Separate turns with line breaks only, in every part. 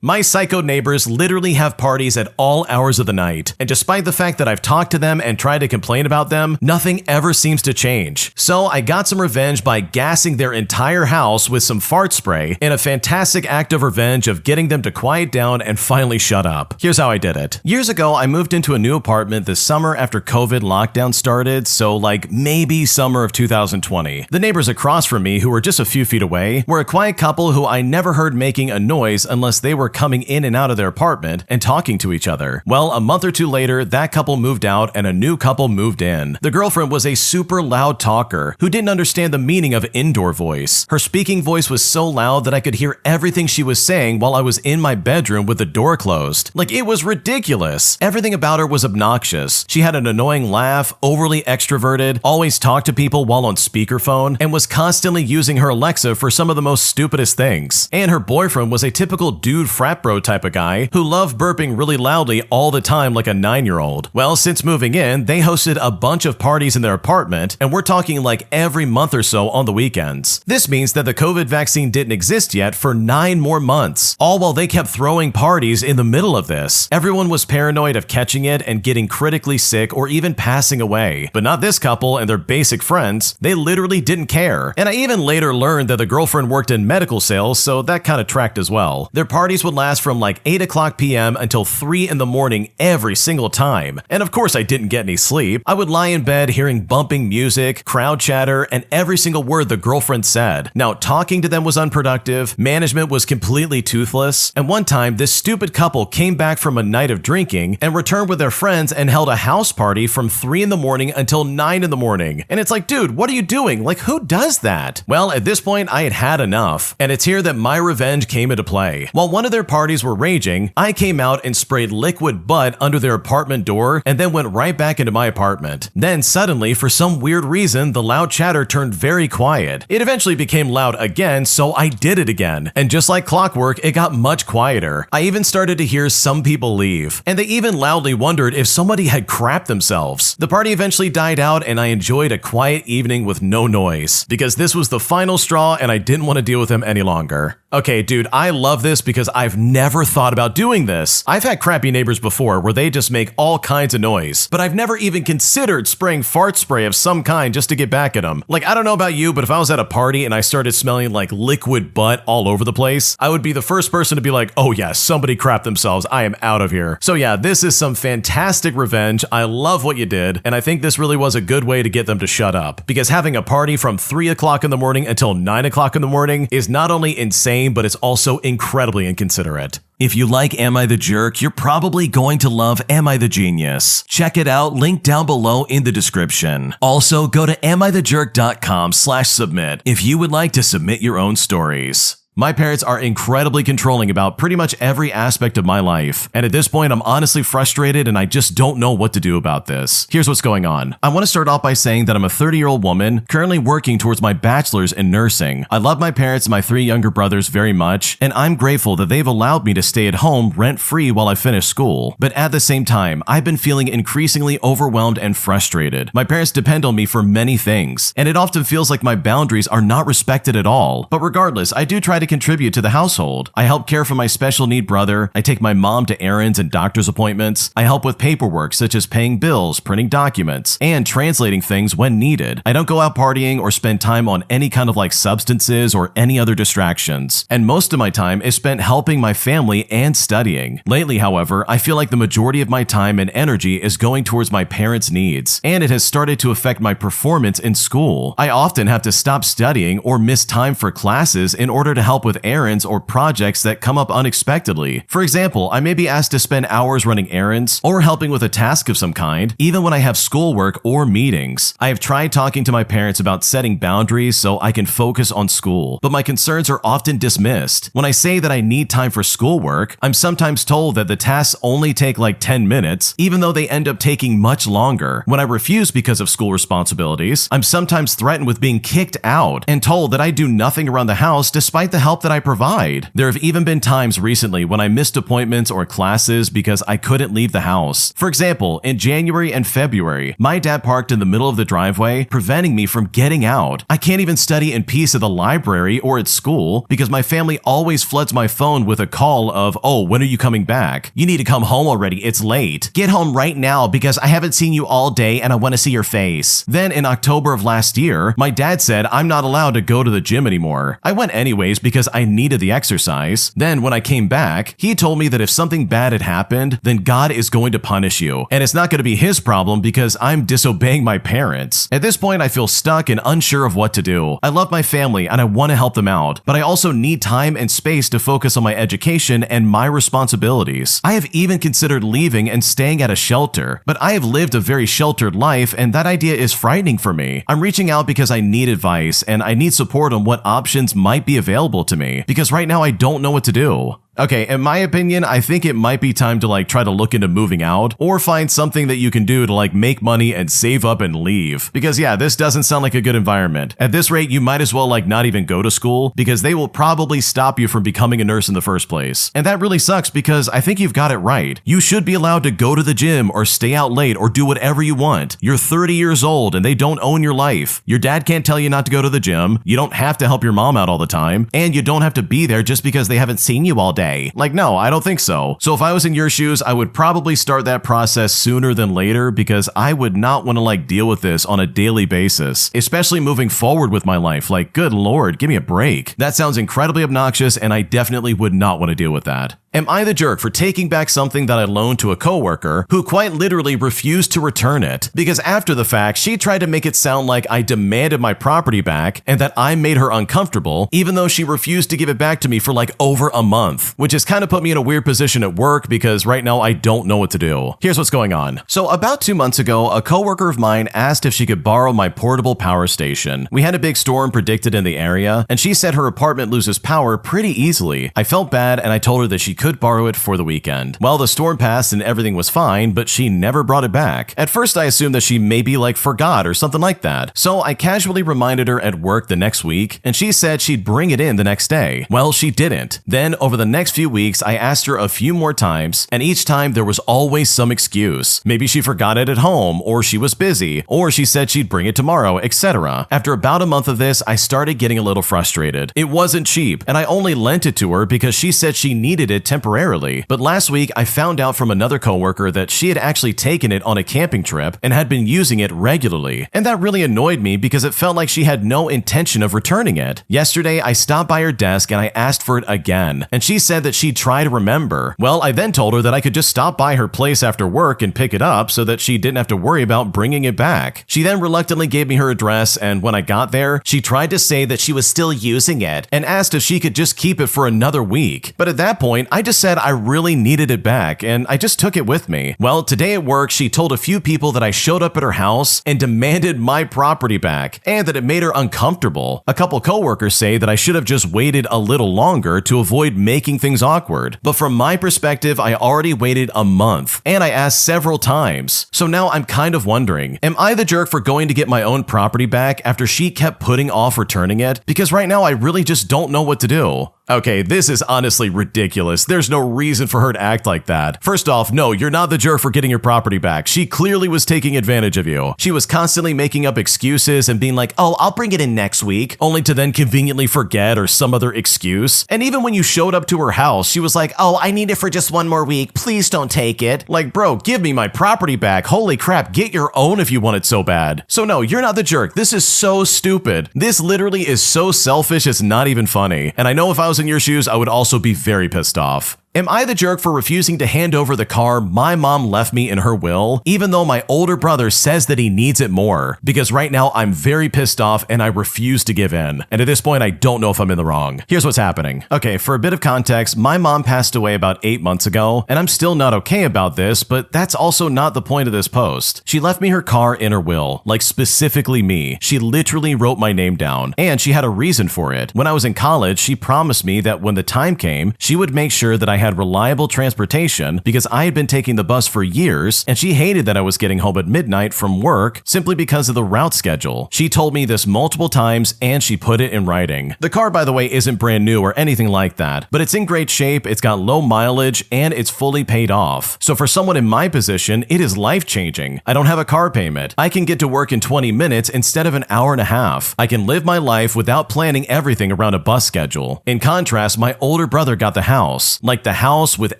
My psycho neighbors literally have parties at all hours of the night, and despite the fact that I've talked to them and tried to complain about them, nothing ever seems to change. So I got some revenge by gassing their entire house with some fart spray in a fantastic act of revenge of getting them to quiet down and finally shut up. Here's how I did it. Years ago, I moved into a new apartment this summer after COVID lockdown started, so like maybe summer of 2020. The neighbors across from me, who were just a few feet away, were a quiet couple who I never heard making a noise unless they were coming in and out of their apartment and talking to each other. Well, a month or two later, that couple moved out and a new couple moved in. The girlfriend was a super loud talker who didn't understand the meaning of indoor voice. Her speaking voice was so loud that I could hear everything she was saying while I was in my bedroom with the door closed. Like, it was ridiculous. Everything about her was obnoxious. She had an annoying laugh, overly extroverted, always talked to people while on speakerphone, and was constantly using her Alexa for some of the most stupidest things. And her boyfriend was a typical dude frat bro type of guy who loved burping really loudly all the time like a 9-year-old. Well, since moving in, they hosted a bunch of parties in their apartment, and we're talking like every month or so on the weekends. This means that the COVID vaccine didn't exist yet for 9 more months, all while they kept throwing parties in the middle of this. Everyone was paranoid of catching it and getting critically sick or even passing away. But not this couple and their basic friends. They literally didn't care. And I even later learned that the girlfriend worked in medical sales, so that kind of tracked as well. Their parties would last from like 8 o'clock p.m. until 3 in the morning every single time. And of course I didn't get any sleep. I would lie in bed hearing bumping music, crowd chatter, and every single word the girlfriend said. Now, talking to them was unproductive, management was completely toothless, and one time this stupid couple came back from a night of drinking and returned with their friends and held a house party from 3 in the morning until 9 in the morning. And it's like, dude, what are you doing? Like, who does that? Well, at this point I had had enough, and it's here that my revenge came into play. While one of their parties were raging, I came out and sprayed liquid butt under their apartment door and then went right back into my apartment. Then suddenly, for some weird reason, the loud chatter turned very quiet. It eventually became loud again, so I did it again. And just like clockwork, it got much quieter. I even started to hear some people leave, and they even loudly wondered if somebody had crapped themselves. The party eventually died out and I enjoyed a quiet evening with no noise, because this was the final straw and I didn't want to deal with them any longer. Okay, dude, I love this because I've never thought about doing this. I've had crappy neighbors before where they just make all kinds of noise, but I've never even considered spraying fart spray of some kind just to get back at them. Like, I don't know about you, but if I was at a party and I started smelling like liquid butt all over the place, I would be the first person to be like, oh yeah, somebody crapped themselves. I am out of here. So yeah, this is some fantastic revenge. I love what you did, and I think this really was a good way to get them to shut up, because having a party from 3 o'clock in the morning until 9 o'clock in the morning is not only insane, but it's also incredibly inconsiderate. If you like Am I the Jerk, you're probably going to love Am I the Genius. Check it out, link down below in the description. Also, go to amithejerk.com/submit if you would like to submit your own stories. My parents are incredibly controlling about pretty much every aspect of my life, and at this point I'm honestly frustrated and I just don't know what to do about this. Here's what's going on. I want to start off by saying that I'm a 30-year-old woman currently working towards my bachelor's in nursing. I love my parents and my 3 younger brothers very much, and I'm grateful that they've allowed me to stay at home rent-free while I finish school. But at the same time, I've been feeling increasingly overwhelmed and frustrated. My parents depend on me for many things, and it often feels like my boundaries are not respected at all. But regardless, I do try to contribute to the household. I help care for my special need brother. I take my mom to errands and doctor's appointments. I help with paperwork such as paying bills, printing documents, and translating things when needed. I don't go out partying or spend time on any kind of like substances or any other distractions. And most of my time is spent helping my family and studying. Lately, however, I feel like the majority of my time and energy is going towards my parents' needs, and it has started to affect my performance in school. I often have to stop studying or miss time for classes in order to help with errands or projects that come up unexpectedly. For example, I may be asked to spend hours running errands or helping with a task of some kind, even when I have schoolwork or meetings. I have tried talking to my parents about setting boundaries so I can focus on school, but my concerns are often dismissed. When I say that I need time for schoolwork, I'm sometimes told that the tasks only take like 10 minutes, even though they end up taking much longer. When I refuse because of school responsibilities, I'm sometimes threatened with being kicked out and told that I do nothing around the house despite the help help that I provide. There have even been times recently when I missed appointments or classes because I couldn't leave the house. For example, in January and February, my dad parked in the middle of the driveway, preventing me from getting out. I can't even study in peace at the library or at school because my family always floods my phone with a call of, "Oh, when are you coming back? You need to come home already, it's late. Get home right now because I haven't seen you all day and I want to see your face." Then in October of last year, my dad said I'm not allowed to go to the gym anymore. I went anyways because I needed the exercise. Then when I came back, he told me that if something bad had happened, then God is going to punish you. And it's not going to be his problem because I'm disobeying my parents. At this point, I feel stuck and unsure of what to do. I love my family and I want to help them out, but I also need time and space to focus on my education and my responsibilities. I have even considered leaving and staying at a shelter, but I have lived a very sheltered life and that idea is frightening for me. I'm reaching out because I need advice and I need support on what options might be available to me because right now I don't know what to do. Okay, in my opinion, I think it might be time to try to look into moving out or find something that you can do to make money and save up and leave. Because yeah, this doesn't sound like a good environment. At this rate, you might as well not even go to school because they will probably stop you from becoming a nurse in the first place. And that really sucks because I think you've got it right. You should be allowed to go to the gym or stay out late or do whatever you want. You're 30 years old and they don't own your life. Your dad can't tell you not to go to the gym. You don't have to help your mom out all the time. And you don't have to be there just because they haven't seen you all day. No, I don't think so. So if I was in your shoes, I would probably start that process sooner than later because I would not want to deal with this on a daily basis, especially moving forward with my life. Good Lord, give me a break. That sounds incredibly obnoxious and I definitely would not want to deal with that. Am I the jerk for taking back something that I loaned to a coworker who quite literally refused to return it? Because after the fact, she tried to make it sound like I demanded my property back and that I made her uncomfortable, even though she refused to give it back to me for over a month, which has kind of put me in a weird position at work because right now I don't know what to do. Here's what's going on. So about 2 months ago, a coworker of mine asked if she could borrow my portable power station. We had a big storm predicted in the area, and she said her apartment loses power pretty easily. I felt bad and I told her that she could borrow it for the weekend. Well, the storm passed and everything was fine, but she never brought it back. At first, I assumed that she maybe forgot or something like that. So I casually reminded her at work the next week, and she said she'd bring it in the next day. Well, she didn't. Then over the next few weeks, I asked her a few more times, and each time there was always some excuse. Maybe she forgot it at home, or she was busy, or she said she'd bring it tomorrow, etc. After about a month of this, I started getting a little frustrated. It wasn't cheap, and I only lent it to her because she said she needed it temporarily. But last week, I found out from another coworker that she had actually taken it on a camping trip and had been using it regularly. And that really annoyed me because it felt like she had no intention of returning it. Yesterday, I stopped by her desk and I asked for it again, and she said that she'd try to remember. Well, I then told her that I could just stop by her place after work and pick it up so that she didn't have to worry about bringing it back. She then reluctantly gave me her address, and when I got there, she tried to say that she was still using it and asked if she could just keep it for another week. But at that point, I just said I really needed it back, and I just took it with me. Well, today at work, she told a few people that I showed up at her house and demanded my property back, and that it made her uncomfortable. A couple coworkers say that I should have just waited a little longer to avoid making things awkward. But from my perspective, I already waited a month, and I asked several times. So now I'm kind of wondering, am I the jerk for going to get my own property back after she kept putting off returning it? Because right now I really just don't know what to do. Okay, this is honestly ridiculous. There's no reason for her to act like that. First off, no, you're not the jerk for getting your property back. She clearly was taking advantage of you. She was constantly making up excuses and being like, "Oh, I'll bring it in next week," only to then conveniently forget or some other excuse. And even when you showed up to her house, she was like, "Oh, I need it for just one more week. Please don't take it." Bro, give me my property back. Holy crap, get your own if you want it so bad. So no, you're not the jerk. This is so stupid. This literally is so selfish, it's not even funny. And I know if I was in your shoes, I would also be very pissed off. Am I the jerk for refusing to hand over the car my mom left me in her will, even though my older brother says that he needs it more? Because right now I'm very pissed off and I refuse to give in. And at this point, I don't know if I'm in the wrong. Here's what's happening. Okay, for a bit of context, my mom passed away about 8 months ago, and I'm still not okay about this, but that's also not the point of this post. She left me her car in her will, specifically me. She literally wrote my name down, and she had a reason for it. When I was in college, she promised me that when the time came, she would make sure that I had had reliable transportation because I had been taking the bus for years, and she hated that I was getting home at midnight from work simply because of the route schedule. She told me this multiple times, and she put it in writing. The car, by the way, isn't brand new or anything like that, but it's in great shape, it's got low mileage, and it's fully paid off. So for someone in my position, it is life-changing. I don't have a car payment. I can get to work in 20 minutes instead of an hour and a half. I can live my life without planning everything around a bus schedule. In contrast, my older brother got the house, like the house with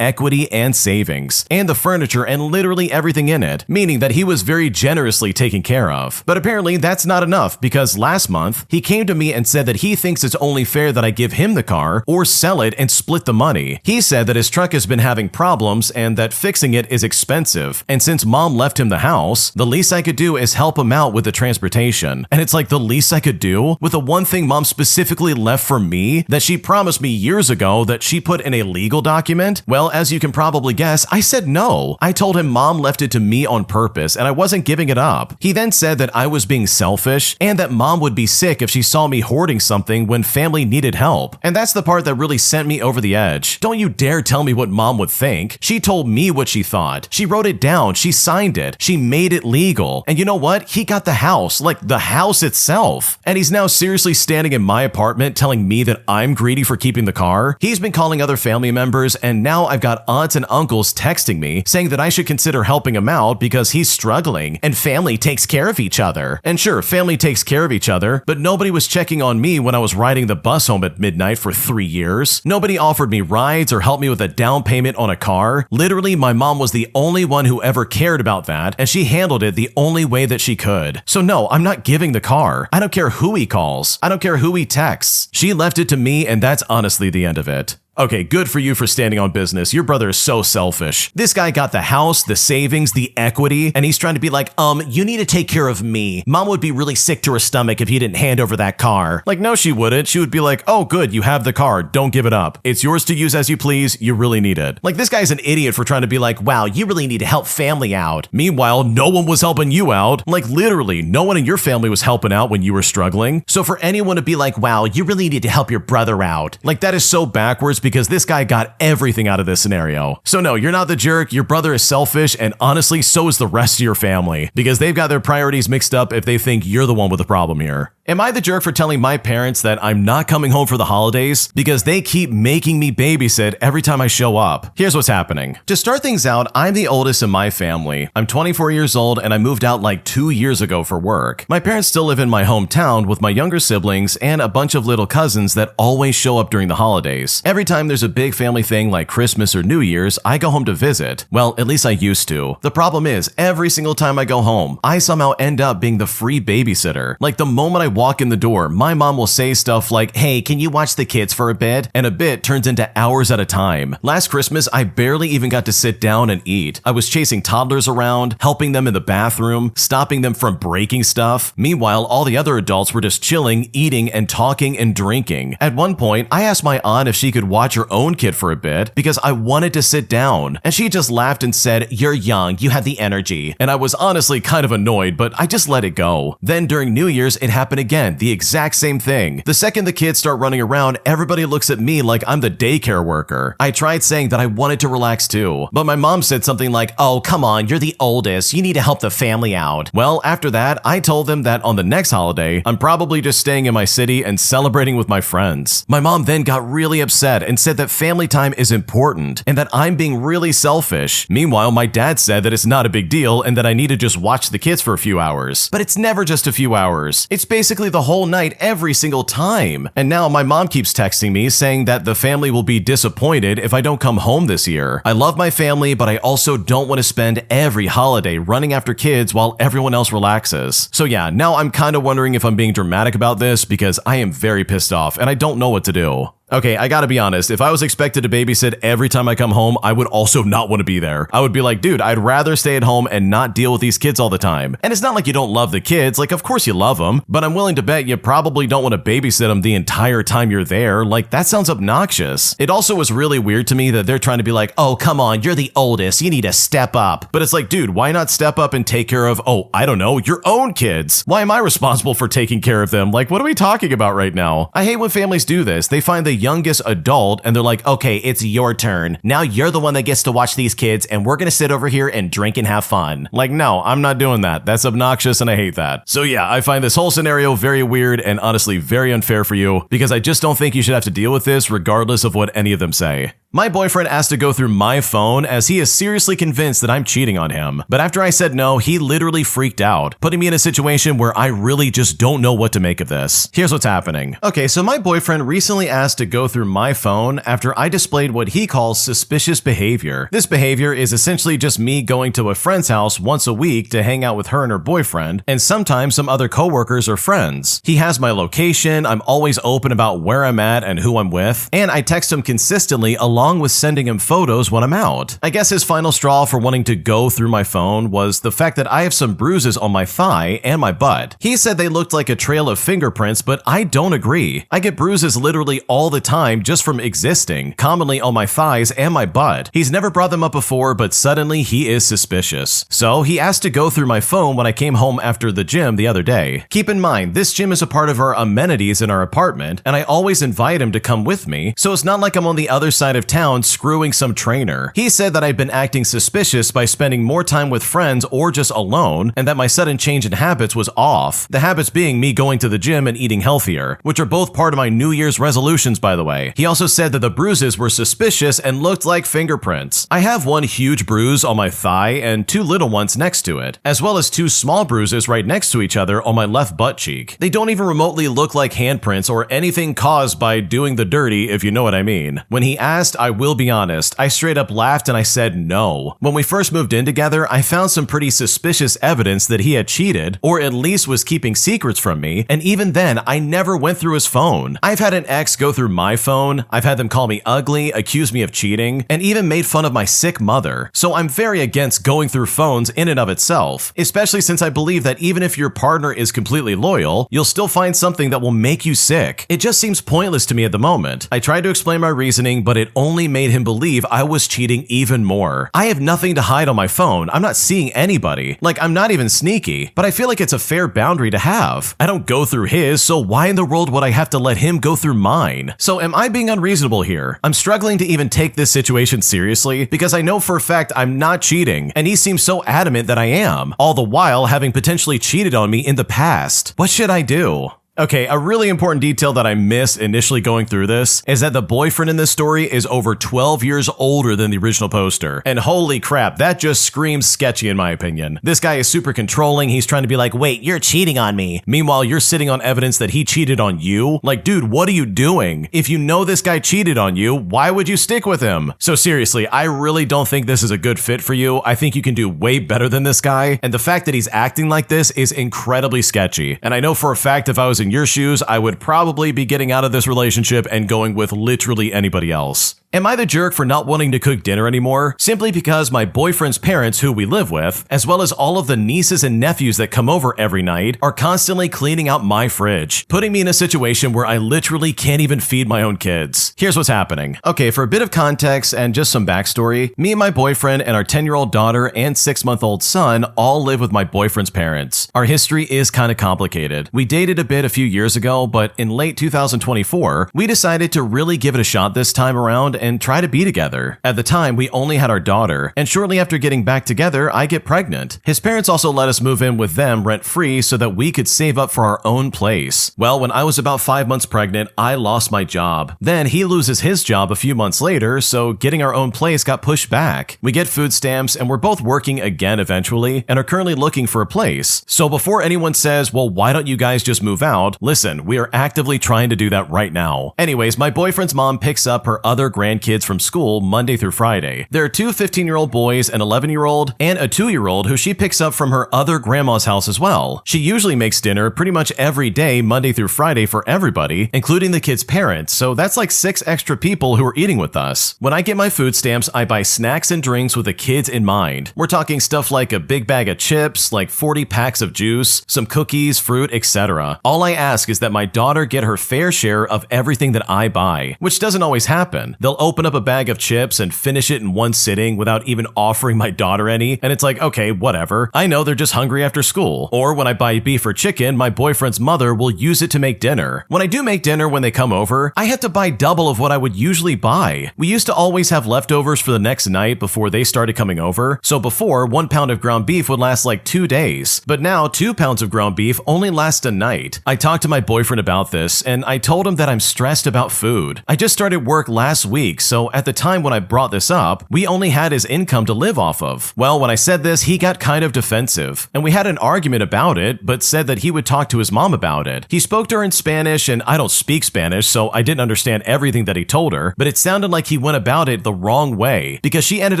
equity and savings, and the furniture and literally everything in it, meaning that he was very generously taken care of. But apparently that's not enough, because last month, he came to me and said that he thinks it's only fair that I give him the car or sell it and split the money. He said that his truck has been having problems and that fixing it is expensive, and since mom left him the house, the least I could do is help him out with the transportation. And it's like the least I could do with the one thing mom specifically left for me that she promised me years ago that she put in a legal document? Well, as you can probably guess, I said no. I told him mom left it to me on purpose and I wasn't giving it up. He then said that I was being selfish and that mom would be sick if she saw me hoarding something when family needed help. And that's the part that really sent me over the edge. Don't you dare tell me what mom would think. She told me what she thought. She wrote it down. She signed it. She made it legal. And you know what? He got the house, like the house itself. And he's now seriously standing in my apartment telling me that I'm greedy for keeping the car. He's been calling other family members, and now I've got aunts and uncles texting me saying that I should consider helping him out because he's struggling and family takes care of each other. And sure, family takes care of each other, but nobody was checking on me when I was riding the bus home at midnight for 3 years. Nobody offered me rides or helped me with a down payment on a car. Literally, my mom was the only one who ever cared about that, and she handled it the only way that she could. So no, I'm not giving the car. I don't care who he calls. I don't care who he texts. She left it to me, and that's honestly the end of it. Okay, good for you for standing on business. Your brother is so selfish. This guy got the house, the savings, the equity, and he's trying to be like, you need to take care of me. Mom would be really sick to her stomach if you didn't hand over that car. Like, no, she wouldn't. She would be like, oh, good, you have the car. Don't give it up. It's yours to use as you please. You really need it. Like, this guy's an idiot for trying to be like, wow, you really need to help family out. Meanwhile, no one was helping you out. Like, literally, no one in your family was helping out when you were struggling. So for anyone to be like, wow, you really need to help your brother out. Like, that is so backwards because this guy got everything out of this scenario. So no, you're not the jerk, your brother is selfish, and honestly, so is the rest of your family, because they've got their priorities mixed up if they think you're the one with the problem here. Am I the jerk for telling my parents that I'm not coming home for the holidays because they keep making me babysit every time I show up? Here's what's happening. To start things out, I'm the oldest in my family. I'm 24 years old and I moved out like 2 years ago for work. My parents still live in my hometown with my younger siblings and a bunch of little cousins that always show up during the holidays. Every time there's a big family thing like Christmas or New Year's, I go home to visit. Well, at least I used to. The problem is, every single time I go home, I somehow end up being the free babysitter. Like the moment I walk in the door, my mom will say stuff like, hey, can you watch the kids for a bit? And a bit turns into hours at a time. Last Christmas, I barely even got to sit down and eat. I was chasing toddlers around, helping them in the bathroom, stopping them from breaking stuff. Meanwhile, all the other adults were just chilling, eating, and talking and drinking. At one point, I asked my aunt if she could watch her own kid for a bit because I wanted to sit down. And she just laughed and said, you're young, you have the energy. And I was honestly kind of annoyed, but I just let it go. Then during New Year's, it happened again. The exact same thing. The second the kids start running around, everybody looks at me like I'm the daycare worker. I tried saying that I wanted to relax too, but my mom said something like, oh, come on, you're the oldest. You need to help the family out. Well, after that, I told them that on the next holiday, I'm probably just staying in my city and celebrating with my friends. My mom then got really upset and said that family time is important and that I'm being really selfish. Meanwhile, my dad said that it's not a big deal and that I need to just watch the kids for a few hours. But it's never just a few hours. It's basically the whole night every single time. And now my mom keeps texting me saying that the family will be disappointed if I don't come home this year. I love my family, but I also don't want to spend every holiday running after kids while everyone else relaxes. So yeah, now I'm kind of wondering if I'm being dramatic about this because I am very pissed off and I don't know what to do. Okay, I gotta be honest, if I was expected to babysit every time I come home, I would also not want to be there. I would be like, dude, I'd rather stay at home and not deal with these kids all the time. And it's not like you don't love the kids, like of course you love them, but I'm willing to bet you probably don't want to babysit them the entire time you're there. Like that sounds obnoxious. It also was really weird to me that they're trying to be like, oh, come on, you're the oldest, you need to step up. But it's like, dude, why not step up and take care of, oh, I don't know, your own kids? Why am I responsible for taking care of them? Like, what are we talking about right now? I hate when families do this. They find the youngest adult and they're like, okay, it's your turn. Now you're the one that gets to watch these kids and we're gonna sit over here and drink and have fun. Like, no, I'm not doing that. That's obnoxious and I hate that. So yeah, I find this whole scenario very weird and honestly very unfair for you because I just don't think you should have to deal with this regardless of what any of them say. My boyfriend asked to go through my phone as he is seriously convinced that I'm cheating on him. But after I said no, he literally freaked out, putting me in a situation where I really just don't know what to make of this. Here's what's happening. Okay, so my boyfriend recently asked to go through my phone after I displayed what he calls suspicious behavior. This behavior is essentially just me going to a friend's house once a week to hang out with her and her boyfriend, and sometimes some other coworkers or friends. He has my location, I'm always open about where I'm at and who I'm with, and I text him consistently along with sending him photos when I'm out. I guess his final straw for wanting to go through my phone was the fact that I have some bruises on my thigh and my butt. He said they looked like a trail of fingerprints, but I don't agree. I get bruises literally all the time just from existing, commonly on my thighs and my butt. He's never brought them up before, but suddenly he is suspicious. So he asked to go through my phone when I came home after the gym the other day. Keep in mind, this gym is a part of our amenities in our apartment, and I always invite him to come with me, so it's not like I'm on the other side of town screwing some trainer. He said that I've been acting suspicious by spending more time with friends or just alone, and that my sudden change in habits was off. The habits being me going to the gym and eating healthier, which are both part of my New Year's resolutions, by the way. He also said that the bruises were suspicious and looked like fingerprints. I have one huge bruise on my thigh and two little ones next to it, as well as two small bruises right next to each other on my left butt cheek. They don't even remotely look like handprints or anything caused by doing the dirty, if you know what I mean. When he asked, I will be honest, I straight up laughed and I said no. When we first moved in together, I found some pretty suspicious evidence that he had cheated, or at least was keeping secrets from me, and even then, I never went through his phone. I've had an ex go through my phone, I've had them call me ugly, accuse me of cheating, and even made fun of my sick mother. So I'm very against going through phones in and of itself, especially since I believe that even if your partner is completely loyal, you'll still find something that will make you sick. It just seems pointless to me at the moment. I tried to explain my reasoning, but it only made him believe I was cheating even more. I have nothing to hide on my phone. I'm not seeing anybody. Like, I'm not even sneaky, but I feel like it's a fair boundary to have. I don't go through his, so why in the world would I have to let him go through mine? So am I being unreasonable here? I'm struggling to even take this situation seriously because I know for a fact I'm not cheating, and he seems so adamant that I am, all the while having potentially cheated on me in the past. What should I do? Okay, a really important detail that I missed initially going through this is that the boyfriend in this story is over 12 years older than the original poster. And holy crap, that just screams sketchy in my opinion. This guy is super controlling, he's trying to be like, wait, you're cheating on me. Meanwhile, you're sitting on evidence that he cheated on you? Like, dude, what are you doing? If you know this guy cheated on you, why would you stick with him? So seriously, I really don't think this is a good fit for you. I think you can do way better than this guy. And the fact that he's acting like this is incredibly sketchy. And I know for a fact if I was in your shoes, I would probably be getting out of this relationship and going with literally anybody else. Am I the jerk for not wanting to cook dinner anymore? Simply because my boyfriend's parents, who we live with, as well as all of the nieces and nephews that come over every night, are constantly cleaning out my fridge, putting me in a situation where I literally can't even feed my own kids. Here's what's happening. Okay, for a bit of context and just some backstory, me and my boyfriend and our 10-year-old daughter and 6-month-old son all live with my boyfriend's parents. Our history is kind of complicated. We dated a bit a few years ago, but in late 2024, we decided to really give it a shot this time around and try to be together. At the time, we only had our daughter, and shortly after getting back together, I get pregnant. His parents also let us move in with them rent-free so that we could save up for our own place. Well, when I was about 5 months pregnant, I lost my job. Then he loses his job a few months later, so getting our own place got pushed back. We get food stamps, and we're both working again eventually, and are currently looking for a place. So before anyone says, well, why don't you guys just move out? Listen, we are actively trying to do that right now. Anyways, my boyfriend's mom picks up her other grandkids from school Monday through Friday. There are 2 15-year-old boys, an 11-year-old, and a 2-year-old who she picks up from her other grandma's house as well. She usually makes dinner pretty much every day, Monday through Friday, for everybody, including the kids' parents, so that's like 6 extra people who are eating with us. When I get my food stamps, I buy snacks and drinks with the kids in mind. We're talking stuff like a big bag of chips, like 40 packs of juice, some cookies, fruit, etc. All I ask is that my daughter get her fair share of everything that I buy, which doesn't always happen. They'll I'll open up a bag of chips and finish it in one sitting without even offering my daughter any, and it's like, okay, whatever. I know they're just hungry after school. Or when I buy beef or chicken, my boyfriend's mother will use it to make dinner. When I do make dinner when they come over, I have to buy double of what I would usually buy. We used to always have leftovers for the next night before they started coming over, so before, 1 pound of ground beef would last like 2 days, but now 2 pounds of ground beef only last a night. I talked to my boyfriend about this, and I told him that I'm stressed about food. I just started work last week, so at the time when I brought this up, we only had his income to live off of. Well, when I said this, he got kind of defensive, and we had an argument about it, but said that he would talk to his mom about it. He spoke to her in Spanish, and I don't speak Spanish, so I didn't understand everything that he told her, but it sounded like he went about it the wrong way, because she ended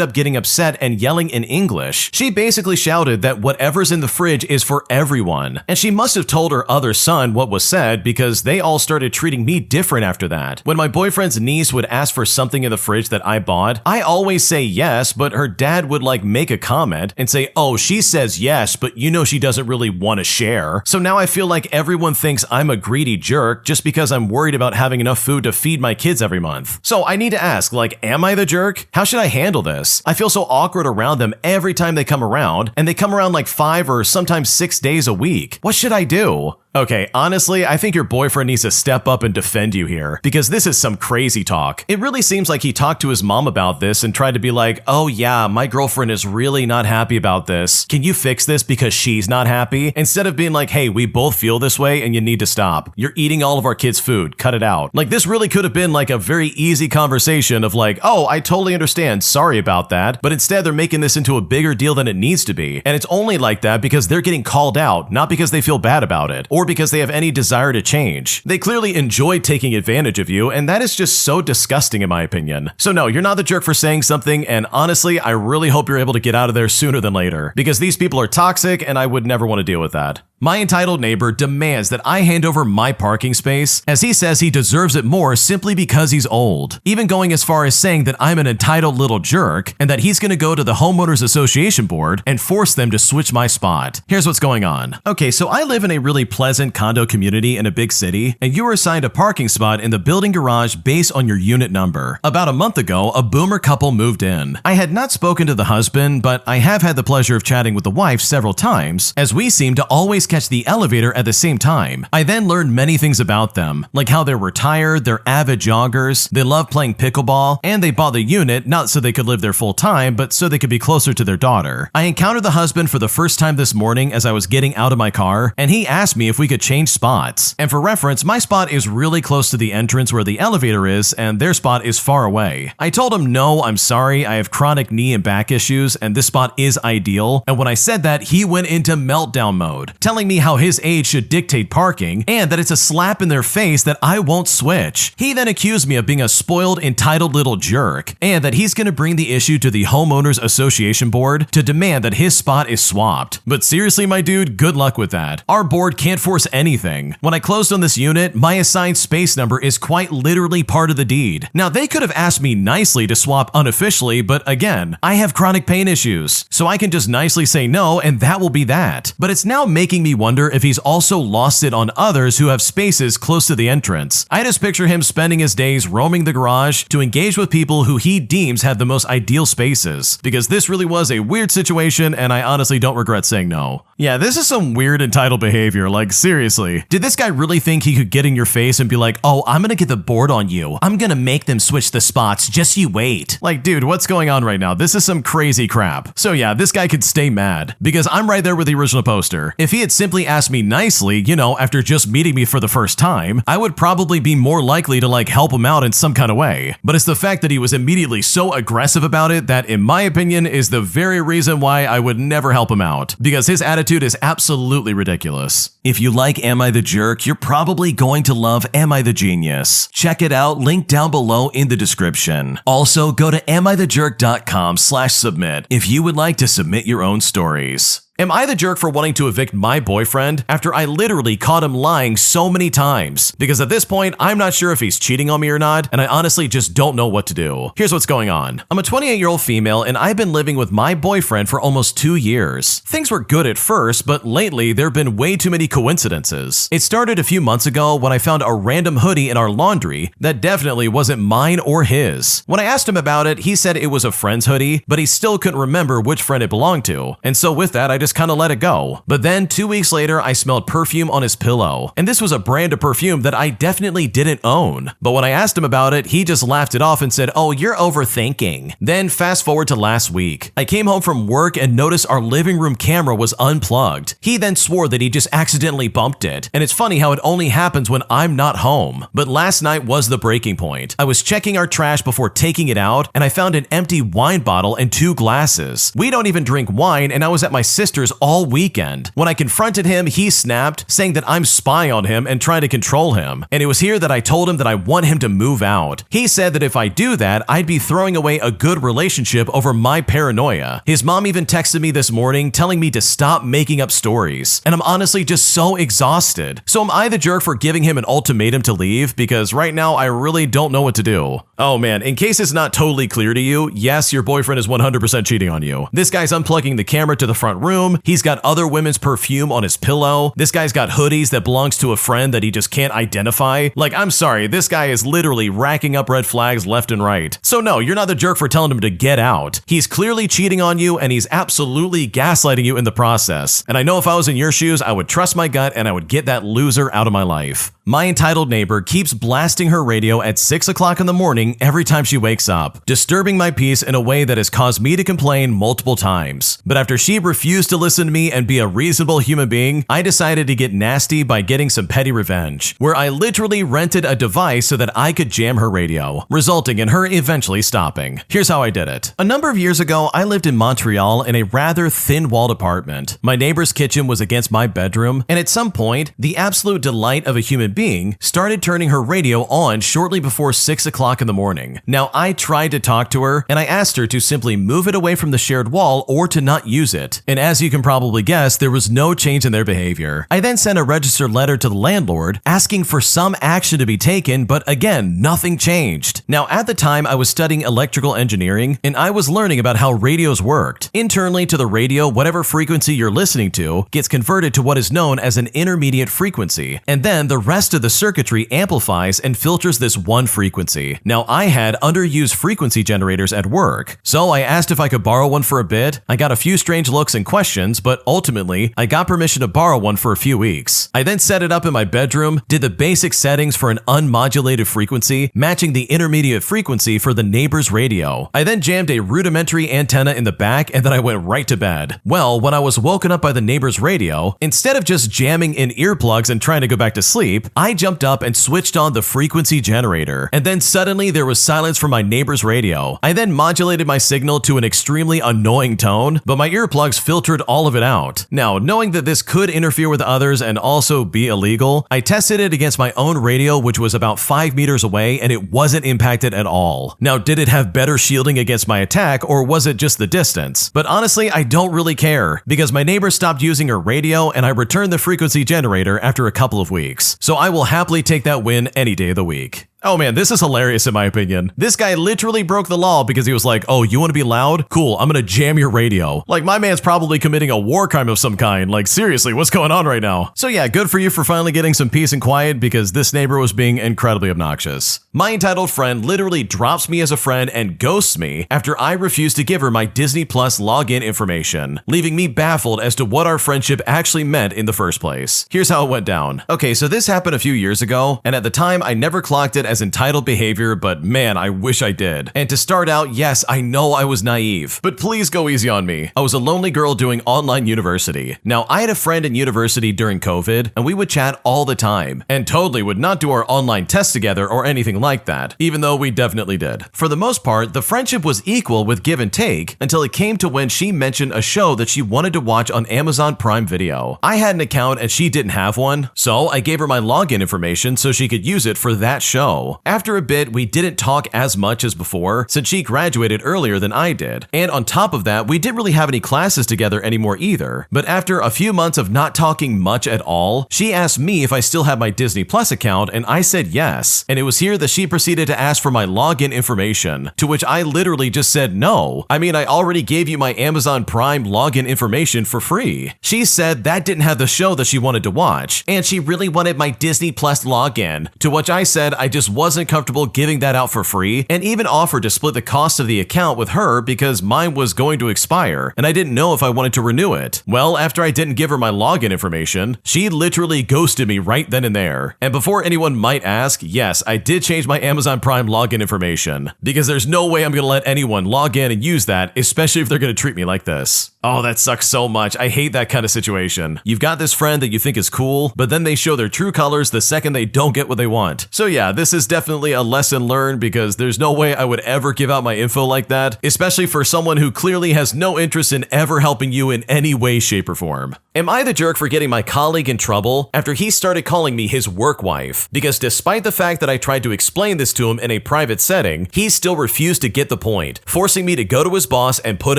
up getting upset and yelling in English. She basically shouted that whatever's in the fridge is for everyone, and she must have told her other son what was said because they all started treating me different after that. When my boyfriend's niece would ask for something in the fridge that I bought, I always say yes, but her dad would like make a comment and say, oh, she says yes, but you know she doesn't really want to share. So now I feel like everyone thinks I'm a greedy jerk just because I'm worried about having enough food to feed my kids every month. So I need to ask, like, am I the jerk? How should I handle this? I feel so awkward around them every time they come around, and they come around like 5 or sometimes 6 days a week. What should I do? Okay, honestly, I think your boyfriend needs to step up and defend you here, because this is some crazy talk. It really seems like he talked to his mom about this and tried to be like, oh yeah, my girlfriend is really not happy about this. Can you fix this because she's not happy? Instead of being like, hey, we both feel this way and you need to stop. You're eating all of our kids' food, cut it out. Like, this really could have been like a very easy conversation of like, oh, I totally understand, sorry about that. But instead they're making this into a bigger deal than it needs to be. And it's only like that because they're getting called out, not because they feel bad about it, or because they have any desire to change. They clearly enjoy taking advantage of you, and that is just so disgusting in my opinion. So no, you're not the jerk for saying something, and honestly, I really hope you're able to get out of there sooner than later, because these people are toxic and I would never want to deal with that. My entitled neighbor demands that I hand over my parking space, as he says he deserves it more simply because he's old, even going as far as saying that I'm an entitled little jerk and that he's going to go to the homeowners association board and force them to switch my spot. Here's what's going on. Okay, so I live in a really pleasant condo community in a big city, and you were assigned a parking spot in the building garage based on your unit number. About a month ago, a boomer couple moved in. I had not spoken to the husband, but I have had the pleasure of chatting with the wife several times, as we seem to always catch the elevator at the same time. I then learned many things about them, like how they're retired, they're avid joggers, they love playing pickleball, and they bought the unit not so they could live there full time, but so they could be closer to their daughter. I encountered the husband for the first time this morning as I was getting out of my car, and he asked me if we could change spots. And for reference, my spot is really close to the entrance where the elevator is, and their spot is far away. I told him, no, I'm sorry, I have chronic knee and back issues, and this spot is ideal. And when I said that, he went into meltdown mode, telling me how his age should dictate parking and that it's a slap in their face that I won't switch. He then accused me of being a spoiled, entitled little jerk, and that he's going to bring the issue to the homeowners association board to demand that his spot is swapped. But seriously, my dude, good luck with that. Our board can't force anything. When I closed on this unit, my assigned space number is quite literally part of the deed. Now, they could have asked me nicely to swap unofficially, but again, I have chronic pain issues, so I can just nicely say no, and that will be that. But it's now making me wonder if he's also lost it on others who have spaces close to the entrance. I just picture him spending his days roaming the garage to engage with people who he deems have the most ideal spaces, because this really was a weird situation and I honestly don't regret saying no. Yeah, this is some weird entitled behavior, like seriously. Did this guy really think he could get in your face and be like, oh, I'm gonna get the board on you. I'm gonna make them switch the spots, just you wait. Like, dude, what's going on right now? This is some crazy crap. So yeah, this guy could stay mad, because I'm right there with the original poster. If he had simply asked me nicely, you know, after just meeting me for the first time, I would probably be more likely to like help him out in some kind of way. But it's the fact that he was immediately so aggressive about it that, in my opinion, is the very reason why I would never help him out, because his attitude is absolutely ridiculous. If you like Am I the Jerk, you're probably going to love Am I the Genius. Check it out, link down below in the description. Also, go to amithejerk.com/submit if you would like to submit your own stories. Am I the jerk for wanting to evict my boyfriend after I literally caught him lying so many times? Because at this point, I'm not sure if he's cheating on me or not, and I honestly just don't know what to do. Here's what's going on. I'm a 28-year-old female, and I've been living with my boyfriend for almost 2 years. Things were good at first, but lately there have been way too many coincidences. It started a few months ago when I found a random hoodie in our laundry that definitely wasn't mine or his. When I asked him about it, he said it was a friend's hoodie, but he still couldn't remember which friend it belonged to. And so with that, I just kind of let it go. But then 2 weeks later, I smelled perfume on his pillow. And this was a brand of perfume that I definitely didn't own. But when I asked him about it, he just laughed it off and said, "Oh, you're overthinking." Then fast forward to last week. I came home from work and noticed our living room camera was unplugged. He then swore that he just accidentally bumped it. And it's funny how it only happens when I'm not home. But last night was the breaking point. I was checking our trash before taking it out, and I found an empty wine bottle and 2 glasses. We don't even drink wine, and I was at my sister's all weekend. When I confronted him, he snapped, saying that I'm spying on him and trying to control him. And it was here that I told him that I want him to move out. He said that if I do that, I'd be throwing away a good relationship over my paranoia. His mom even texted me this morning telling me to stop making up stories. And I'm honestly just so exhausted. So am I the jerk for giving him an ultimatum to leave? Because right now I really don't know what to do. Oh man, in case it's not totally clear to you, yes, your boyfriend is 100% cheating on you. This guy's unplugging the camera to the front room. He's got other women's perfume on his pillow. This guy's got hoodies that belongs to a friend that he just can't identify. Like, I'm sorry, this guy is literally racking up red flags left and right. So no, you're not the jerk for telling him to get out. He's clearly cheating on you, and he's absolutely gaslighting you in the process. And I know if I was in your shoes, I would trust my gut and I would get that loser out of my life. My entitled neighbor keeps blasting her radio at 6 o'clock in the morning every time she wakes up, disturbing my peace in a way that has caused me to complain multiple times. But after she refused to listen to me and be a reasonable human being, I decided to get nasty by getting some petty revenge, where I literally rented a device so that I could jam her radio, resulting in her eventually stopping. Here's how I did it. A number of years ago, I lived in Montreal in a rather thin-walled apartment. My neighbor's kitchen was against my bedroom, and at some point, the absolute delight of a human being started turning her radio on shortly before 6 o'clock in the morning. Now, I tried to talk to her, and I asked her to simply move it away from the shared wall or to not use it. And as you can probably guess, there was no change in their behavior. I then sent a registered letter to the landlord asking for some action to be taken, but again, nothing changed. Now, at the time, I was studying electrical engineering, and I was learning about how radios worked. Internally to the radio, whatever frequency you're listening to gets converted to what is known as an intermediate frequency, and then the rest of the circuitry amplifies and filters this one frequency. Now, I had underused frequency generators at work, so I asked if I could borrow one for a bit. I got a few strange looks and questions, but ultimately, I got permission to borrow one for a few weeks. I then set it up in my bedroom, did the basic settings for an unmodulated frequency, matching the intermediate frequency for the neighbor's radio. I then jammed a rudimentary antenna in the back, and then I went right to bed. Well, when I was woken up by the neighbor's radio, instead of just jamming in earplugs and trying to go back to sleep, I jumped up and switched on the frequency generator, and then suddenly there was silence from my neighbor's radio. I then modulated my signal to an extremely annoying tone, but my earplugs filtered all of it out. Now, knowing that this could interfere with others and also be illegal, I tested it against my own radio, which was about 5 meters away, and it wasn't impacted at all. Now, did it have better shielding against my attack, or was it just the distance? But honestly, I don't really care, because my neighbor stopped using her radio, and I returned the frequency generator after a couple of weeks. So I will happily take that win any day of the week. Oh man, this is hilarious in my opinion. This guy literally broke the law because he was like, "Oh, you want to be loud? Cool, I'm gonna jam your radio." Like, my man's probably committing a war crime of some kind. Like, seriously, what's going on right now? So yeah, good for you for finally getting some peace and quiet, because this neighbor was being incredibly obnoxious. My entitled friend literally drops me as a friend and ghosts me after I refuse to give her my Disney Plus login information, leaving me baffled as to what our friendship actually meant in the first place. Here's how it went down. Okay, so this happened a few years ago, and at the time I never clocked it as entitled behavior, but man, I wish I did. And to start out, yes, I know I was naive, but please go easy on me. I was a lonely girl doing online university. Now, I had a friend in university during COVID, and we would chat all the time, and totally would not do our online tests together or anything like that, even though we definitely did. For the most part, the friendship was equal with give and take until it came to when she mentioned a show that she wanted to watch on Amazon Prime Video. I had an account and she didn't have one, so I gave her my login information so she could use it for that show. no. After a bit, we didn't talk as much as before since she graduated earlier than I did. And on top of that, we didn't really have any classes together anymore either. But after a few months of not talking much at all, she asked me if I still had my Disney Plus account, and I said yes. And it was here that she proceeded to ask for my login information, to which I literally just said no. I mean, I already gave you my Amazon Prime login information for free. She said that didn't have the show that she wanted to watch, and she really wanted my Disney Plus login, to which I said I just wasn't comfortable giving that out for free, and even offered to split the cost of the account with her because mine was going to expire, and I didn't know if I wanted to renew it. Well, after I didn't give her my login information, she literally ghosted me right then and there. And before anyone might ask, yes, I did change my Amazon Prime login information, because there's no way I'm gonna let anyone log in and use that, especially if they're gonna treat me like this. Oh, that sucks so much. I hate that kind of situation. You've got this friend that you think is cool, but then they show their true colors the second they don't get what they want. So yeah, this is definitely a lesson learned, because there's no way I would ever give out my info like that, especially for someone who clearly has no interest in ever helping you in any way, shape, or form. Am I the jerk for getting my colleague in trouble after he started calling me his work wife? Because despite the fact that I tried to explain this to him in a private setting, he still refused to get the point, forcing me to go to his boss and put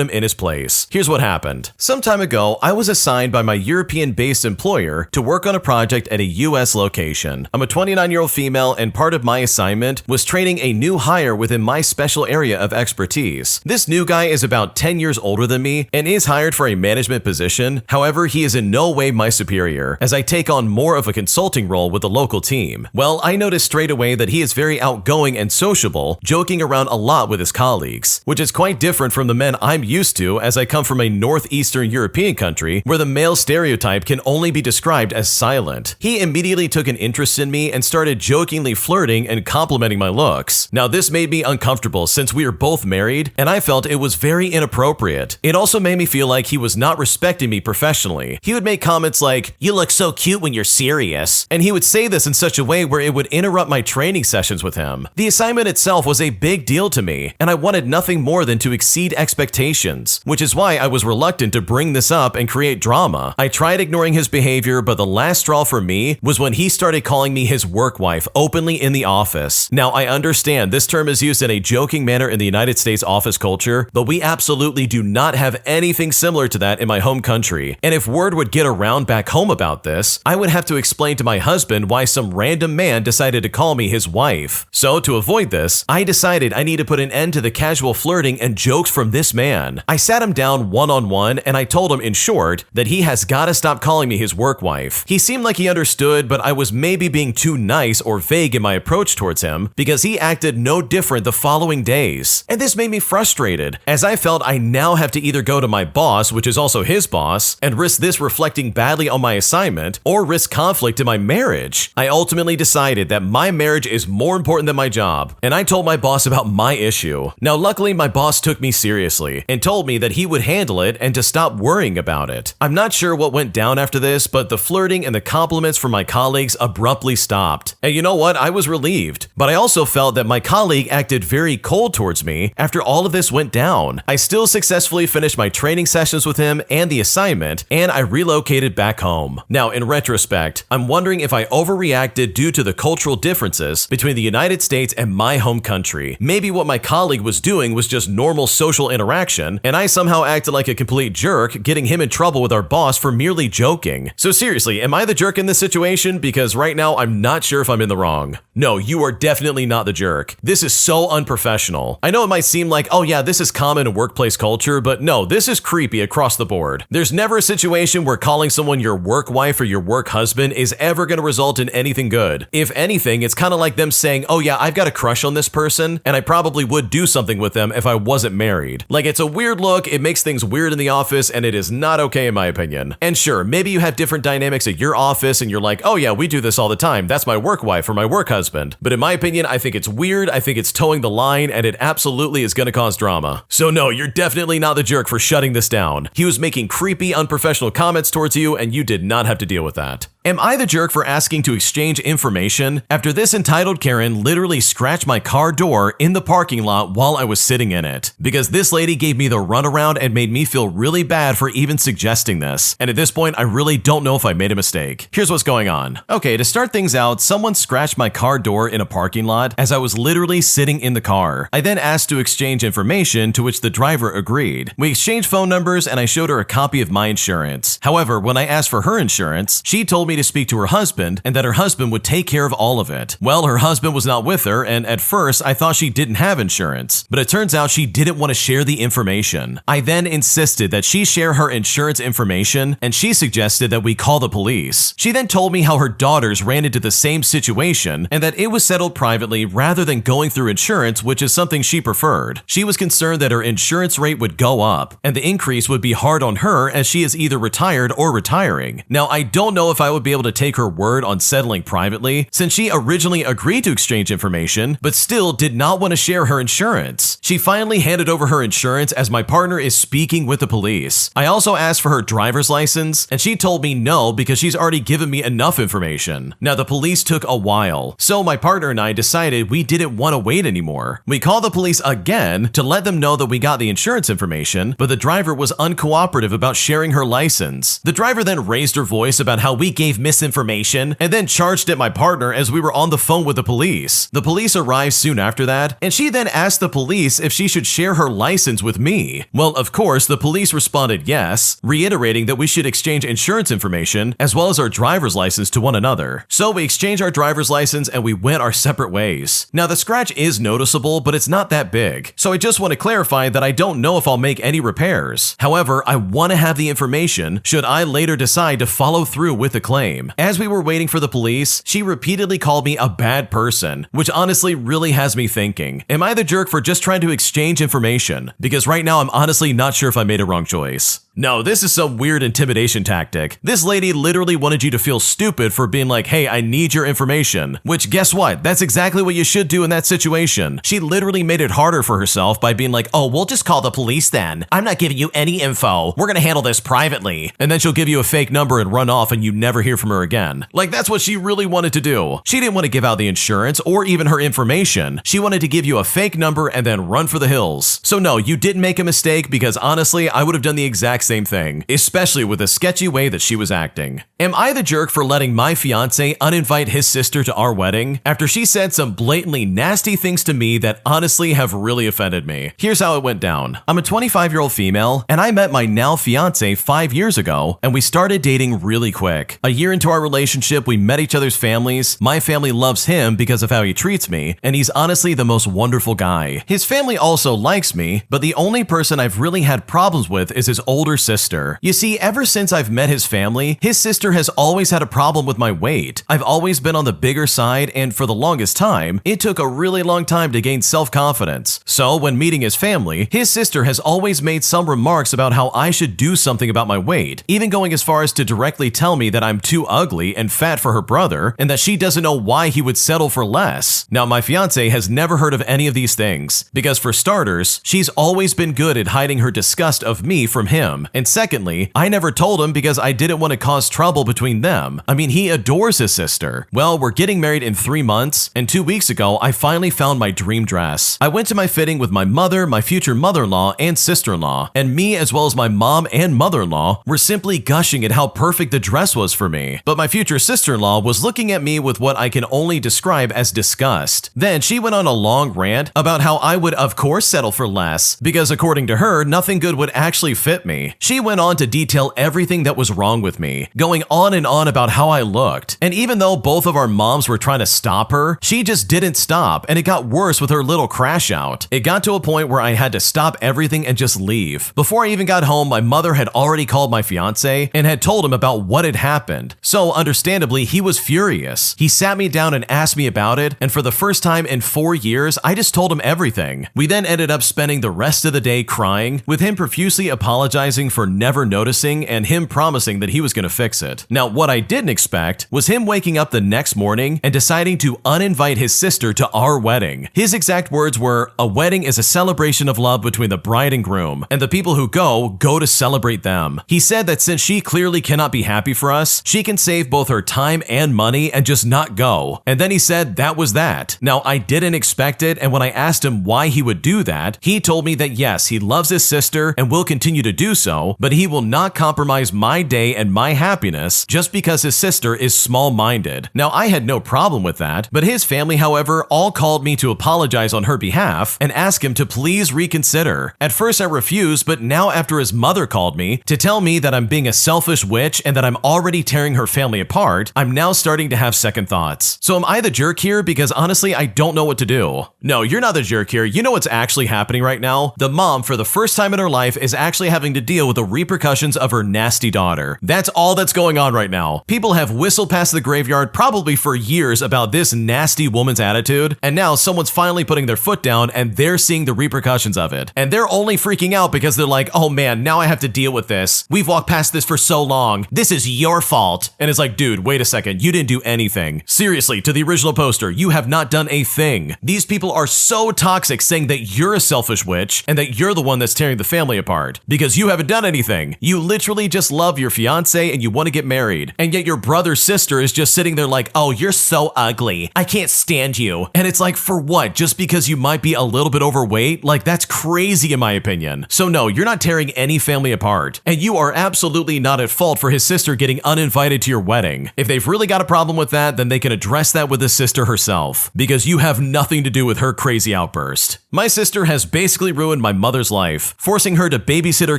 him in his place. Here's what happened. Some time ago, I was assigned by my European-based employer to work on a project at a US location. I'm a 29-year-old female, and part of my assignment was training a new hire within my special area of expertise. This new guy is about 10 years older than me and is hired for a management position. However, he is in no way my superior, as I take on more of a consulting role with the local team. Well, I noticed straight away that he is very outgoing and sociable, joking around a lot with his colleagues, which is quite different from the men I'm used to, as I come from a northeastern European country where the male stereotype can only be described as silent. He immediately took an interest in me and started jokingly flirting and complimenting my looks. Now, this made me uncomfortable since we are both married, and I felt it was very inappropriate. It also made me feel like he was not respecting me professionally. He would make comments like, "You look so cute when you're serious," and he would say this in such a way where it would interrupt my training sessions with him. The assignment itself was a big deal to me, and I wanted nothing more than to exceed expectations, which is why I was reluctant to bring this up and create drama. I tried ignoring his behavior, but the last straw for me was when he started calling me his work wife openly in the office. Now, I understand this term is used in a joking manner in the United States office culture, but we absolutely do not have anything similar to that in my home country. And if word would get around back home about this, I would have to explain to my husband why some random man decided to call me his wife. So to avoid this, I decided I need to put an end to the casual flirting and jokes from this man. I sat him down one-on-one, and I told him in short that he has got to stop calling me his work wife. He seemed like he understood, but I was maybe being too nice or vague in my approach towards him, because he acted no different the following days. And this made me frustrated, as I felt I now have to either go to my boss, which is also his boss, and risk this reflecting badly on my assignment, or risk conflict in my marriage. I ultimately decided that my marriage is more important than my job, and I told my boss about my issue. Now, luckily, my boss took me seriously and told me that he would handle it and to stop worrying about it. I'm not sure what went down after this, but the flirting and the compliments from my colleagues abruptly stopped. And you know what? I was relieved, but I also felt that my colleague acted very cold towards me after all of this went down. I still successfully finished my training sessions with him and the assignment, and I relocated back home. Now, in retrospect, I'm wondering if I overreacted due to the cultural differences between the United States and my home country. Maybe what my colleague was doing was just normal social interaction, and I somehow acted like a complete jerk, getting him in trouble with our boss for merely joking. So seriously, am I the jerk in this situation? Because right now, I'm not sure if I'm in the wrong. No, you are definitely not the jerk. This is so unprofessional. I know it might seem like, oh yeah, this is common in workplace culture, but no, this is creepy across the board. There's never a situation where calling someone your work wife or your work husband is ever going to result in anything good. If anything, it's kind of like them saying, oh yeah, I've got a crush on this person, and I probably would do something with them if I wasn't married. Like, it's a weird look, it makes things weird in the office, and it is not okay in my opinion. And sure, maybe you have different dynamics at your office and you're like, oh yeah, we do this all the time, that's my work wife or my work husband. But in my opinion, I think it's weird, I think it's towing the line, and it absolutely is gonna cause drama. So no, you're definitely not the jerk for shutting this down. He was making creepy, unprofessional comments towards you, and you did not have to deal with that. Am I the jerk for asking to exchange information after this entitled Karen literally scratched my car door in the parking lot while I was sitting in it? Because this lady gave me the runaround and made me feel really bad for even suggesting this. And at this point, I really don't know if I made a mistake. Here's what's going on. Okay, to start things out, someone scratched my car door in a parking lot as I was literally sitting in the car. I then asked to exchange information, to which the driver agreed. We exchanged phone numbers and I showed her a copy of my insurance. However, when I asked for her insurance, she told me to speak to her husband and that her husband would take care of all of it. Well, her husband was not with her, and at first I thought she didn't have insurance, but it turns out she didn't want to share the information. I then insisted that she share her insurance information, and she suggested that we call the police. She then told me how her daughters ran into the same situation and that it was settled privately rather than going through insurance, which is something she preferred. She was concerned that her insurance rate would go up, and the increase would be hard on her as she is either retired or retiring. Now, I don't know if I would be able to take her word on settling privately, since she originally agreed to exchange information, but still did not want to share her insurance. She finally handed over her insurance as my partner is speaking with the police. I also asked for her driver's license, and she told me no because she's already given me enough information. Now, the police took a while, so my partner and I decided we didn't want to wait anymore. We called the police again to let them know that we got the insurance information, but the driver was uncooperative about sharing her license. The driver then raised her voice about how we gave misinformation and then charged at my partner as we were on the phone with the police. The police arrived soon after that, and she then asked the police if she should share her license with me. Well, of course, the police responded yes, reiterating that we should exchange insurance information as well as our driver's license to one another. So we exchanged our driver's license and we went our separate ways. Now, the scratch is noticeable, but it's not that big. So I just want to clarify that I don't know if I'll make any repairs. However, I want to have the information should I later decide to follow through with the claim. As we were waiting for the police, she repeatedly called me a bad person, which honestly really has me thinking, am I the jerk for just trying to exchange information? Because right now I'm honestly not sure if I made a wrong choice. No, this is some weird intimidation tactic. This lady literally wanted you to feel stupid for being like, hey, I need your information. Which, guess what? That's exactly what you should do in that situation. She literally made it harder for herself by being like, oh, we'll just call the police then. I'm not giving you any info. We're gonna handle this privately. And then she'll give you a fake number and run off and you never hear from her again. Like, that's what she really wanted to do. She didn't want to give out the insurance or even her information. She wanted to give you a fake number and then run for the hills. So no, you didn't make a mistake, because honestly, I would have done the exact same thing, especially with the sketchy way that she was acting. Am I the jerk for letting my fiance uninvite his sister to our wedding after she said some blatantly nasty things to me that honestly have really offended me? Here's how it went down. I'm a 25-year-old female, and I met my now fiance 5 years ago, and we started dating really quick. A year into our relationship, we met each other's families. My family loves him because of how he treats me, and he's honestly the most wonderful guy. His family also likes me, but the only person I've really had problems with is his older sister. You see, ever since I've met his family, his sister has always had a problem with my weight. I've always been on the bigger side, and for the longest time, it took a really long time to gain self-confidence. So when meeting his family, his sister has always made some remarks about how I should do something about my weight, even going as far as to directly tell me that I'm too ugly and fat for her brother, and that she doesn't know why he would settle for less. Now, my fiance has never heard of any of these things, because for starters, she's always been good at hiding her disgust of me from him, and secondly, I never told him because I didn't want to cause trouble between them. I mean, he adores his sister. Well, we're getting married in 3 months, and 2 weeks ago, I finally found my dream dress. I went to my fitting with my mother, my future mother-in-law, and sister-in-law, and me as well as my mom and mother-in-law were simply gushing at how perfect the dress was for me. But my future sister-in-law was looking at me with what I can only describe as disgust. Then she went on a long rant about how I would of course settle for less, because according to her, nothing good would actually fit me. She went on to detail everything that was wrong with me, going on and on about how I looked. And even though both of our moms were trying to stop her, she just didn't stop, and it got worse with her little crash out. It got to a point where I had to stop everything and just leave. Before I even got home, my mother had already called my fiance and had told him about what had happened. So understandably, he was furious. He sat me down and asked me about it, and for the first time in 4 years, I just told him everything. We then ended up spending the rest of the day crying, with him profusely apologizing apologizing for never noticing and him promising that he was going to fix it. Now, what I didn't expect was him waking up the next morning and deciding to uninvite his sister to our wedding. His exact words were, "A wedding is a celebration of love between the bride and groom, and the people who go to celebrate them." He said that since she clearly cannot be happy for us, she can save both her time and money and just not go. And then he said that was that. Now, I didn't expect it, and when I asked him why he would do that, he told me that yes, he loves his sister and will continue to do so, but he will not compromise my day and my happiness just because his sister is small-minded. Now, I had no problem with that, but his family, however, all called me to apologize on her behalf and ask him to please reconsider. At first I refused, but now after his mother called me to tell me that I'm being a selfish witch and that I'm already tearing her family apart, I'm now starting to have second thoughts. So am I the jerk here? Because honestly, I don't know what to do. No, you're not the jerk here. You know what's actually happening right now? The mom, for the first time in her life, is actually having to deal with the repercussions of her nasty daughter. That's all that's going on right now. People have whistled past the graveyard probably for years about this nasty woman's attitude, and now someone's finally putting their foot down and they're seeing the repercussions of it. And they're only freaking out because they're like, oh man, now I have to deal with this. We've walked past this for so long. This is your fault. And it's like, dude, wait a second. You didn't do anything. Seriously, to the original poster, you have not done a thing. These people are so toxic saying that you're a selfish witch and that you're the one that's tearing the family apart because you haven't done anything. You literally just love your fiance and you want to get married. And yet your brother's sister is just sitting there like, oh, you're so ugly. I can't stand you. And it's like, for what? Just because you might be a little bit overweight? Like, that's crazy in my opinion. So no, you're not tearing any family apart. And you are absolutely not at fault for his sister getting uninvited to your wedding. If they've really got a problem with that, then they can address that with his sister herself, because you have nothing to do with her crazy outburst. My sister has basically ruined my mother's life, forcing her to babysit her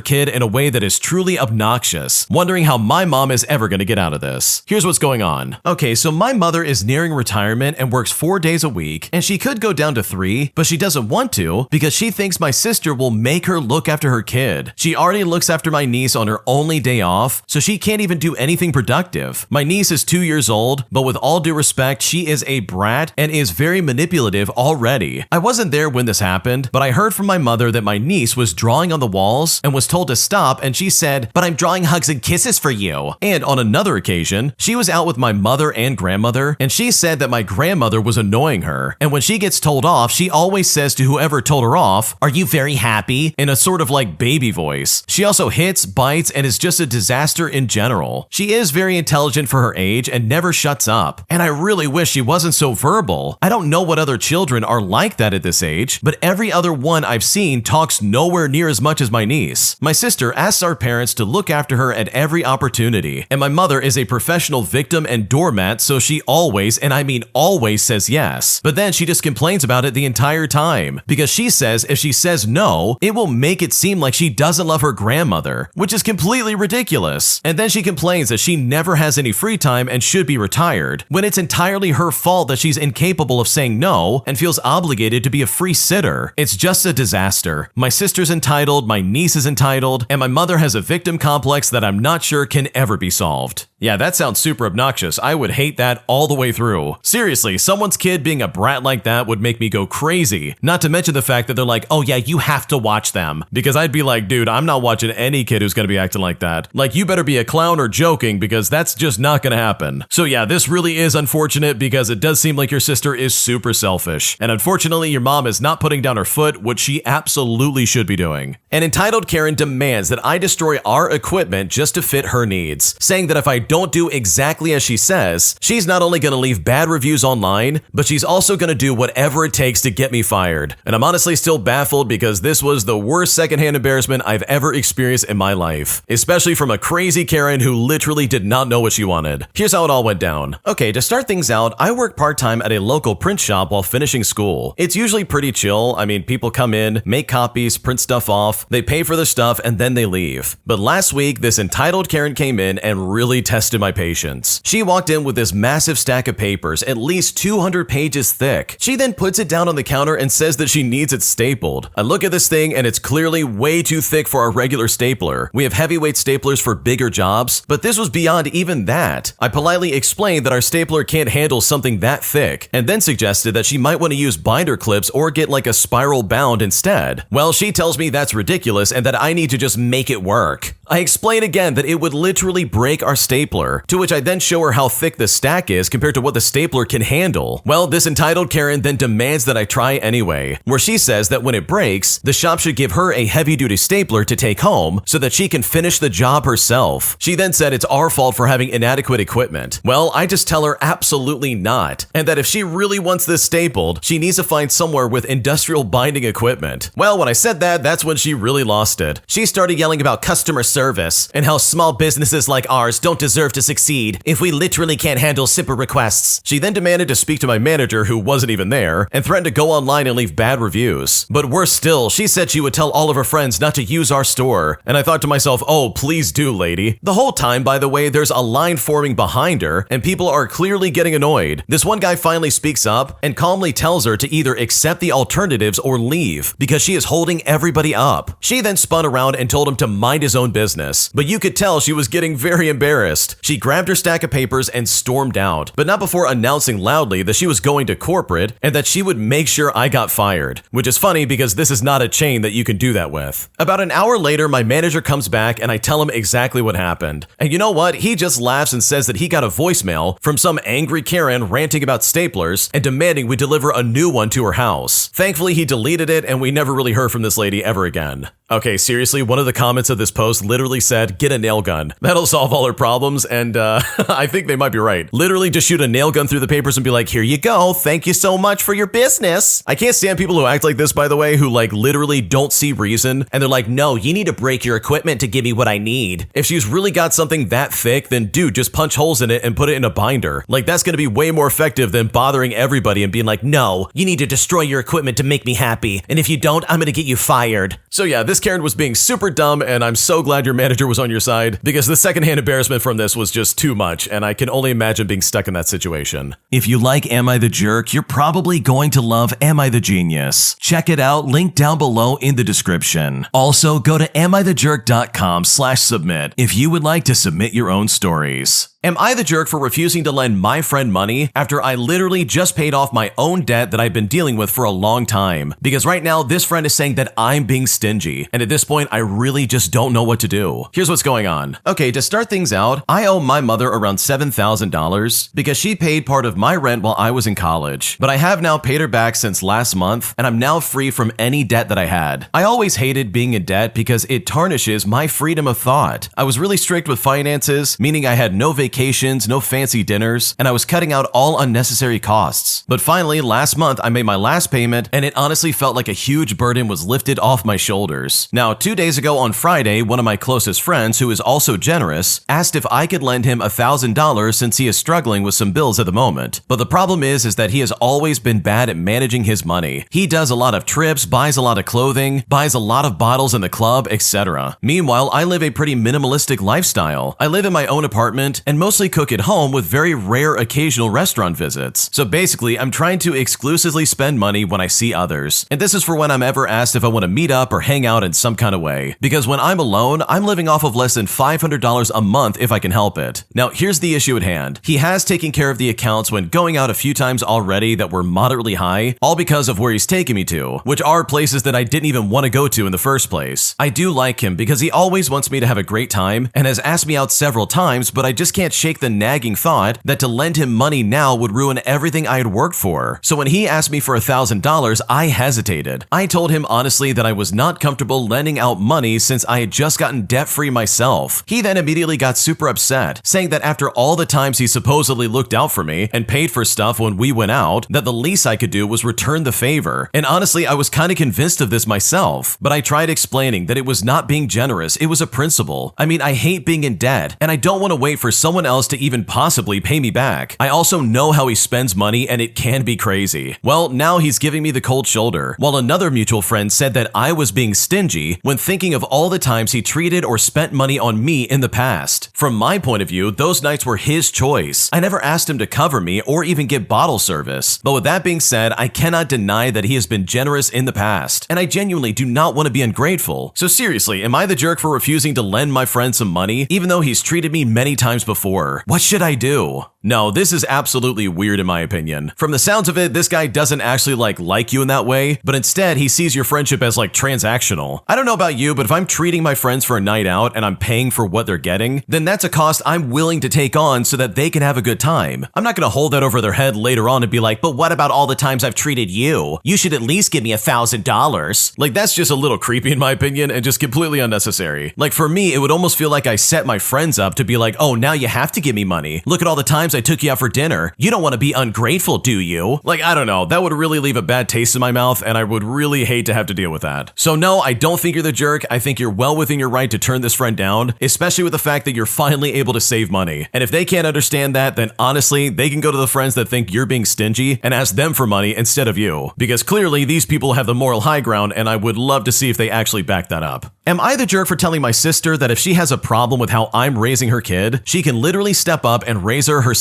kid in a way that is truly obnoxious, wondering how my mom is ever going to get out of this. Here's what's going on. Okay, so my mother is nearing retirement and works 4 days a week, and she could go down to 3, but she doesn't want to because she thinks my sister will make her look after her kid. She already looks after my niece on her only day off, so she can't even do anything productive. My niece is 2 years old, but with all due respect, she is a brat and is very manipulative already. I wasn't there when this happened, but I heard from my mother that my niece was drawing on the walls and was told to stop, and she said, "But I'm drawing hugs and kisses for you." And on another occasion, she was out with my mother and grandmother, and she said that my grandmother was annoying her. And when she gets told off, she always says to whoever told her off, "Are you very happy?" in a sort of like baby voice. She also hits, bites, and is just a disaster in general. She is very intelligent for her age and never shuts up. And I really wish she wasn't so verbal. I don't know what other children are like that at this age, but every other one I've seen talks nowhere near as much as my niece. My sister asks our parents to look after her at every opportunity, and my mother is a professional victim and doormat, so she always, and I mean always, says yes. But then she just complains about it the entire time, because she says if she says no, it will make it seem like she doesn't love her grandmother, which is completely ridiculous. And then she complains that she never has any free time and should be retired, when it's entirely her fault that she's incapable of saying no and feels obligated to be a free sitter. It's just a disaster. My sister's entitled, my niece is entitled, and my mother has a victim complex that I'm not sure can ever be solved. Yeah, that sounds super obnoxious. I would hate that all the way through. Seriously, someone's kid being a brat like that would make me go crazy. Not to mention the fact that they're like, oh yeah, you have to watch them. Because I'd be like, dude, I'm not watching any kid who's gonna be acting like that. Like, you better be a clown or joking, because that's just not gonna happen. So yeah, this really is unfortunate, because it does seem like your sister is super selfish. And unfortunately, your mom is not putting down her foot, which she absolutely should be doing. An entitled Karen demands that I destroy our equipment just to fit her needs, saying that if I don't do exactly as she says, she's not only going to leave bad reviews online, but she's also going to do whatever it takes to get me fired. And I'm honestly still baffled, because this was the worst secondhand embarrassment I've ever experienced in my life, especially from a crazy Karen who literally did not know what she wanted. Here's how it all went down. Okay, to start things out, I work part-time at a local print shop while finishing school. It's usually pretty chill. I mean, people come in, make copies, print stuff off, they pay for their stuff, and then they leave. But last week, this entitled Karen came in and really tested tested my patience. She walked in with this massive stack of papers, at least 200 pages thick. She then puts it down on the counter and says that she needs it stapled. I look at this thing and it's clearly way too thick for our regular stapler. We have heavyweight staplers for bigger jobs, but this was beyond even that. I politely explained that our stapler can't handle something that thick, and then suggested that she might want to use binder clips or get like a spiral bound instead. Well, she tells me that's ridiculous and that I need to just make it work. I explain again that it would literally break our stapler, to which I then show her how thick the stack is compared to what the stapler can handle. Well, this entitled Karen then demands that I try anyway, where she says that when it breaks, the shop should give her a heavy-duty stapler to take home so that she can finish the job herself. She then said it's our fault for having inadequate equipment. Well, I just tell her absolutely not, and that if she really wants this stapled, she needs to find somewhere with industrial binding equipment. Well, when I said that, that's when she really lost it. She started yelling about customer service and how small businesses like ours don't deserve to succeed if we literally can't handle simple requests. She then demanded to speak to my manager, who wasn't even there, and threatened to go online and leave bad reviews. But worse still, she said she would tell all of her friends not to use our store, and I thought to myself, oh, please do, lady. The whole time, by the way, there's a line forming behind her, and people are clearly getting annoyed. This one guy finally speaks up and calmly tells her to either accept the alternatives or leave, because she is holding everybody up. She then spun around and told him to mind his own business, but you could tell she was getting very embarrassed. She grabbed her stack of papers and stormed out, but not before announcing loudly that she was going to corporate and that she would make sure I got fired, which is funny because this is not a chain that you can do that with. About an hour later, my manager comes back and I tell him exactly what happened. And you know what? He just laughs and says that he got a voicemail from some angry Karen ranting about staplers and demanding we deliver a new one to her house. Thankfully, he deleted it and we never really heard from this lady ever again. Okay, seriously, one of the comments of this post literally said, get a nail gun. That'll solve all her problems, and I think they might be right. Literally just shoot a nail gun through the papers and be like, here you go, thank you so much for your business. I can't stand people who act like this, by the way, who like literally don't see reason, and they're like, no, you need to break your equipment to give me what I need. If she's really got something that thick, then dude, just punch holes in it and put it in a binder. Like, that's gonna be way more effective than bothering everybody and being like, no, you need to destroy your equipment to make me happy, and if you don't, I'm gonna get you fired. So yeah, this Karen was being super dumb, and I'm so glad your manager was on your side, because the secondhand embarrassment from this was just too much, and I can only imagine being stuck in that situation. If you like Am I the Jerk, you're probably going to love Am I the Genius. Check it out, link down below in the description. Also, go to amithejerk.com/submit if you would like to submit your own stories. Am I the jerk for refusing to lend my friend money after I literally just paid off my own debt that I've been dealing with for a long time? Because right now, this friend is saying that I'm being stingy, and at this point, I really just don't know what to do. Here's what's going on. Okay, to start things out, I owe my mother around $7,000 because she paid part of my rent while I was in college, but I have now paid her back since last month, and I'm now free from any debt that I had. I always hated being in debt because it tarnishes my freedom of thought. I was really strict with finances, meaning I had no vacations, no fancy dinners, and I was cutting out all unnecessary costs. But finally, last month, I made my last payment, and it honestly felt like a huge burden was lifted off my shoulders. Now, 2 days ago on Friday, one of my closest friends, who is also generous, asked if I could lend him $1,000 since he is struggling with some bills at the moment. But the problem is that he has always been bad at managing his money. He does a lot of trips, buys a lot of clothing, buys a lot of bottles in the club, etc. Meanwhile, I live a pretty minimalistic lifestyle. I live in my own apartment and mostly cook at home with very rare occasional restaurant visits. So basically, I'm trying to exclusively spend money when I see others. And this is for when I'm ever asked if I want to meet up or hang out in some kind of way. Because when I'm alone, I'm living off of less than $500 a month if I can help it. Now, here's the issue at hand. He has taken care of the accounts when going out a few times already that were moderately high, all because of where he's taking me to, which are places that I didn't even want to go to in the first place. I do like him because he always wants me to have a great time and has asked me out several times, but I just can't shake the nagging thought that to lend him money now would ruin everything I had worked for. So when he asked me for $1,000, I hesitated. I told him honestly that I was not comfortable lending out money since I had just gotten debt-free myself. He then immediately got super upset, saying that after all the times he supposedly looked out for me and paid for stuff when we went out, that the least I could do was return the favor. And honestly, I was kind of convinced of this myself, but I tried explaining that it was not being generous, it was a principle. I mean, I hate being in debt, and I don't want to wait for someone anyone else to even possibly pay me back. I also know how he spends money and it can be crazy. Well, now he's giving me the cold shoulder, while another mutual friend said that I was being stingy when thinking of all the times he treated or spent money on me in the past. From my point of view, those nights were his choice. I never asked him to cover me or even get bottle service. But with that being said, I cannot deny that he has been generous in the past, and I genuinely do not want to be ungrateful. So seriously, am I the jerk for refusing to lend my friend some money, even though he's treated me many times before? What should I do? No, this is absolutely weird in my opinion. From the sounds of it, this guy doesn't actually like you in that way, but instead he sees your friendship as transactional. I don't know about you, but if I'm treating my friends for a night out and I'm paying for what they're getting, then that's a cost I'm willing to take on so that they can have a good time. I'm not gonna hold that over their head later on and be like, but what about all the times I've treated you? You should at least give me $1,000. That's just a little creepy in my opinion and just completely unnecessary. For me, it would almost feel like I set my friends up to be like, oh, now you have to give me money. Look at all the times I took you out for dinner. You don't want to be ungrateful, do you? I don't know. That would really leave a bad taste in my mouth, and I would really hate to have to deal with that. So no, I don't think you're the jerk. I think you're well within your right to turn this friend down, especially with the fact that you're finally able to save money. And if they can't understand that, then honestly, they can go to the friends that think you're being stingy and ask them for money instead of you. Because clearly, these people have the moral high ground, and I would love to see if they actually back that up. Am I the jerk for telling my sister that if she has a problem with how I'm raising her kid, she can literally step up and raise her herself?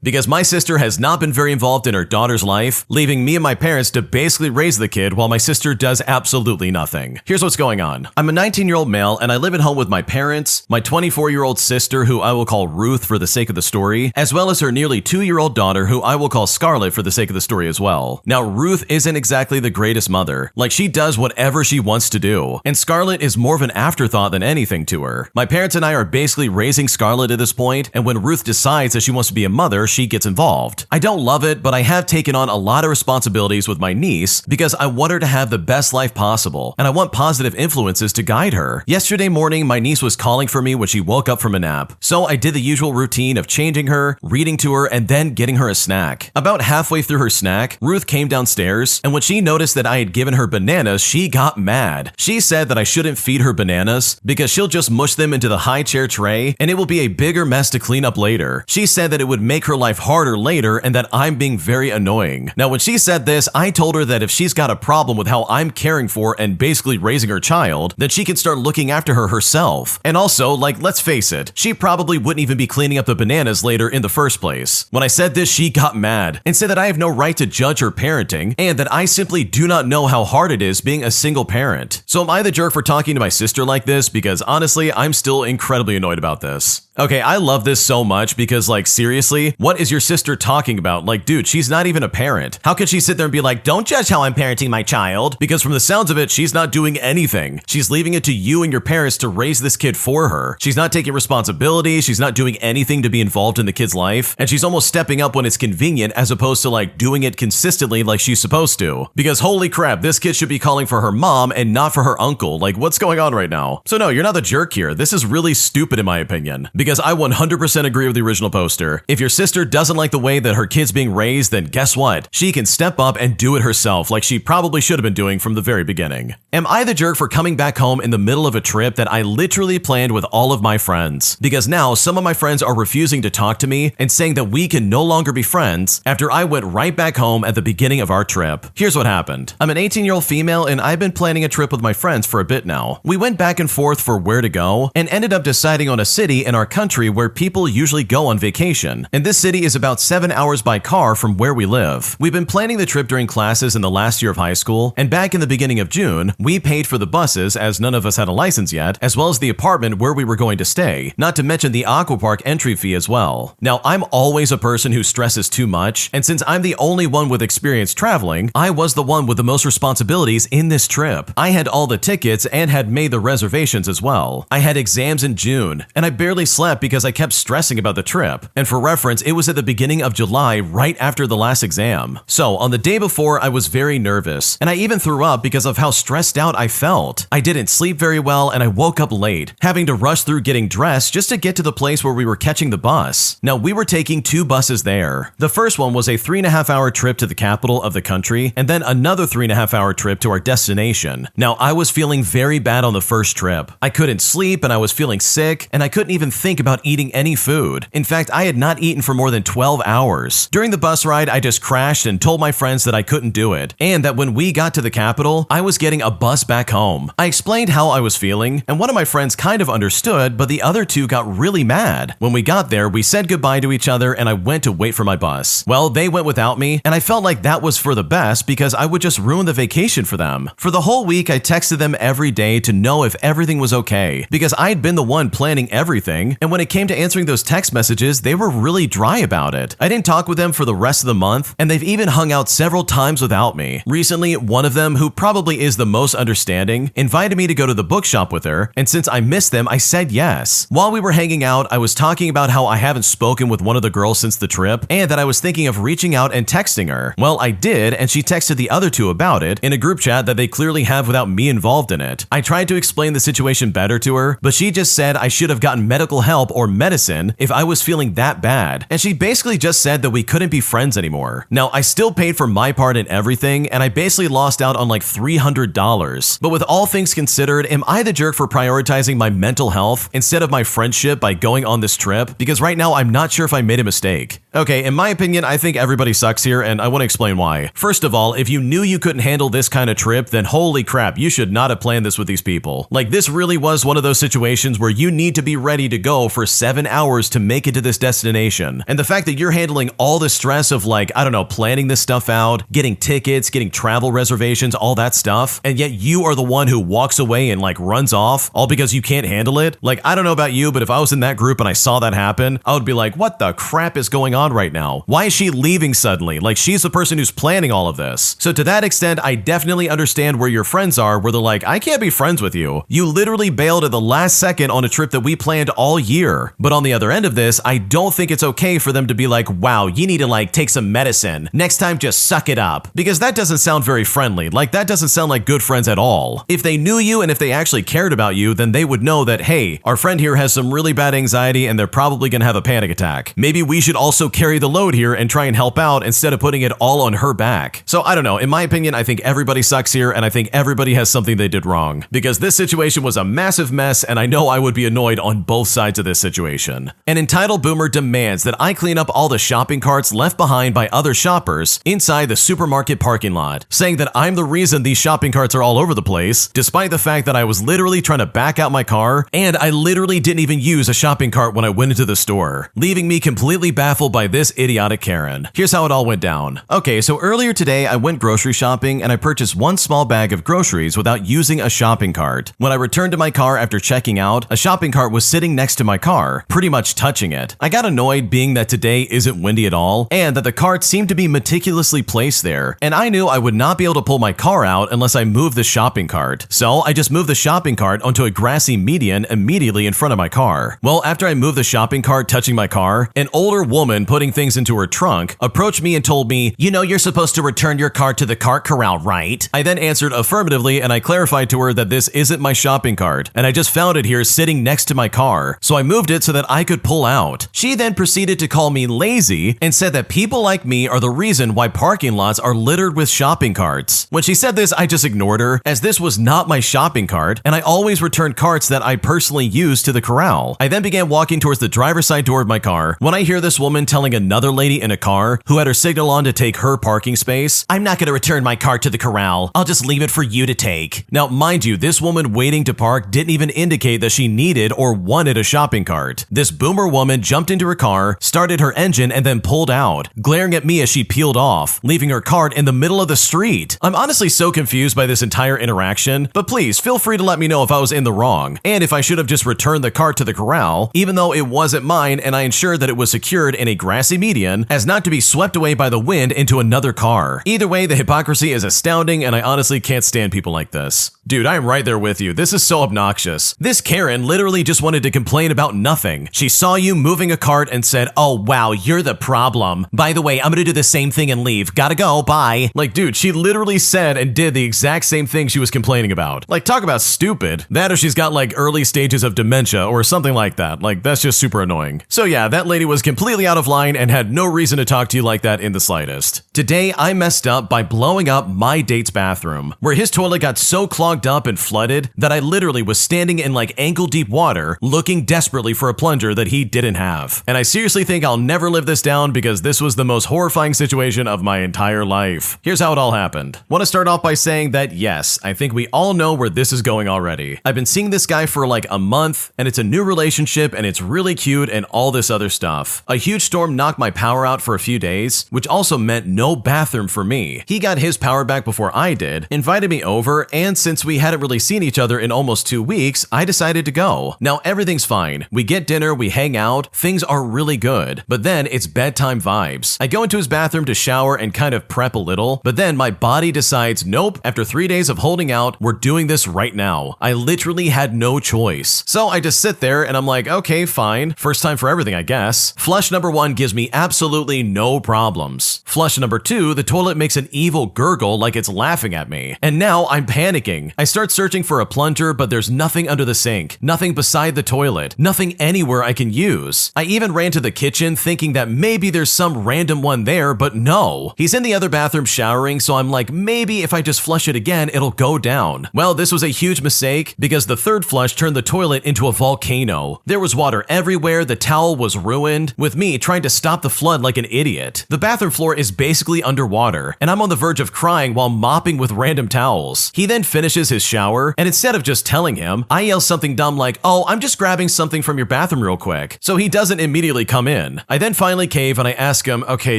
Because my sister has not been very involved in her daughter's life, leaving me and my parents to basically raise the kid while my sister does absolutely nothing. Here's what's going on. I'm a 19-year-old male and I live at home with my parents, my 24-year-old sister who I will call Ruth for the sake of the story, as well as her nearly 2-year-old daughter who I will call Scarlett for the sake of the story as well. Now, Ruth isn't exactly the greatest mother. She does whatever she wants to do, and Scarlett is more of an afterthought than anything to her. My parents and I are basically raising Scarlett at this point, and when Ruth decides that she wants to be a mother, she gets involved. I don't love it, but I have taken on a lot of responsibilities with my niece because I want her to have the best life possible, and I want positive influences to guide her. Yesterday morning, my niece was calling for me when she woke up from a nap, so I did the usual routine of changing her, reading to her, and then getting her a snack. About halfway through her snack, Ruth came downstairs, and when she noticed that I had given her bananas, she got mad. She said that I shouldn't feed her bananas because she'll just mush them into the high chair tray and it will be a bigger mess to clean up later. She said that it would make her life harder later and that I'm being very annoying. Now, when she said this, I told her that if she's got a problem with how I'm caring for and basically raising her child, then she can start looking after her herself. And also, let's face it, she probably wouldn't even be cleaning up the bananas later in the first place. When I said this, she got mad and said that I have no right to judge her parenting and that I simply do not know how hard it is being a single parent. So am I the jerk for talking to my sister like this? Because honestly, I'm still incredibly annoyed about this. Okay, I love this so much because, seriously, what is your sister talking about? Dude, she's not even a parent. How can she sit there and be like, don't judge how I'm parenting my child? Because from the sounds of it, she's not doing anything. She's leaving it to you and your parents to raise this kid for her. She's not taking responsibility. She's not doing anything to be involved in the kid's life. And she's almost stepping up when it's convenient as opposed to, doing it consistently like she's supposed to. Because holy crap, this kid should be calling for her mom and not for her uncle. What's going on right now? So no, you're not the jerk here. This is really stupid in my opinion. Because I 100% agree with the original poster. If your sister doesn't like the way that her kid's being raised, then guess what? She can step up and do it herself like she probably should have been doing from the very beginning. Am I the jerk for coming back home in the middle of a trip that I literally planned with all of my friends? Because now some of my friends are refusing to talk to me and saying that we can no longer be friends after I went right back home at the beginning of our trip. Here's what happened. I'm an 18-year-old female and I've been planning a trip with my friends for a bit now. We went back and forth for where to go and ended up deciding on a city in our country where people usually go on vacation. And this city is about 7 hours by car from where we live. We've been planning the trip during classes in the last year of high school, and back in the beginning of June, we paid for the buses as none of us had a license yet, as well as the apartment where we were going to stay, not to mention the aquapark entry fee as well. Now, I'm always a person who stresses too much, and since I'm the only one with experience traveling, I was the one with the most responsibilities in this trip. I had all the tickets and had made the reservations as well. I had exams in June, and I barely slept because I kept stressing about the trip. And for reference, it was at the beginning of July, right after the last exam. So on the day before, I was very nervous, and I even threw up because of how stressed out I felt. I didn't sleep very well, and I woke up late, having to rush through getting dressed just to get to the place where we were catching the bus. Now, we were taking 2 buses there. The first one was a 3.5-hour trip to the capital of the country, and then another 3.5-hour trip to our destination. Now, I was feeling very bad bad on the first trip. I couldn't sleep and I was feeling sick, and I couldn't even think about eating any food. In fact, I had not eaten for more than 12 hours. During the bus ride, I just crashed and told my friends that I couldn't do it, and that when we got to the capital, I was getting a bus back home. I explained how I was feeling, and one of my friends kind of understood, but the other two got really mad. When we got there, we said goodbye to each other and I went to wait for my bus. Well, they went without me, and I felt like that was for the best because I would just ruin the vacation for them. For the whole week, I texted them every day to know if everything was okay, because I'd been the one planning everything, and when it came to answering those text messages, they were really dry about it. I didn't talk with them for the rest of the month, and they've even hung out several times without me. Recently, one of them, who probably is the most understanding, invited me to go to the bookshop with her, and since I missed them, I said yes. While we were hanging out, I was talking about how I haven't spoken with one of the girls since the trip, and that I was thinking of reaching out and texting her. Well, I did, and she texted the other two about it in a group chat that they clearly have without me involved in it. I tried to explain the situation better to her, but she just said I should have gotten medical help or medicine if I was feeling that bad, and she basically just said that we couldn't be friends anymore. Now, I still paid for my part in everything, and I basically lost out on like $300. But with all things considered, am I the jerk for prioritizing my mental health instead of my friendship by going on this trip? Because right now, I'm not sure if I made a mistake. Okay, in my opinion, I think everybody sucks here, and I want to explain why. First of all, if you knew you couldn't handle this kind of trip, then holy crap, you should not have planned this with these people. Like, this really was one of those situations where you need to be ready to go for 7 hours to make it to this destination. And the fact that you're handling all the stress of, like, I don't know, planning this stuff out, getting tickets, getting travel reservations, all that stuff, and yet you are the one who walks away and like runs off, all because you can't handle it. Like, I don't know about you, but if I was in that group and I saw that happen, I would be like, what the crap is going on right now? Why is she leaving suddenly? Like, she's the person who's planning all of this. So to that extent, I definitely understand where your friends are, where they're like, I can't be friends with you. You literally bailed at the last second on a trip that we planned all year. But on the other end of this, I don't think it's okay for them to be like, wow, you need to like take some medicine. Next time, just suck it up. Because that doesn't sound very friendly. Like, that doesn't sound like good friends at all. If they knew you and if they actually cared about you, then they would know that, hey, our friend here has some really bad anxiety and they're probably gonna have a panic attack. Maybe we should also carry the load here and try and help out instead of putting it all on her back. So I don't know, in my opinion, I think everybody sucks here, and I think everybody has something they did wrong. Because this situation was a massive mess, and I know I would be annoyed on both sides of this situation. An entitled boomer demands that I clean up all the shopping carts left behind by other shoppers inside the supermarket parking lot, saying that I'm the reason these shopping carts are all over the place, despite the fact that I was literally trying to back out my car, and I literally didn't even use a shopping cart when I went into the store, leaving me completely baffled by this idiotic Karen. Here's how it all went down. Okay, so earlier today, I went grocery shopping and I purchased one small bag of groceries without using a shopping cart. When I returned to my car after checking out, a shopping cart was sitting next to my car, pretty much touching it. I got annoyed being that today isn't windy at all, and that the cart seemed to be meticulously placed there, and I knew I would not be able to pull my car out unless I moved the shopping cart. So I just moved the shopping cart onto a grassy median immediately in front of my car. Well, after I moved the shopping cart touching my car, an older woman putting things into her trunk approached me and told me, you know you're supposed to return your cart to the cart corral, right? I then answered affirmatively, and I clarified to her that this isn't my shopping cart, and I just found it here sitting next to my car, so I moved it so that I could pull out. She then proceeded to call me lazy and said that people like me are the reason why parking lots are littered with shopping carts. When she said this, I just ignored her, as this was not my shopping cart, and I always return carts that I personally use to the corral. I then began walking towards the driver's side door of my car when I hear this woman telling another lady in a car who had her signal on to take her parking space, I'm not going to return my cart to the corral. I'll just leave it for you to take. Now, mind you, this woman waiting to park didn't even indicate that she needed or wanted a shopping cart. This boomer woman jumped into her car, started her engine, and then pulled out, glaring at me as she peeled off, leaving her cart in the middle of the street. I'm honestly so confused by this entire interaction, but please feel free to let me know if I was in the wrong, and if I should have just returned the cart to the corral, even though it wasn't mine and I ensured that it was secured in a grassy median as not to be swept away by the wind into another car. Either way, the hypocrisy is astounding, and I honestly can't stand people like this. Dude, I'm right there with you. This is so obnoxious. This Karen literally just wanted to complain about nothing. She saw you moving a cart and said, oh wow, you're the problem. By the way, I'm gonna do the same thing and leave. Gotta go, bye. Like, dude, she literally said and did the exact same thing she was complaining about. Like, talk about stupid. That or she's got like early stages of dementia or something like that. Like, that's just super annoying. So yeah, that lady was completely out of line and had no reason to talk to you like that in the slightest. Today, I messed up by blowing up my date's bathroom, where his toilet got so clogged clogged up and flooded that I literally was standing in like ankle-deep water looking desperately for a plunger that he didn't have. And I seriously think I'll never live this down because this was the most horrifying situation of my entire life. Here's how it all happened. Want to start off by saying that yes, I think we all know where this is going already. I've been seeing this guy for like a month, and it's a new relationship, and it's really cute and all this other stuff. A huge storm knocked my power out for a few days, which also meant no bathroom for me. He got his power back before I did, invited me over, and since we hadn't really seen each other in almost 2 weeks, I decided to go. Now everything's fine. We get dinner, we hang out, things are really good. But then it's bedtime vibes. I go into his bathroom to shower and kind of prep a little, but then my body decides, nope, after 3 days of holding out, we're doing this right now. I literally had no choice. So I just sit there and I'm like, okay, fine. First time for everything, I guess. Flush number 1 gives me absolutely no problems. Flush number 2, the toilet makes an evil gurgle like it's laughing at me. And now I'm panicking. I start searching for a plunger, but there's nothing under the sink, nothing beside the toilet, nothing anywhere I can use. I even ran to the kitchen thinking that maybe there's some random one there, but no. He's in the other bathroom showering, so I'm like, maybe if I just flush it again, it'll go down. Well, this was a huge mistake because the third flush turned the toilet into a volcano. There was water everywhere, the towel was ruined, with me trying to stop the flood like an idiot. The bathroom floor is basically underwater, and I'm on the verge of crying while mopping with random towels. He then finishes his shower, and instead of just telling him, I yell something dumb like, oh, I'm just grabbing something from your bathroom real quick. So he doesn't immediately come in. I then finally cave and I ask him, okay,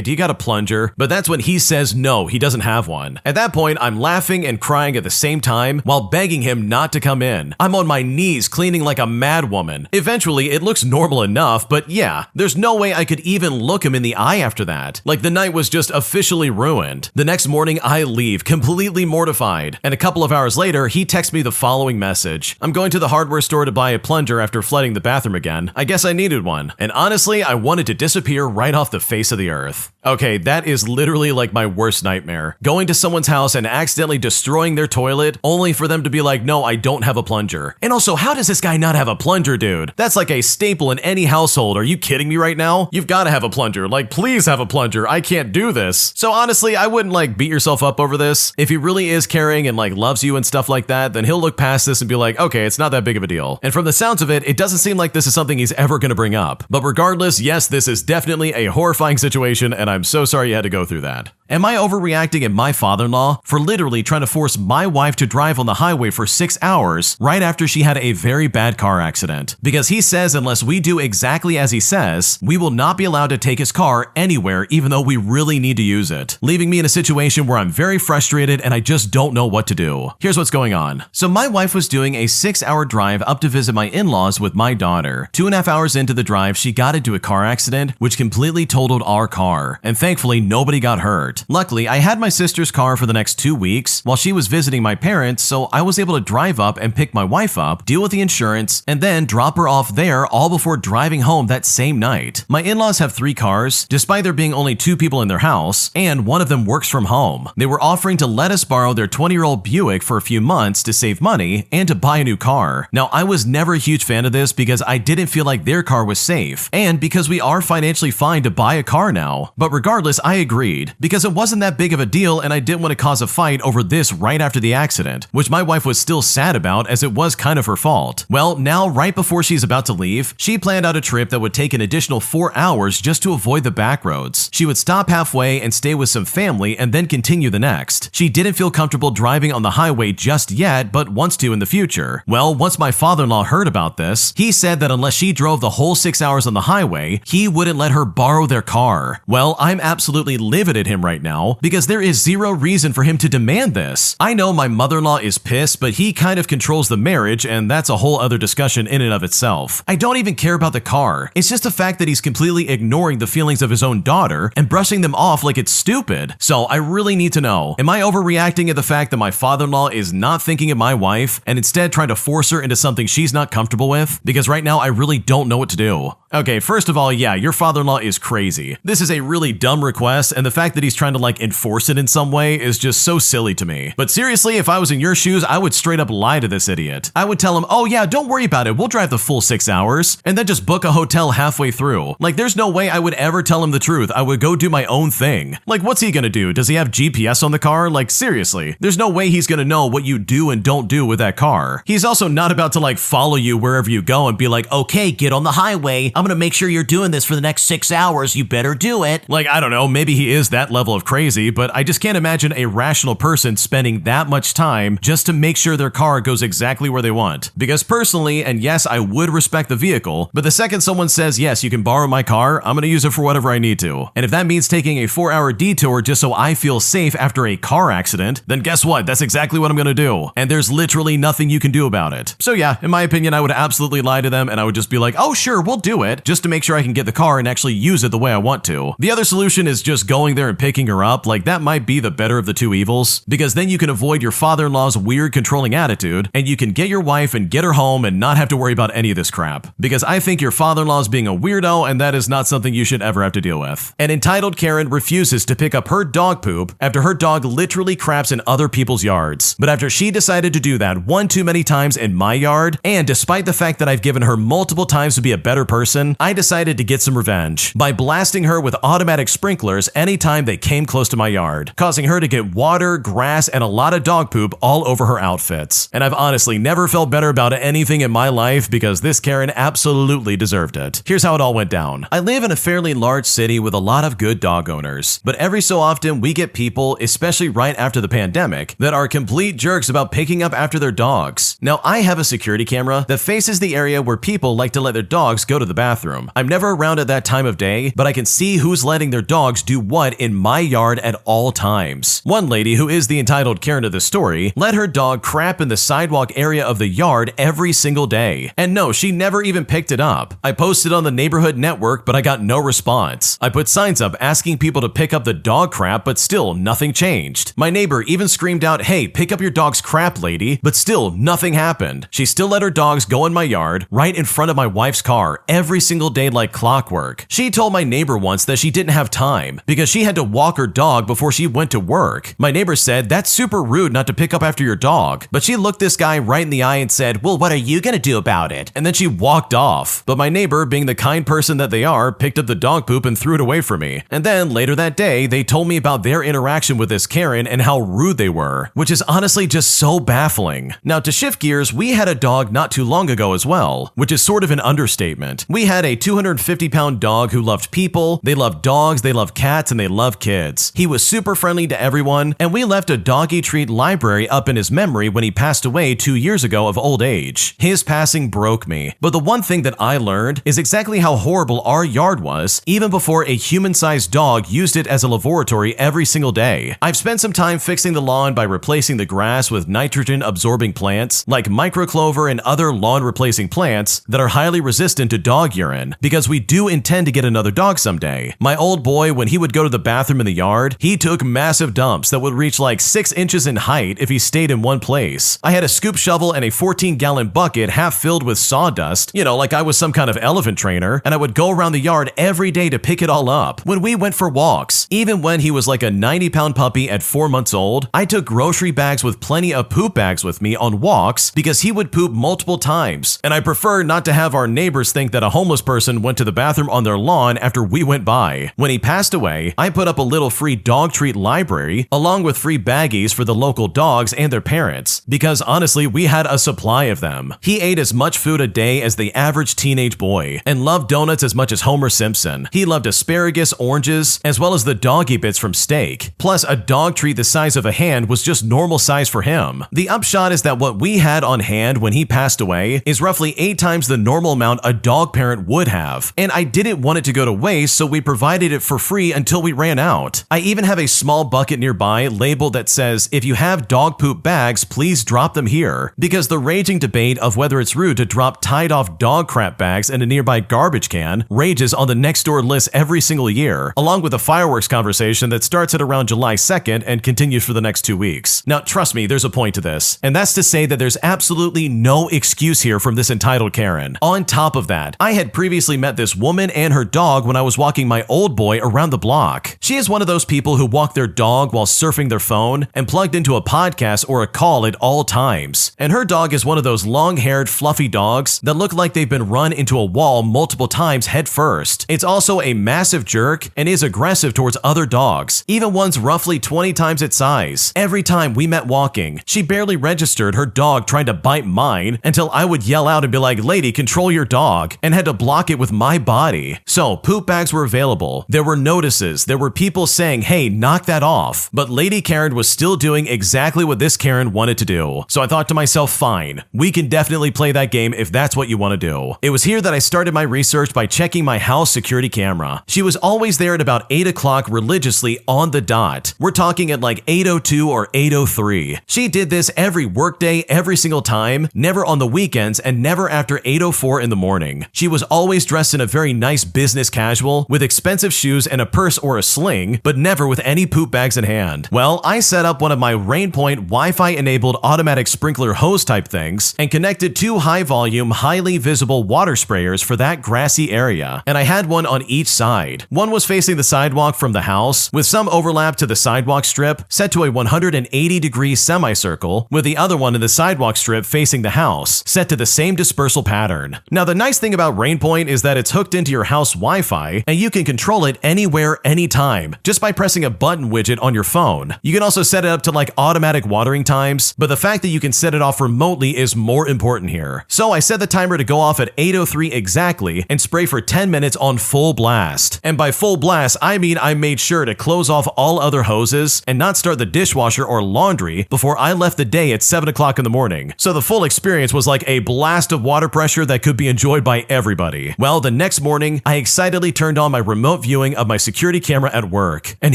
do you got a plunger? But that's when he says no, he doesn't have one. At that point, I'm laughing and crying at the same time while begging him not to come in. I'm on my knees cleaning like a mad woman. Eventually, it looks normal enough, but yeah, there's no way I could even look him in the eye after that. Like the night was just officially ruined. The next morning, I leave, completely mortified. And a couple of hours later, he texts me the following message. I'm going to the hardware store to buy a plunger after flooding the bathroom again. I guess I needed one. And honestly, I wanted to disappear right off the face of the earth. Okay, that is literally like my worst nightmare. Going to someone's house and accidentally destroying their toilet only for them to be like, no, I don't have a plunger. And also, how does this guy not have a plunger, dude? That's like a staple in any household. Are you kidding me right now? You've got to have a plunger. Like, please have a plunger. I can't do this. So honestly, I wouldn't like beat yourself up over this. If he really is caring and like loves you and stuff like that, then he'll look past this and be like, okay, it's not that big of a deal. And from the sounds of it, it doesn't seem like this is something he's ever going to bring up. But regardless, yes, this is definitely a horrifying situation, and I'm so sorry you had to go through that. Am I overreacting at my father-in-law for literally trying to force my wife to drive on the highway for 6 hours right after she had a very bad car accident? Because he says unless we do exactly as he says, we will not be allowed to take his car anywhere even though we really need to use it, leaving me in a situation where I'm very frustrated and I just don't know what to do. Here's what's going on. So my wife was doing a 6-hour drive up to visit my in-laws with my daughter. 2.5 hours into the drive, she got into a car accident which completely totaled our car, and thankfully nobody got hurt. Luckily, I had my sister's car for the next 2 weeks while she was visiting my parents, so I was able to drive up and pick my wife up, deal with the insurance, and then drop her off there all before driving home that same night. My in-laws have 3 cars, despite there being only 2 people in their house, and one of them works from home. They were offering to let us borrow their 20-year-old Buick for a few months to save money and to buy a new car. Now, I was never a huge fan of this because I didn't feel like their car was safe, and because we are financially fine to buy a car now. But regardless, I agreed, because it wasn't that big of a deal and I didn't want to cause a fight over this right after the accident, which my wife was still sad about as it was kind of her fault. Well, now right before she's about to leave, she planned out a trip that would take an additional 4 hours just to avoid the back roads. She would stop halfway and stay with some family and then continue the next. She didn't feel comfortable driving on the highway just yet, but wants to in the future. Well, once my father-in-law heard about this, he said that unless she drove the whole 6 hours on the highway, he wouldn't let her borrow their car. Well, I'm absolutely livid at him right now because there is zero reason for him to demand this. I know my mother-in-law is pissed, but he kind of controls the marriage, and that's a whole other discussion in and of itself. I don't even care about the car. It's just the fact that he's completely ignoring the feelings of his own daughter and brushing them off like it's stupid. So I really need to know, am I overreacting at the fact that my father-in-law is not thinking of my wife and instead trying to force her into something she's not comfortable with? Because right now I really don't know what to do. Okay, first of all, yeah, your father-in-law is crazy. This is a really dumb request, and the fact that he's trying trying to like enforce it in some way is just so silly to me. But seriously, if I was in your shoes, I would straight up lie to this idiot. I would tell him, oh yeah, don't worry about it, we'll drive the full 6 hours, and then just book a hotel halfway through. Like there's no way I would ever tell him the truth. I would go do my own thing. Like what's he gonna do? Does he have GPS on the car? Like seriously, there's no way he's gonna know what you do and don't do with that car. He's also not about to like follow you wherever you go and be like, okay, get on the highway, I'm gonna make sure you're doing this for the next 6 hours, you better do it. Like I don't know, maybe he is that level of crazy, but I just can't imagine a rational person spending that much time just to make sure their car goes exactly where they want. Because personally, and yes, I would respect the vehicle, but the second someone says, yes, you can borrow my car, I'm gonna use it for whatever I need to. And if that means taking a 4-hour detour just so I feel safe after a car accident, then guess what? That's exactly what I'm gonna do. And there's literally nothing you can do about it. So yeah, in my opinion, I would absolutely lie to them and I would just be like, oh sure, we'll do it, just to make sure I can get the car and actually use it the way I want to. The other solution is just going there and picking her up. Like that might be the better of the two evils, because then you can avoid your father-in-law's weird controlling attitude and you can get your wife and get her home and not have to worry about any of this crap. Because I think your father-in-law is being a weirdo and that is not something you should ever have to deal with. An entitled Karen refuses to pick up her dog poop after her dog literally craps in other people's yards. But after she decided to do that one too many times in my yard, and despite the fact that I've given her multiple times to be a better person, I decided to get some revenge by blasting her with automatic sprinklers anytime they came close to my yard, causing her to get water, grass, and a lot of dog poop all over her outfits. And I've honestly never felt better about anything in my life because this Karen absolutely deserved it. Here's how it all went down. I live in a fairly large city with a lot of good dog owners, but every so often we get people, especially right after the pandemic, that are complete jerks about picking up after their dogs. Now, I have a security camera that faces the area where people like to let their dogs go to the bathroom. I'm never around at that time of day, but I can see who's letting their dogs do what in my yard at all times. One lady, who is the entitled Karen of the story, let her dog crap in the sidewalk area of the yard every single day. And no, she never even picked it up. I posted on the neighborhood network, but I got no response. I put signs up asking people to pick up the dog crap, but still nothing changed. My neighbor even screamed out, hey, pick up your dog's crap, lady, but still nothing happened. She still let her dogs go in my yard right in front of my wife's car every single day like clockwork. She told my neighbor once that she didn't have time because she had to walk her dog before she went to work. My neighbor said, that's super rude not to pick up after your dog. But she looked this guy right in the eye and said, well, what are you gonna do about it? And then she walked off. But my neighbor, being the kind person that they are, picked up the dog poop and threw it away from me. And then later that day, they told me about their interaction with this Karen and how rude they were, which is honestly just so baffling. Now, to shift gears, we had a dog not too long ago as well, which is sort of an understatement. We had a 250-pound dog who loved people, they loved dogs, they loved cats, and they loved kids. He was super friendly to everyone, and we left a doggy treat library up in his memory when he passed away 2 years ago of old age. His passing broke me, but the one thing that I learned is exactly how horrible our yard was even before a human-sized dog used it as a laboratory every single day. I've spent some time fixing the lawn by replacing the grass with nitrogen-absorbing plants like microclover and other lawn-replacing plants that are highly resistant to dog urine, because we do intend to get another dog someday. My old boy, when he would go to the bathroom in the yard, he took massive dumps that would reach like 6 inches in height if he stayed in one place. I had a scoop shovel and a 14-gallon bucket half filled with sawdust, you know, like I was some kind of elephant trainer, and I would go around the yard every day to pick it all up. When we went for walks, even when he was like a 90-pound puppy at 4 months old, I took grocery bags with plenty of poop bags with me on walks because he would poop multiple times, and I prefer not to have our neighbors think that a homeless person went to the bathroom on their lawn after we went by. When he passed away, I put up a little free dog treat library along with free baggies for the local dogs and their parents, because honestly, we had a supply of them. He ate as much food a day as the average teenage boy and loved donuts as much as Homer Simpson. He loved asparagus, oranges, as well as the doggy bits from steak. Plus, a dog treat the size of a hand was just normal size for him. The upshot is that what we had on hand when he passed away is roughly 8 times the normal amount a dog parent would have. And I didn't want it to go to waste, so we provided it for free until we ran out. I even have a small bucket nearby labeled that says, if you have dog poop bags, please drop them here. Because the raging debate of whether it's rude to drop tied off dog crap bags in a nearby garbage can rages on the next door list every single year, along with a fireworks conversation that starts at around July 2nd and continues for the next 2 weeks. Now, trust me, there's a point to this, and that's to say that there's absolutely no excuse here from this entitled Karen. On top of that, I had previously met this woman and her dog when I was walking my old boy around the block. She is one one of those people who walk their dog while surfing their phone and plugged into a podcast or a call at all times. And her dog is one of those long-haired, fluffy dogs that look like they've been run into a wall multiple times head first. It's also a massive jerk and is aggressive towards other dogs, even ones roughly 20 times its size. Every time we met walking, she barely registered her dog trying to bite mine until I would yell out and be like, "Lady, control your dog," and had to block it with my body. So poop bags were available. There were notices. There were people saying, "Hey, knock that off." But Lady Karen was still doing exactly what this Karen wanted to do. So I thought to myself, fine, we can definitely play that game if that's what you want to do. It was here that I started my research by checking my house security camera. She was always there at about 8 o'clock religiously on the dot. We're talking at like 8:02 or 8:03. She did this every workday, every single time, never on the weekends, and never after 8:04 in the morning. She was always dressed in a very nice business casual with expensive shoes and a purse or a sling, but never with any poop bags in hand. Well, I set up one of my RainPoint Wi-Fi enabled automatic sprinkler hose type things and connected 2 high volume, highly visible water sprayers for that grassy area. And I had one on each side. One was facing the sidewalk from the house with some overlap to the sidewalk strip set to a 180-degree semicircle, with the other one in the sidewalk strip facing the house set to the same dispersal pattern. Now, the nice thing about RainPoint is that it's hooked into your house Wi-Fi and you can control it anywhere, anytime, just by pressing a button widget on your phone. You can also set it up to like automatic watering times, but the fact that you can set it off remotely is more important here. So I set the timer to go off at 8:03 exactly and spray for 10 minutes on full blast. And by full blast, I mean I made sure to close off all other hoses and not start the dishwasher or laundry before I left the day at 7 o'clock in the morning. So the full experience was like a blast of water pressure that could be enjoyed by everybody. Well, the next morning, I excitedly turned on my remote viewing of my security camera at work. And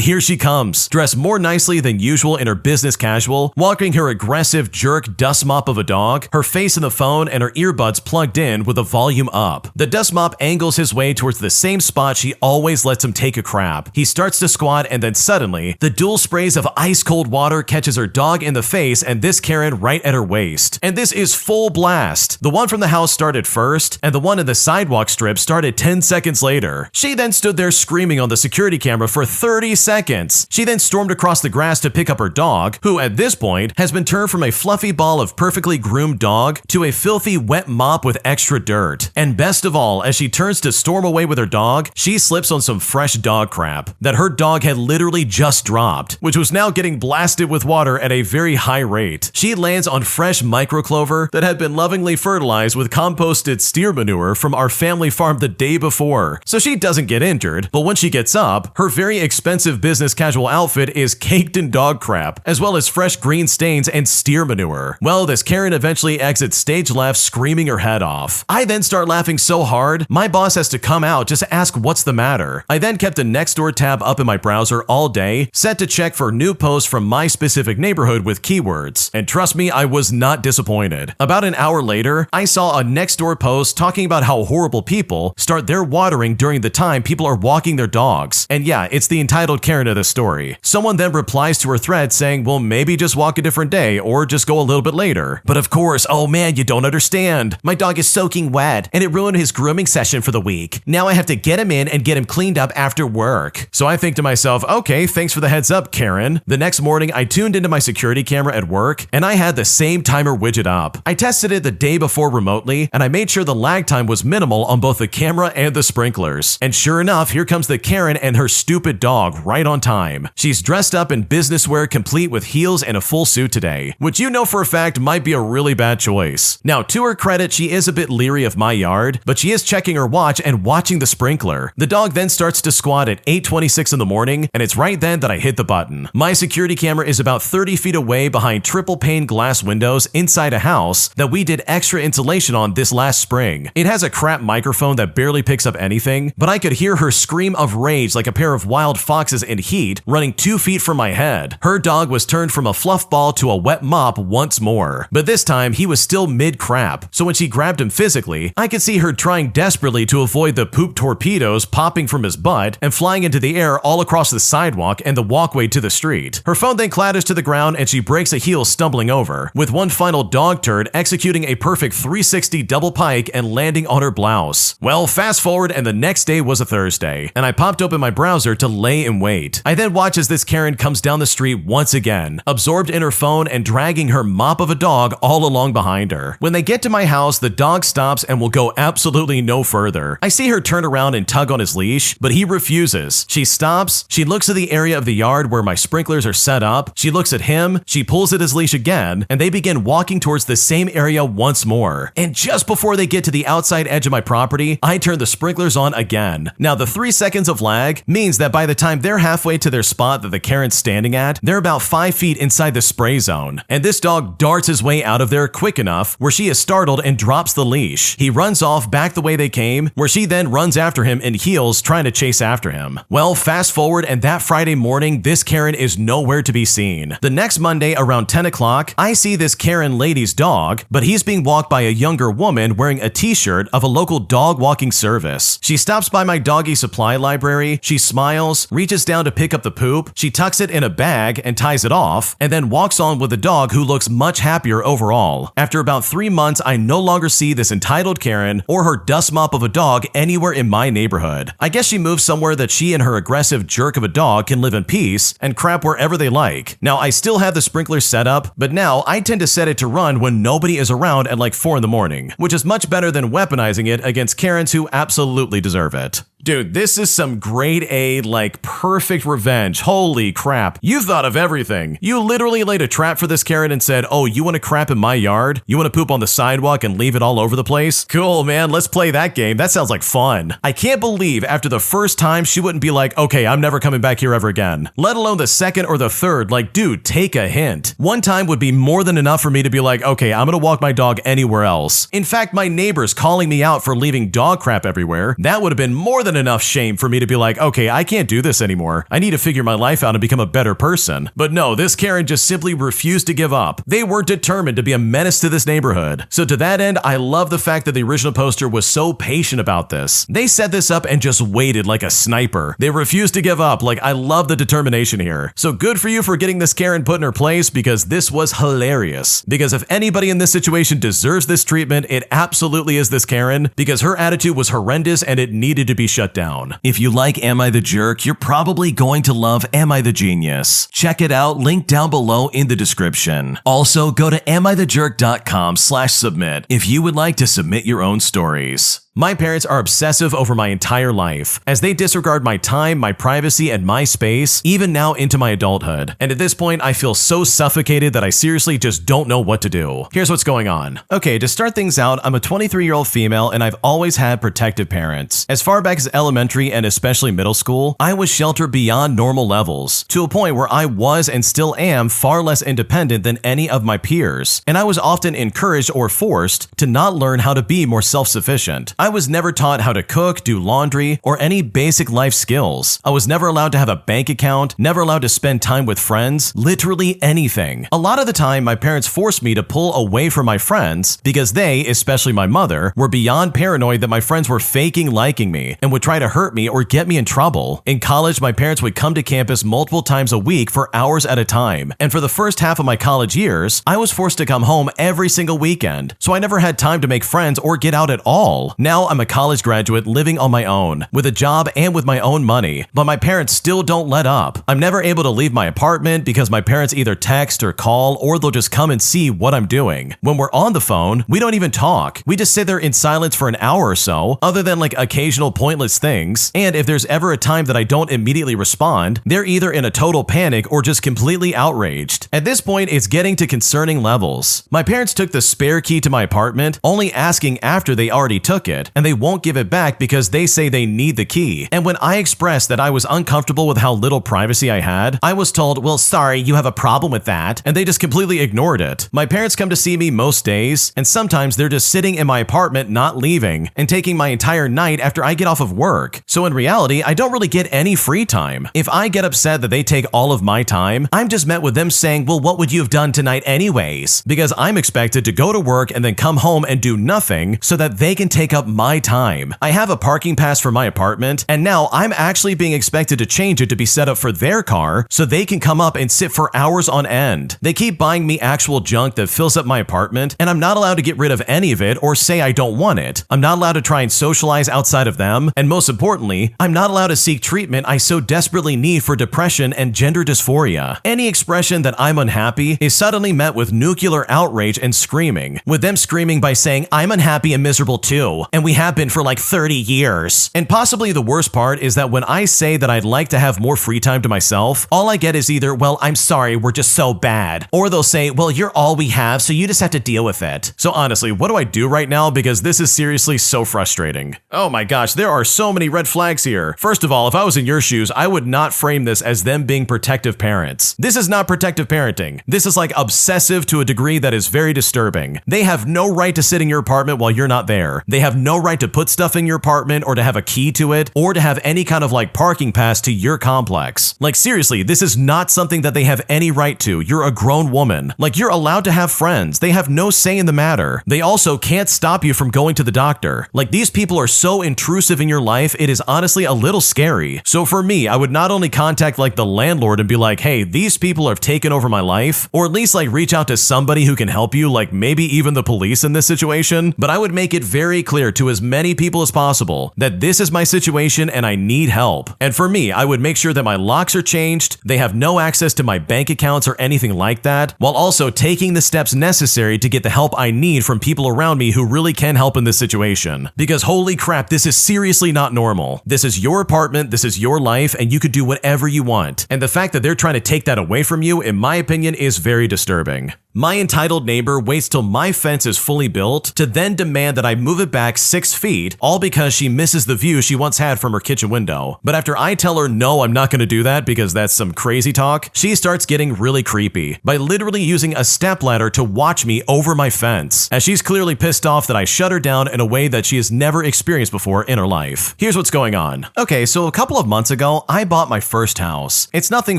here she comes, dressed more nicely than usual in her business casual, walking her aggressive jerk dust mop of a dog, her face in the phone and her earbuds plugged in with the volume up. The dust mop angles his way towards the same spot she always lets him take a crap. He starts to squat and then suddenly, the dual sprays of ice cold water catches her dog in the face and this Karen right at her waist. And this is full blast. The one from the house started first and the one in the sidewalk strip started 10 seconds later. She then stood there screaming on the security camera for 30 seconds. She then stormed across the grass to pick up her dog, who at this point has been turned from a fluffy ball of perfectly groomed dog to a filthy wet mop with extra dirt. And best of all, as she turns to storm away with her dog, she slips on some fresh dog crap that her dog had literally just dropped, which was now getting blasted with water at a very high rate. She lands on fresh microclover that had been lovingly fertilized with composted steer manure from our family farm the day before. So she doesn't get injured, but when she gets up, her very expensive business casual outfit is caked in dog crap, as well as fresh green stains and steer manure. Well, this Karen eventually exits stage left screaming her head off. I then start laughing so hard, my boss has to come out just to ask what's the matter. I then kept a Nextdoor tab up in my browser all day, set to check for new posts from my specific neighborhood with keywords. And trust me, I was not disappointed. About an hour later, I saw a Nextdoor post talking about how horrible people start their watering during the time people are walking their dogs. And yeah, it's the entitled Karen of the story. Someone then replies to her thread saying, well, maybe just walk a different day or just go a little bit later. But of course, oh man, you don't understand. My dog is soaking wet and it ruined his grooming session for the week. Now I have to get him in and get him cleaned up after work. So I think to myself, okay, thanks for the heads up, Karen. The next morning, I tuned into my security camera at work and I had the same timer widget up. I tested it the day before remotely and I made sure the lag time was minimal on both the camera and the sprinklers. And sure enough, here comes the Karen and her stupid dog right on time. She's dressed up in business wear complete with heels and a full suit today, which you know for a fact might be a really bad choice. Now, to her credit, she is a bit leery of my yard, but she is checking her watch and watching the sprinkler. The dog then starts to squat at 8:26 in the morning, and it's right then that I hit the button. My security camera is about 30 feet away behind triple pane glass windows inside a house that we did extra insulation on this last spring. It has a crap microphone that barely picks up anything, but I could hear her scream of rage like a pair of wild foxes in heat running 2 feet from my head. Her dog was turned from a fluff ball to a wet mop once more, but this time he was still mid-crap, so when she grabbed him physically, I could see her trying desperately to avoid the poop torpedoes popping from his butt and flying into the air all across the sidewalk and the walkway to the street. Her phone then clatters to the ground and she breaks a heel stumbling over, with one final dog turd executing a perfect 360 double pike and landing on her blouse. Well, fast forward and the next day was a Thursday, and I popped open my browser to lay lay in wait. I then watch as this Karen comes down the street once again, absorbed in her phone and dragging her mop of a dog all along behind her. When they get to my house, the dog stops and will go absolutely no further. I see her turn around and tug on his leash, but he refuses. She stops, she looks at the area of the yard where my sprinklers are set up, she looks at him, she pulls at his leash again, and they begin walking towards the same area once more. And just before they get to the outside edge of my property, I turn the sprinklers on again. Now, the 3 seconds of lag means that by the time they're halfway to their spot that the Karen's standing at, they're about 5 feet inside the spray zone. And this dog darts his way out of there quick enough where she is startled and drops the leash. He runs off back the way they came, where she then runs after him in heels trying to chase after him. Well, fast forward, and that Friday morning, this Karen is nowhere to be seen. The next Monday around 10 o'clock, I see this Karen lady's dog, but he's being walked by a younger woman wearing a t-shirt of a local dog walking service. She stops by my doggy supply library, she smiles, reaches down to pick up the poop, she tucks it in a bag and ties it off, and then walks on with the dog who looks much happier overall. After about 3 months, I no longer see this entitled Karen or her dust mop of a dog anywhere in my neighborhood. I guess she moved somewhere that she and her aggressive jerk of a dog can live in peace and crap wherever they like. Now, I still have the sprinklers set up, but now I tend to set it to run when nobody is around at like 4 in the morning, which is much better than weaponizing it against Karens who absolutely deserve it. Dude, this is some grade A, like perfect revenge. Holy crap. You thought of everything. You literally laid a trap for this Karen and said, oh, you want to crap in my yard? You want to poop on the sidewalk and leave it all over the place? Cool, man. Let's play that game. That sounds like fun. I can't believe after the first time she wouldn't be like, okay, I'm never coming back here ever again. Let alone the second or the third. Like, dude, take a hint. One time would be more than enough for me to be like, okay, I'm gonna walk my dog anywhere else. In fact, my neighbors calling me out for leaving dog crap everywhere, that would have been more than enough shame for me to be like, okay, I can't do this anymore. I need to figure my life out and become a better person. But no, this Karen just simply refused to give up. They were determined to be a menace to this neighborhood. So to that end, I love the fact that the original poster was so patient about this. They set this up and just waited like a sniper. They refused to give up. Like, I love the determination here. So good for you for getting this Karen put in her place, because this was hilarious. Because if anybody in this situation deserves this treatment, it absolutely is this Karen, because her attitude was horrendous and it needed to be shut down. If you like Am I the Jerk, you're probably going to love Am I the Genius. Check it out, link down below in the description. Also, go to amithejerk.com/submit if you would like to submit your own stories. My parents are obsessive over my entire life, as they disregard my time, my privacy, and my space, even now into my adulthood. And at this point, I feel so suffocated that I seriously just don't know what to do. Here's what's going on. Okay, to start things out, I'm a 23-year-old female and I've always had protective parents. As far back as elementary and especially middle school, I was sheltered beyond normal levels, to a point where I was and still am far less independent than any of my peers. And I was often encouraged or forced to not learn how to be more self-sufficient. I was never taught how to cook, do laundry, or any basic life skills. I was never allowed to have a bank account, never allowed to spend time with friends, literally anything. A lot of the time, my parents forced me to pull away from my friends because they, especially my mother, were beyond paranoid that my friends were faking liking me and would try to hurt me or get me in trouble. In college, my parents would come to campus multiple times a week for hours at a time. And for the first half of my college years, I was forced to come home every single weekend, so I never had time to make friends or get out at all. Now I'm a college graduate living on my own, with a job and with my own money, but my parents still don't let up. I'm never able to leave my apartment because my parents either text or call, or they'll just come and see what I'm doing. When we're on the phone, we don't even talk. We just sit there in silence for an hour or so, other than like occasional pointless things. And if there's ever a time that I don't immediately respond, they're either in a total panic or just completely outraged. At this point, it's getting to concerning levels. My parents took the spare key to my apartment, only asking after they already took it, and they won't give it back because they say they need the key. And when I expressed that I was uncomfortable with how little privacy I had, I was told, well, sorry, you have a problem with that, and they just completely ignored it. My parents come to see me most days, and sometimes they're just sitting in my apartment not leaving and taking my entire night after I get off of work. So in reality, I don't really get any free time. If I get upset that they take all of my time, I'm just met with them saying, well, what would you have done tonight anyways? Because I'm expected to go to work and then come home and do nothing so that they can take up my time. I have a parking pass for my apartment, and now I'm actually being expected to change it to be set up for their car so they can come up and sit for hours on end. They keep buying me actual junk that fills up my apartment, and I'm not allowed to get rid of any of it or say I don't want it. I'm not allowed to try and socialize outside of them, and most importantly, I'm not allowed to seek treatment I so desperately need for depression and gender dysphoria. Any expression that I'm unhappy is suddenly met with nuclear outrage and screaming, with them screaming by saying I'm unhappy and miserable too, and we have been for like 30 years. And possibly the worst part is that when I say that I'd like to have more free time to myself, all I get is either, well, I'm sorry, we're just so bad, or they'll say, well, you're all we have, so you just have to deal with it. So honestly, what do I do right now? Because this is seriously so frustrating. Oh my gosh, there are so many red flags here. First of all, if I was in your shoes, I would not frame this as them being protective parents. This is not protective parenting. This is like obsessive to a degree that is very disturbing. They have no right to sit in your apartment while you're not there. They have no right to put stuff in your apartment or to have a key to it or to have any kind of like parking pass to your complex. Like seriously, this is not something that they have any right to. You're a grown woman. Like you're allowed to have friends. They have no say in the matter. They also can't stop you from going to the doctor. Like these people are so intrusive in your life, it is honestly a little scary. So for me, I would not only contact like the landlord and be like, hey, these people have taken over my life, or at least like reach out to somebody who can help you, like maybe even the police in this situation, but I would make it very clear to as many people as possible that this is my situation and I need help. And for me, I would make sure that my locks are changed, they have no access to my bank accounts or anything like that, while also taking the steps necessary to get the help I need from people around me who really can help in this situation. Because holy crap, this is seriously not normal. This is your apartment, this is your life, and you could do whatever you want. And the fact that they're trying to take that away from you, in my opinion, is very disturbing. My entitled neighbor waits till my fence is fully built to then demand that I move it back 6 feet, all because she misses the view she once had from her kitchen window. But after I tell her no, I'm not going to do that because that's some crazy talk, she starts getting really creepy by literally using a stepladder to watch me over my fence, as she's clearly pissed off that I shut her down in a way that she has never experienced before in her life. Here's what's going on. Okay, so a couple of months ago, I bought my first house. It's nothing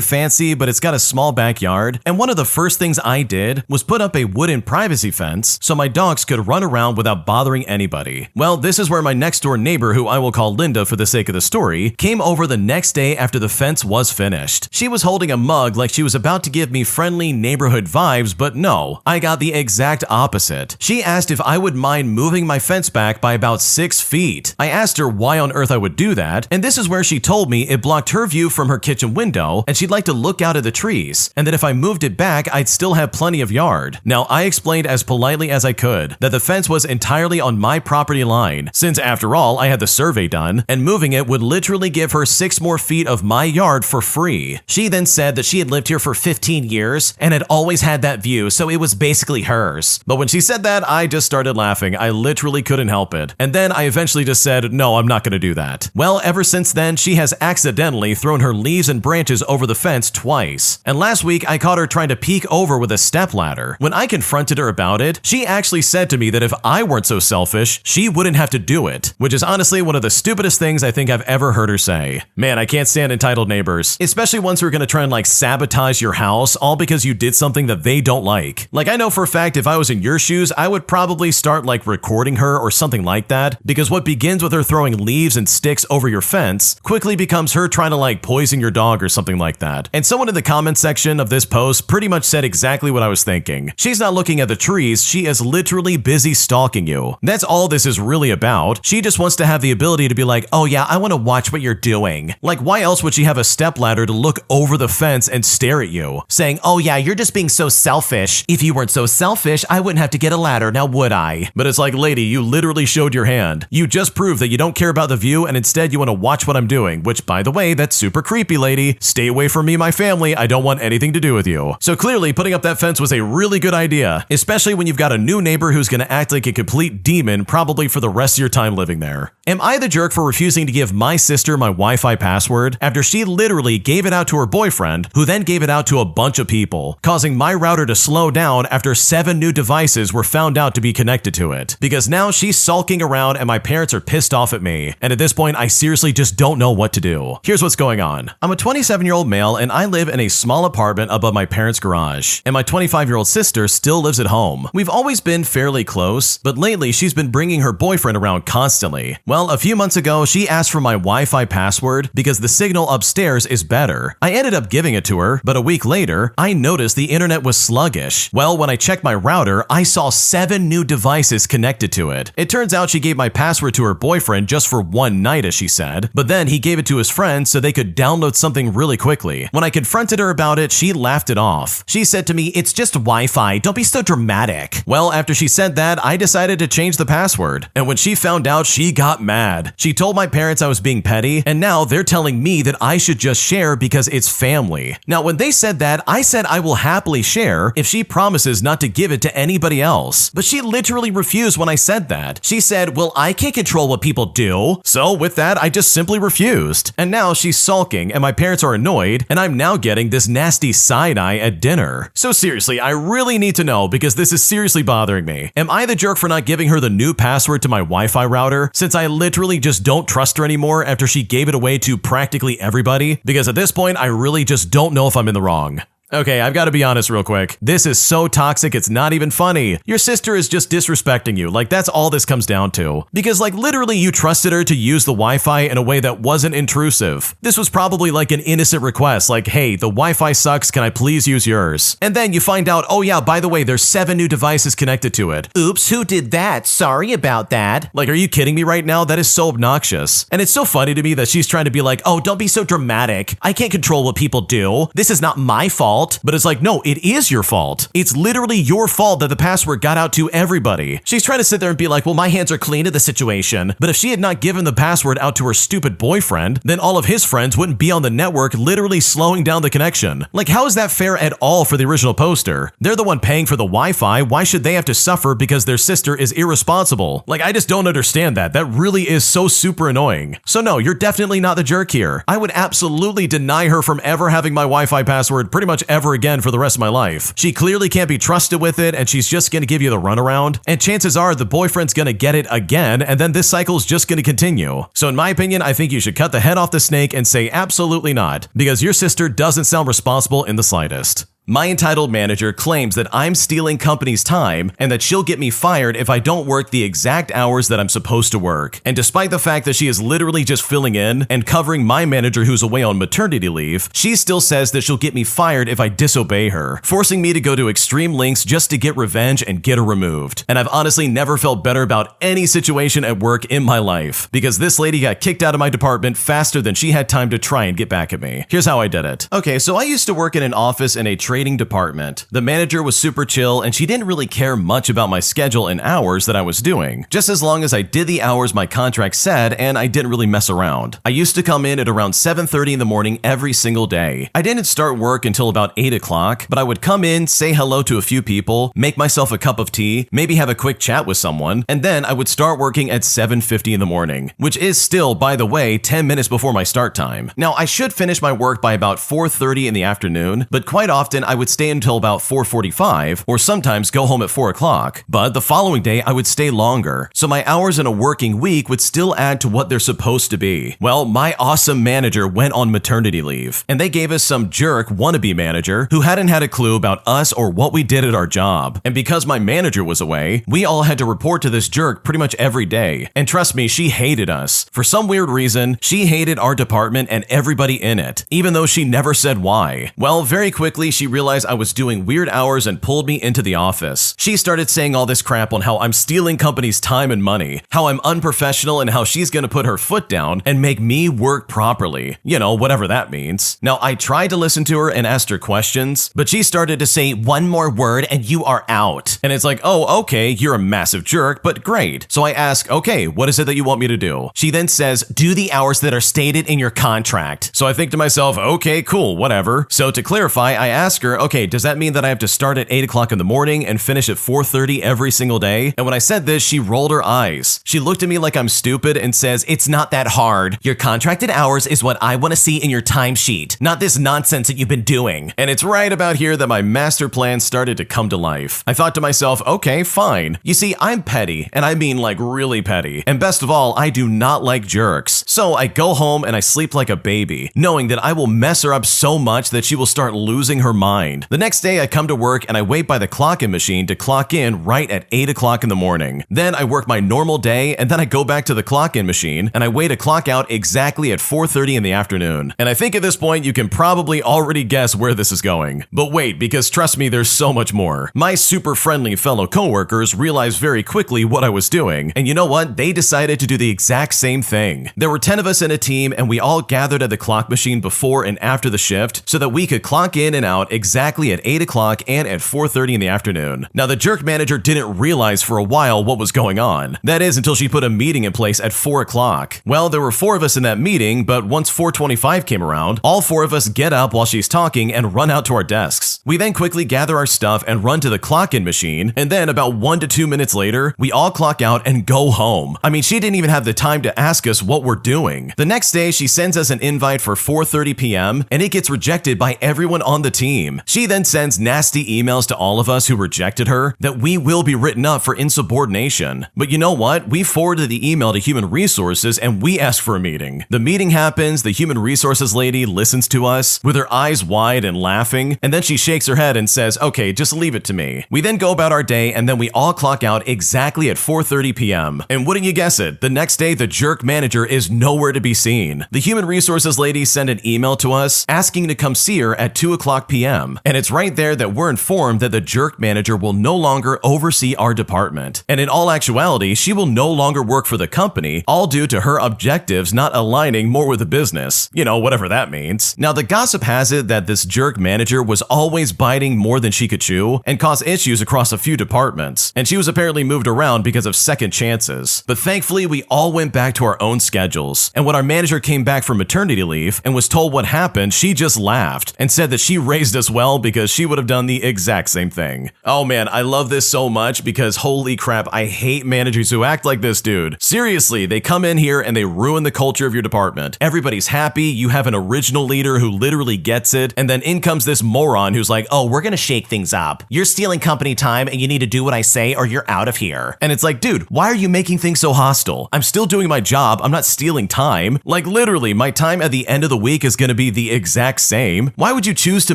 fancy, but it's got a small backyard, and one of the first things I did was put up a wooden privacy fence so my dogs could run around without bothering anybody. Well, this is where my next door neighbor, who I will call Linda for the sake of the story, came over the next day after the fence was finished. She was holding a mug like she was about to give me friendly neighborhood vibes, but no, I got the exact opposite. She asked if I would mind moving my fence back by about 6 feet. I asked her why on earth I would do that, and this is where she told me it blocked her view from her kitchen window and she'd like to look out at the trees, and that if I moved it back, I'd still have plenty of yard. Now, I explained as politely as I could that the fence was entirely on my property line, since after all, I had the survey done, and moving it would literally give her 6 more feet of my yard for free. She then said that she had lived here for 15 years and had always had that view, so it was basically hers. But when she said that, I just started laughing. I literally couldn't help it. And then I eventually just said, no, I'm not going to do that. Well, ever since then, she has accidentally thrown her leaves and branches over the fence twice. And last week, I caught her trying to peek over with a stepladder. When I confronted her about it, she actually said to me that if I weren't so selfish, she wouldn't have to do it, which is honestly one of the stupidest things I think I've ever heard her say. Man, I can't stand entitled neighbors, especially ones who are going to try and like sabotage your house all because you did something that they don't like. Like I know for a fact if I was in your shoes, I would probably start like recording her or something like that, because what begins with her throwing leaves and sticks over your fence quickly becomes her trying to like poison your dog or something like that. And someone in the comment section of this post pretty much said exactly what I was thinking. She's not looking at the trees, she is literally busy stalking you. That's all this is really about. She just wants to have the ability to be like, oh yeah, I want to watch what you're doing. Like why else would she have a stepladder to look over the fence and stare at you, saying, oh yeah, you're just being so selfish. If you weren't so selfish, I wouldn't have to get a ladder, now would I? But it's like, lady, you literally showed your hand. You just proved that you don't care about the view and instead you want to watch what I'm doing, which by the way, that's super creepy, lady. Stay away from me, my family. I don't want anything to do with you. So clearly putting up that fence was a really good idea, especially when you've got a new neighbor who's going to act like a complete demon probably for the rest of your time living there. Am I the jerk for refusing to give my sister my Wi-Fi password after she literally gave it out to her boyfriend, who then gave it out to a bunch of people, causing my router to slow down after 7 new devices were found out to be connected to it? Because now she's sulking around and my parents are pissed off at me, and at this point I seriously just don't know what to do. Here's what's going on. I'm a 27-year-old male and I live in a small apartment above my parents' garage, and my 25-year-old 17-year-old sister still lives at home. We've always been fairly close, but lately she's been bringing her boyfriend around constantly. Well, a few months ago, she asked for my Wi-Fi password because the signal upstairs is better. I ended up giving it to her, but a week later, I noticed the internet was sluggish. Well, when I checked my router, I saw 7 new devices connected to it. It turns out she gave my password to her boyfriend just for one night, as she said, but then he gave it to his friends so they could download something really quickly. When I confronted her about it, she laughed it off. She said to me, "It's just Wi-Fi, don't be so dramatic." Well, after she said that, I decided to change the password. And when she found out, she got mad. She told my parents I was being petty, and now they're telling me that I should just share because it's family. Now, when they said that, I said I will happily share if she promises not to give it to anybody else. But she literally refused when I said that. She said, "Well, I can't control what people do." So with that, I just simply refused. And now she's sulking, and my parents are annoyed, and I'm now getting this nasty side-eye at dinner. So seriously, I really need to know because this is seriously bothering me. Am I the jerk for not giving her the new password to my Wi-Fi router, since I literally just don't trust her anymore after she gave it away to practically everybody? Because at this point, I really just don't know if I'm in the wrong. Okay, I've got to be honest real quick. This is so toxic, it's not even funny. Your sister is just disrespecting you. Like, that's all this comes down to. Because, like, literally you trusted her to use the Wi-Fi in a way that wasn't intrusive. This was probably like an innocent request, like, "Hey, the Wi-Fi sucks, can I please use yours?" And then you find out, "Oh yeah, by the way, there's 7 new devices connected to it." Oops, who did that? Sorry about that. Like, are you kidding me right now? That is so obnoxious. And it's so funny to me that she's trying to be like, "Oh, don't be so dramatic. I can't control what people do. This is not my fault." But it's like, no, it is your fault. It's literally your fault that the password got out to everybody. She's trying to sit there and be like, "Well, my hands are clean of the situation." But if she had not given the password out to her stupid boyfriend, then all of his friends wouldn't be on the network, literally slowing down the connection. Like, how is that fair at all for the original poster? They're the one paying for the Wi-Fi. Why should they have to suffer because their sister is irresponsible? Like, I just don't understand that. That really is so super annoying. So no, you're definitely not the jerk here. I would absolutely deny her from ever having my Wi-Fi password pretty much ever again for the rest of my life. She clearly can't be trusted with it, and she's just gonna give you the runaround, and chances are the boyfriend's gonna get it again, and then this cycle's just gonna continue. So in my opinion, I think you should cut the head off the snake and say absolutely not, because your sister doesn't sound responsible in the slightest. My entitled manager claims that I'm stealing company's time and that she'll get me fired if I don't work the exact hours that I'm supposed to work. And despite the fact that she is literally just filling in and covering my manager who's away on maternity leave, she still says that she'll get me fired if I disobey her, forcing me to go to extreme lengths just to get revenge and get her removed. And I've honestly never felt better about any situation at work in my life, because this lady got kicked out of my department faster than she had time to try and get back at me. Here's how I did it. Okay, so I used to work in an office in a trading department. The manager was super chill and she didn't really care much about my schedule and hours that I was doing, just as long as I did the hours my contract said and I didn't really mess around. I used to come in at around 7:30 in the morning every single day. I didn't start work until about 8 o'clock, but I would come in, say hello to a few people, make myself a cup of tea, maybe have a quick chat with someone, and then I would start working at 7:50 in the morning, which is still, by the way, 10 minutes before my start time. Now, I should finish my work by about 4:30 in the afternoon, but quite often I would stay until about 4:45 or sometimes go home at 4 o'clock. But the following day I would stay longer, so my hours in a working week would still add to what they're supposed to be. Well, my awesome manager went on maternity leave, and they gave us some jerk wannabe manager who hadn't had a clue about us or what we did at our job. And because my manager was away, we all had to report to this jerk pretty much every day. And trust me, she hated us. For some weird reason, she hated our department and everybody in it, even though she never said why. Well, very quickly she realized I was doing weird hours and pulled me into the office. She started saying all this crap on how I'm stealing company's time and money, how I'm unprofessional, and how she's gonna put her foot down and make me work properly. You know, whatever that means. Now, I tried to listen to her and asked her questions, but she started to say one more word and you are out. And it's like, oh, okay, you're a massive jerk, but great. So I ask, okay, what is it that you want me to do? She then says, do the hours that are stated in your contract. So I think to myself, okay, cool, whatever. So to clarify, I ask her, okay, does that mean that I have to start at 8 o'clock in the morning and finish at 4:30 every single day? And when I said this, she rolled her eyes. She looked at me like I'm stupid and says, it's not that hard. Your contracted hours is what I want to see in your timesheet, not this nonsense that you've been doing. And it's right about here that my master plan started to come to life. I thought to myself, okay, fine. You see, I'm petty, and I mean like really petty. And best of all, I do not like jerks. So I go home and I sleep like a baby, knowing that I will mess her up so much that she will start losing her mind. The next day I come to work and I wait by the clock-in machine to clock in right at 8 o'clock in the morning. Then I work my normal day and then I go back to the clock-in machine and I wait to clock out exactly at 4:30 in the afternoon. And I think at this point you can probably already guess where this is going. But wait, because trust me, there's so much more. My super friendly fellow coworkers realized very quickly what I was doing, and you know what? They decided to do the exact same thing. There were 10 of us in a team and we all gathered at the clock machine before and after the shift so that we could clock in and out exactly at 8 o'clock and at 4:30 in the afternoon. Now the jerk manager didn't realize for a while what was going on. That is until she put a meeting in place at 4 o'clock. Well, there were 4 of us in that meeting, but once 4:25 came around, all 4 of us get up while she's talking and run out to our desks. We then quickly gather our stuff and run to the clock-in machine, and then about 1 to 2 minutes later, we all clock out and go home. I mean, she didn't even have the time to ask us what we're doing. The next day, she sends us an invite for 4:30 p.m., and it gets rejected by everyone on the team. She then sends nasty emails to all of us who rejected her that we will be written up for insubordination. But you know what? We forwarded the email to Human Resources and we asked for a meeting. The meeting happens, the Human Resources lady listens to us with her eyes wide and laughing, and then she shakes her head and says, okay, just leave it to me. We then go about our day and then we all clock out exactly at 4:30 p.m. And wouldn't you guess it, the next day the jerk manager is nowhere to be seen. The Human Resources lady sent an email to us asking to come see her at 2 o'clock p.m. And it's right there that we're informed that the jerk manager will no longer oversee our department. And in all actuality, she will no longer work for the company, all due to her objectives not aligning more with the business. You know, whatever that means. Now, the gossip has it that this jerk manager was always biting more than she could chew and caused issues across a few departments. And she was apparently moved around because of second chances. But thankfully, we all went back to our own schedules. And when our manager came back from maternity leave and was told what happened, she just laughed and said that she raised us well because she would have done the exact same thing. Oh man, I love this so much because holy crap, I hate managers who act like this dude. Seriously, they come in here and they ruin the culture of your department. Everybody's happy, you have an original leader who literally gets it, and then in comes this moron who's like, oh, we're gonna shake things up. You're stealing company time and you need to do what I say or you're out of here. And it's like, dude, why are you making things so hostile? I'm still doing my job, I'm not stealing time. Like literally, my time at the end of the week is gonna be the exact same. Why would you choose to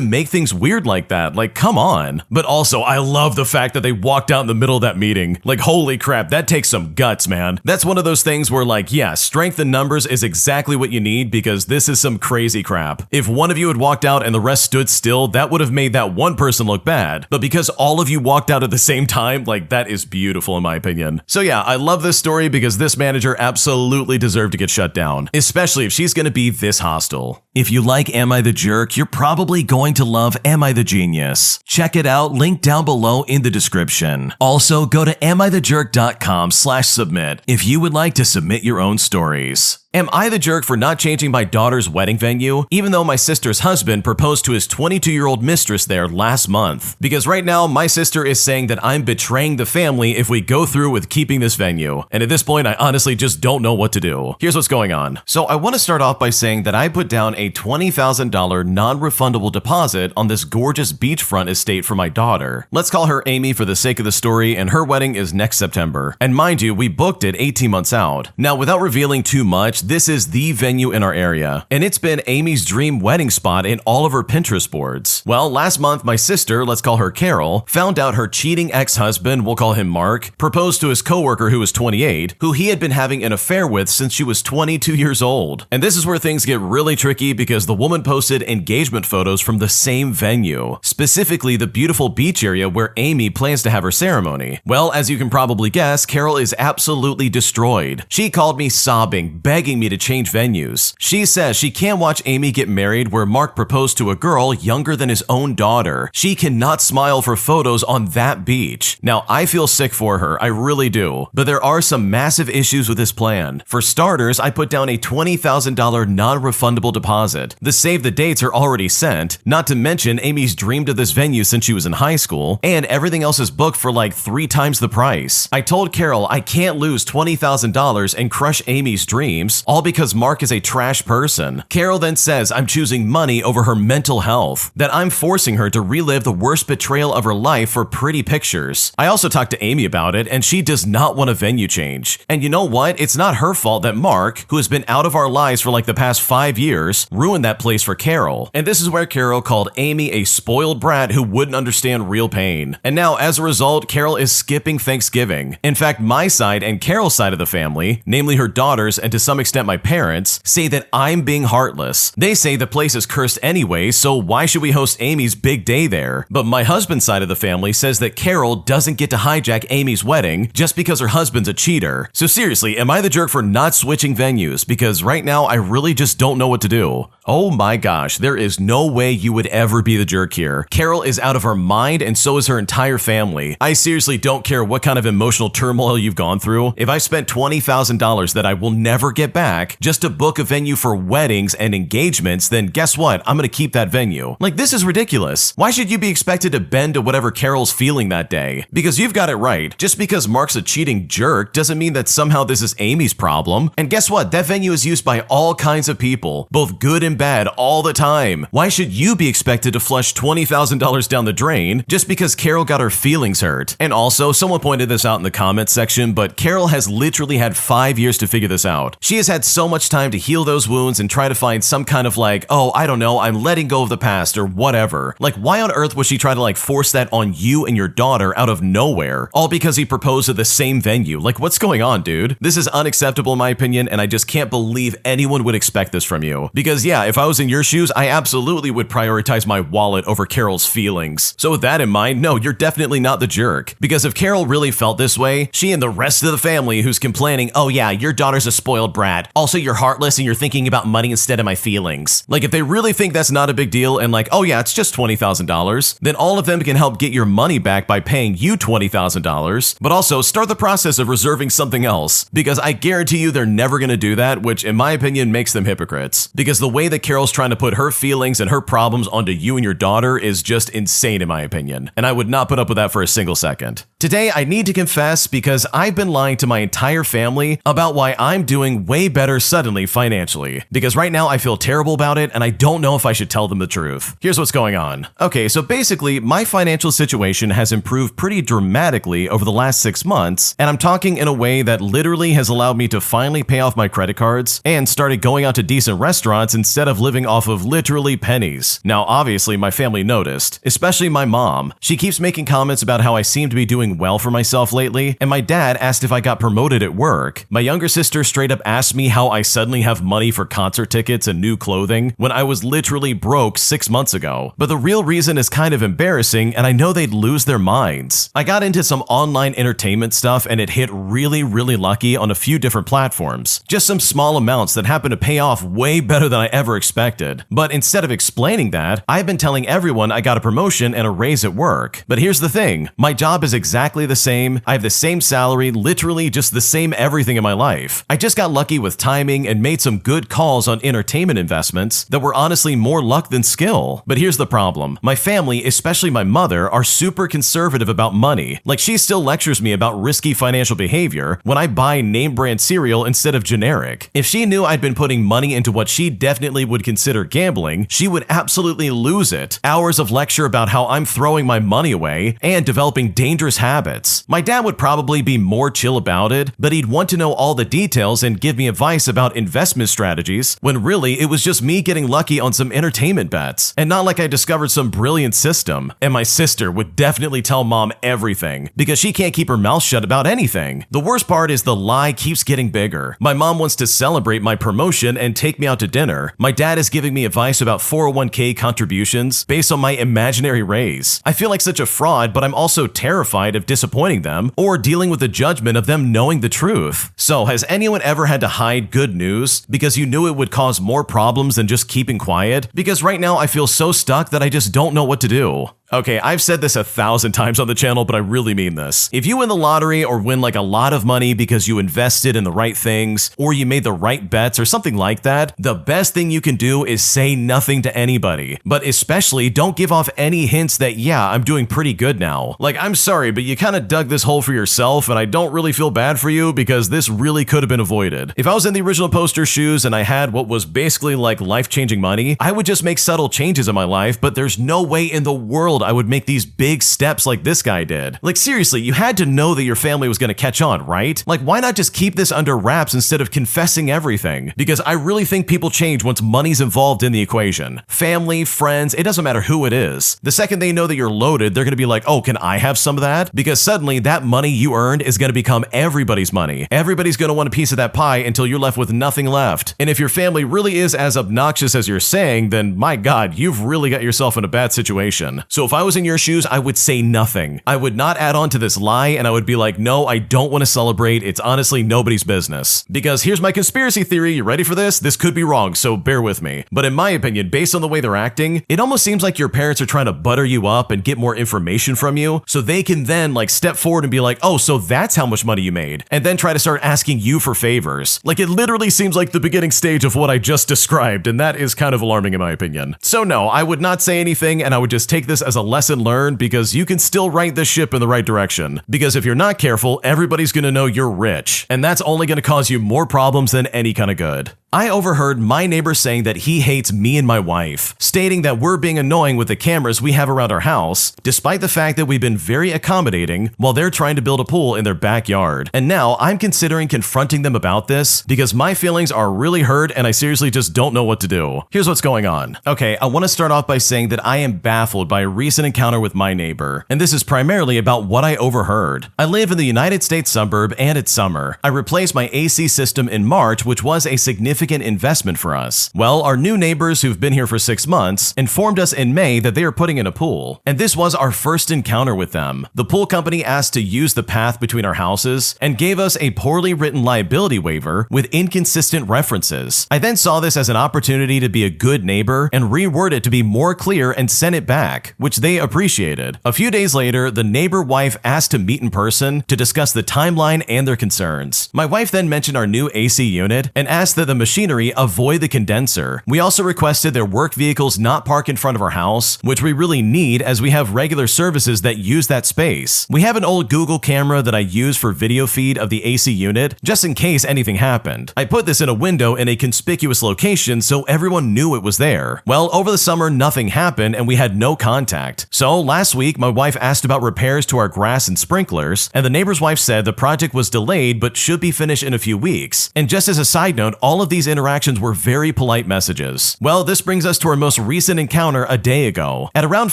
make things weird like that? Like, come on. But also, I love the fact that they walked out in the middle of that meeting. Like, holy crap, that takes some guts, man. That's one of those things where like, yeah, strength in numbers is exactly what you need because this is some crazy crap. If one of you had walked out and the rest stood still, that would have made that one person look bad. But because all of you walked out at the same time, like that is beautiful in my opinion. So yeah, I love this story because this manager absolutely deserved to get shut down, especially if she's gonna be this hostile. If you like Am I the Jerk, you're probably going to love Am I the Genius. Check it out, link down below in the description. Also, go to amithejerk.com/submit if you would like to submit your own stories. Am I the jerk for not changing my daughter's wedding venue, even though my sister's husband proposed to his 22-year-old mistress there last month? Because right now, my sister is saying that I'm betraying the family if we go through with keeping this venue. And at this point, I honestly just don't know what to do. Here's what's going on. So I want to start off by saying that I put down a $20,000 non-refundable deposit on this gorgeous beachfront estate for my daughter. Let's call her Amy for the sake of the story, and her wedding is next September. And mind you, we booked it 18 months out. Now, without revealing too much, this is the venue in our area, and it's been Amy's dream wedding spot in all of her Pinterest boards. Well, last month, my sister, let's call her Carol, found out her cheating ex-husband, we'll call him Mark, proposed to his coworker who was 28, who he had been having an affair with since she was 22 years old. And this is where things get really tricky because the woman posted engagement photos from the same venue, specifically the beautiful beach area where Amy plans to have her ceremony. Well, as you can probably guess, Carol is absolutely destroyed. She called me sobbing, begging me to change venues. She says she can't watch Amy get married where Mark proposed to a girl younger than his own daughter. She cannot smile for photos on that beach. Now, I feel sick for her, I really do. But there are some massive issues with this plan. For starters, I put down a $20,000 non-refundable deposit. The save the dates are already sent, not to mention Amy's dreamed of this venue since she was in high school, and everything else is booked for like 3 times the price. I told Carol I can't lose $20,000 and crush Amy's dreams, $1,000, all because Mark is a trash person. Carol then says I'm choosing money over her mental health, that I'm forcing her to relive the worst betrayal of her life for pretty pictures. I also talked to Amy about it, and she does not want a venue change. And you know what? It's not her fault that Mark, who has been out of our lives for like the past 5 years, ruined that place for Carol. And this is where Carol called Amy a spoiled brat who wouldn't understand real pain. And now, as a result, Carol is skipping Thanksgiving. In fact, my side and Carol's side of the family, namely her daughters and to some extent my parents, say that I'm being heartless. They say the place is cursed anyway, so why should we host Amy's big day there? But my husband's side of the family says that Carol doesn't get to hijack Amy's wedding just because her husband's a cheater. So seriously, am I the jerk for not switching venues? Because right now, I really just don't know what to do. Oh my gosh, there is no way you would ever be the jerk here. Carol is out of her mind, and so is her entire family. I seriously don't care what kind of emotional turmoil you've gone through. If I spent $20,000 that I will never get back just to book a venue for weddings and engagements, then guess what? I'm gonna keep that venue. Like, this is ridiculous. Why should you be expected to bend to whatever Carol's feeling that day? Because you've got it right. Just because Mark's a cheating jerk doesn't mean that somehow this is Amy's problem. And guess what? That venue is used by all kinds of people, both good and bad, all the time. Why should you be expected to flush $20,000 down the drain just because Carol got her feelings hurt? And also, someone pointed this out in the comments section, but Carol has literally had 5 years to figure this out. She has had so much time to heal those wounds and try to find some kind of like, oh, I don't know, I'm letting go of the past or whatever. Like, why on earth would she try to like force that on you and your daughter out of nowhere? All because he proposed at the same venue. Like, what's going on, dude? This is unacceptable in my opinion, and I just can't believe anyone would expect this from you. Because yeah, if I was in your shoes, I absolutely would prioritize my wallet over Carol's feelings. So with that in mind, no, you're definitely not the jerk. Because if Carol really felt this way, she and the rest of the family who's complaining, oh yeah, your daughter's a spoiled brat. Also, you're heartless and you're thinking about money instead of my feelings. Like, if they really think that's not a big deal and like, oh yeah, it's just $20,000, then all of them can help get your money back by paying you $20,000, but also start the process of reserving something else. Because I guarantee you they're never gonna do that, which in my opinion makes them hypocrites. Because the way that Carol's trying to put her feelings and her problems onto you and your daughter is just insane in my opinion, and I would not put up with that for a single second. Today, I need to confess because I've been lying to my entire family about why I'm doing way better suddenly financially. Because right now I feel terrible about it and I don't know if I should tell them the truth. Here's what's going on. Okay, so basically, my financial situation has improved pretty dramatically over the last 6 months, and I'm talking in a way that literally has allowed me to finally pay off my credit cards and started going out to decent restaurants instead of living off of literally pennies. Now, obviously, my family noticed, especially my mom. She keeps making comments about how I seem to be doing well for myself lately, and my dad asked if I got promoted at work. My younger sister straight up asked me how I suddenly have money for concert tickets and new clothing when I was literally broke 6 months ago. But the real reason is kind of embarrassing, and I know they'd lose their minds. I got into some online entertainment stuff and it hit really lucky on a few different platforms. Just some small amounts that happened to pay off way better than I ever expected. But instead of explaining that, I've been telling everyone I got a promotion and a raise at work. But here's the thing, my job is exactly the same, I have the same salary, literally just the same everything in my life. I just got lucky with timing and made some good calls on entertainment investments that were honestly more luck than skill. But here's the problem, my family, especially my mother, are super conservative about money. Like, she still lectures me about risky financial behavior when I buy name brand cereal instead of generic. If she knew I'd been putting money into what she definitely would consider gambling, she would absolutely lose it. Hours of lecture about how I'm throwing my money away and developing dangerous habits. My dad would probably be more chill about it, but he'd want to know all the details and give me advice about investment strategies, when really it was just me getting lucky on some entertainment bets, and not like I discovered some brilliant system. And my sister would definitely tell mom everything, because she can't keep her mouth shut about anything. The worst part is the lie keeps getting bigger. My mom wants to celebrate my promotion and take me out to dinner. My dad is giving me advice about 401k contributions based on my imaginary raise. I feel like such a fraud, but I'm also terrified of disappointing them or dealing with the judgment of them knowing the truth. So, has anyone ever had to hide good news because you knew it would cause more problems than just keeping quiet? Because right now I feel so stuck that I just don't know what to do. Okay, I've said this 1,000 times on the channel, but I really mean this. If you win the lottery or win like a lot of money because you invested in the right things, or you made the right bets or something like that, the best thing you can do is say nothing to anybody. But especially don't give off any hints that, yeah, I'm doing pretty good now. Like, I'm sorry, but you kind of dug this hole for yourself, and I don't really feel bad for you because this really could have been avoided. If I was in the original poster's shoes and I had what was basically like life-changing money, I would just make subtle changes in my life, but there's no way in the world I would make these big steps like this guy did. Like, seriously, you had to know that your family was gonna catch on, right? Like, why not just keep this under wraps instead of confessing everything? Because I really think people change once money's involved in the equation. Family, friends, it doesn't matter who it is. The second they know that you're loaded, they're gonna be like, oh, can I have some of that? Because suddenly that money you earned is gonna become everybody's money. Everybody's gonna want a piece of that pie until you're left with nothing left. And if your family really is as obnoxious as you're saying, then my God, you've really got yourself in a bad situation. So if I was in your shoes, I would say nothing. I would not add on to this lie, and I would be like, no, I don't want to celebrate. It's honestly nobody's business. Because here's my conspiracy theory. You ready for this? This could be wrong, so bear with me. But in my opinion, based on the way they're acting, it almost seems like your parents are trying to butter you up and get more information from you so they can then like step forward and be like, oh, so that's how much money you made, and then try to start asking you for favors. Like, it literally seems like the beginning stage of what I just described, and that is kind of alarming in my opinion. So no, I would not say anything, and I would just take this as a lesson learned, because you can still right this ship in the right direction. Because if you're not careful, everybody's gonna know you're rich, and that's only gonna cause you more problems than any kind of good. I overheard my neighbor saying that he hates me and my wife, stating that we're being annoying with the cameras we have around our house, despite the fact that we've been very accommodating while they're trying to build a pool in their backyard. And now I'm considering confronting them about this because my feelings are really hurt and I seriously just don't know what to do. Here's what's going on. Okay, I want to start off by saying that I am baffled by a recent encounter with my neighbor, and this is primarily about what I overheard. I live in the United States suburb and it's summer. I replaced my AC system in March, which was a significant investment for us. Well, our new neighbors who've been here for 6 months informed us in May that they are putting in a pool, and this was our first encounter with them. The pool company asked to use the path between our houses and gave us a poorly written liability waiver with inconsistent references. I then saw this as an opportunity to be a good neighbor and reword it to be more clear and sent it back, which they appreciated. A few days later, the neighbor wife asked to meet in person to discuss the timeline and their concerns. My wife then mentioned our new AC unit and asked that the machinery avoid the condenser. We also requested their work vehicles not park in front of our house, which we really need as we have regular services that use that space. We have an old Google camera that I use for video feed of the AC unit, just in case anything happened. I put this in a window in a conspicuous location so everyone knew it was there. Well, over the summer, nothing happened and we had no contact. So last week, my wife asked about repairs to our grass and sprinklers, and the neighbor's wife said the project was delayed but should be finished in a few weeks. And just as a side note, all of these interactions were very polite messages. Well, this brings us to our most recent encounter a day ago. At around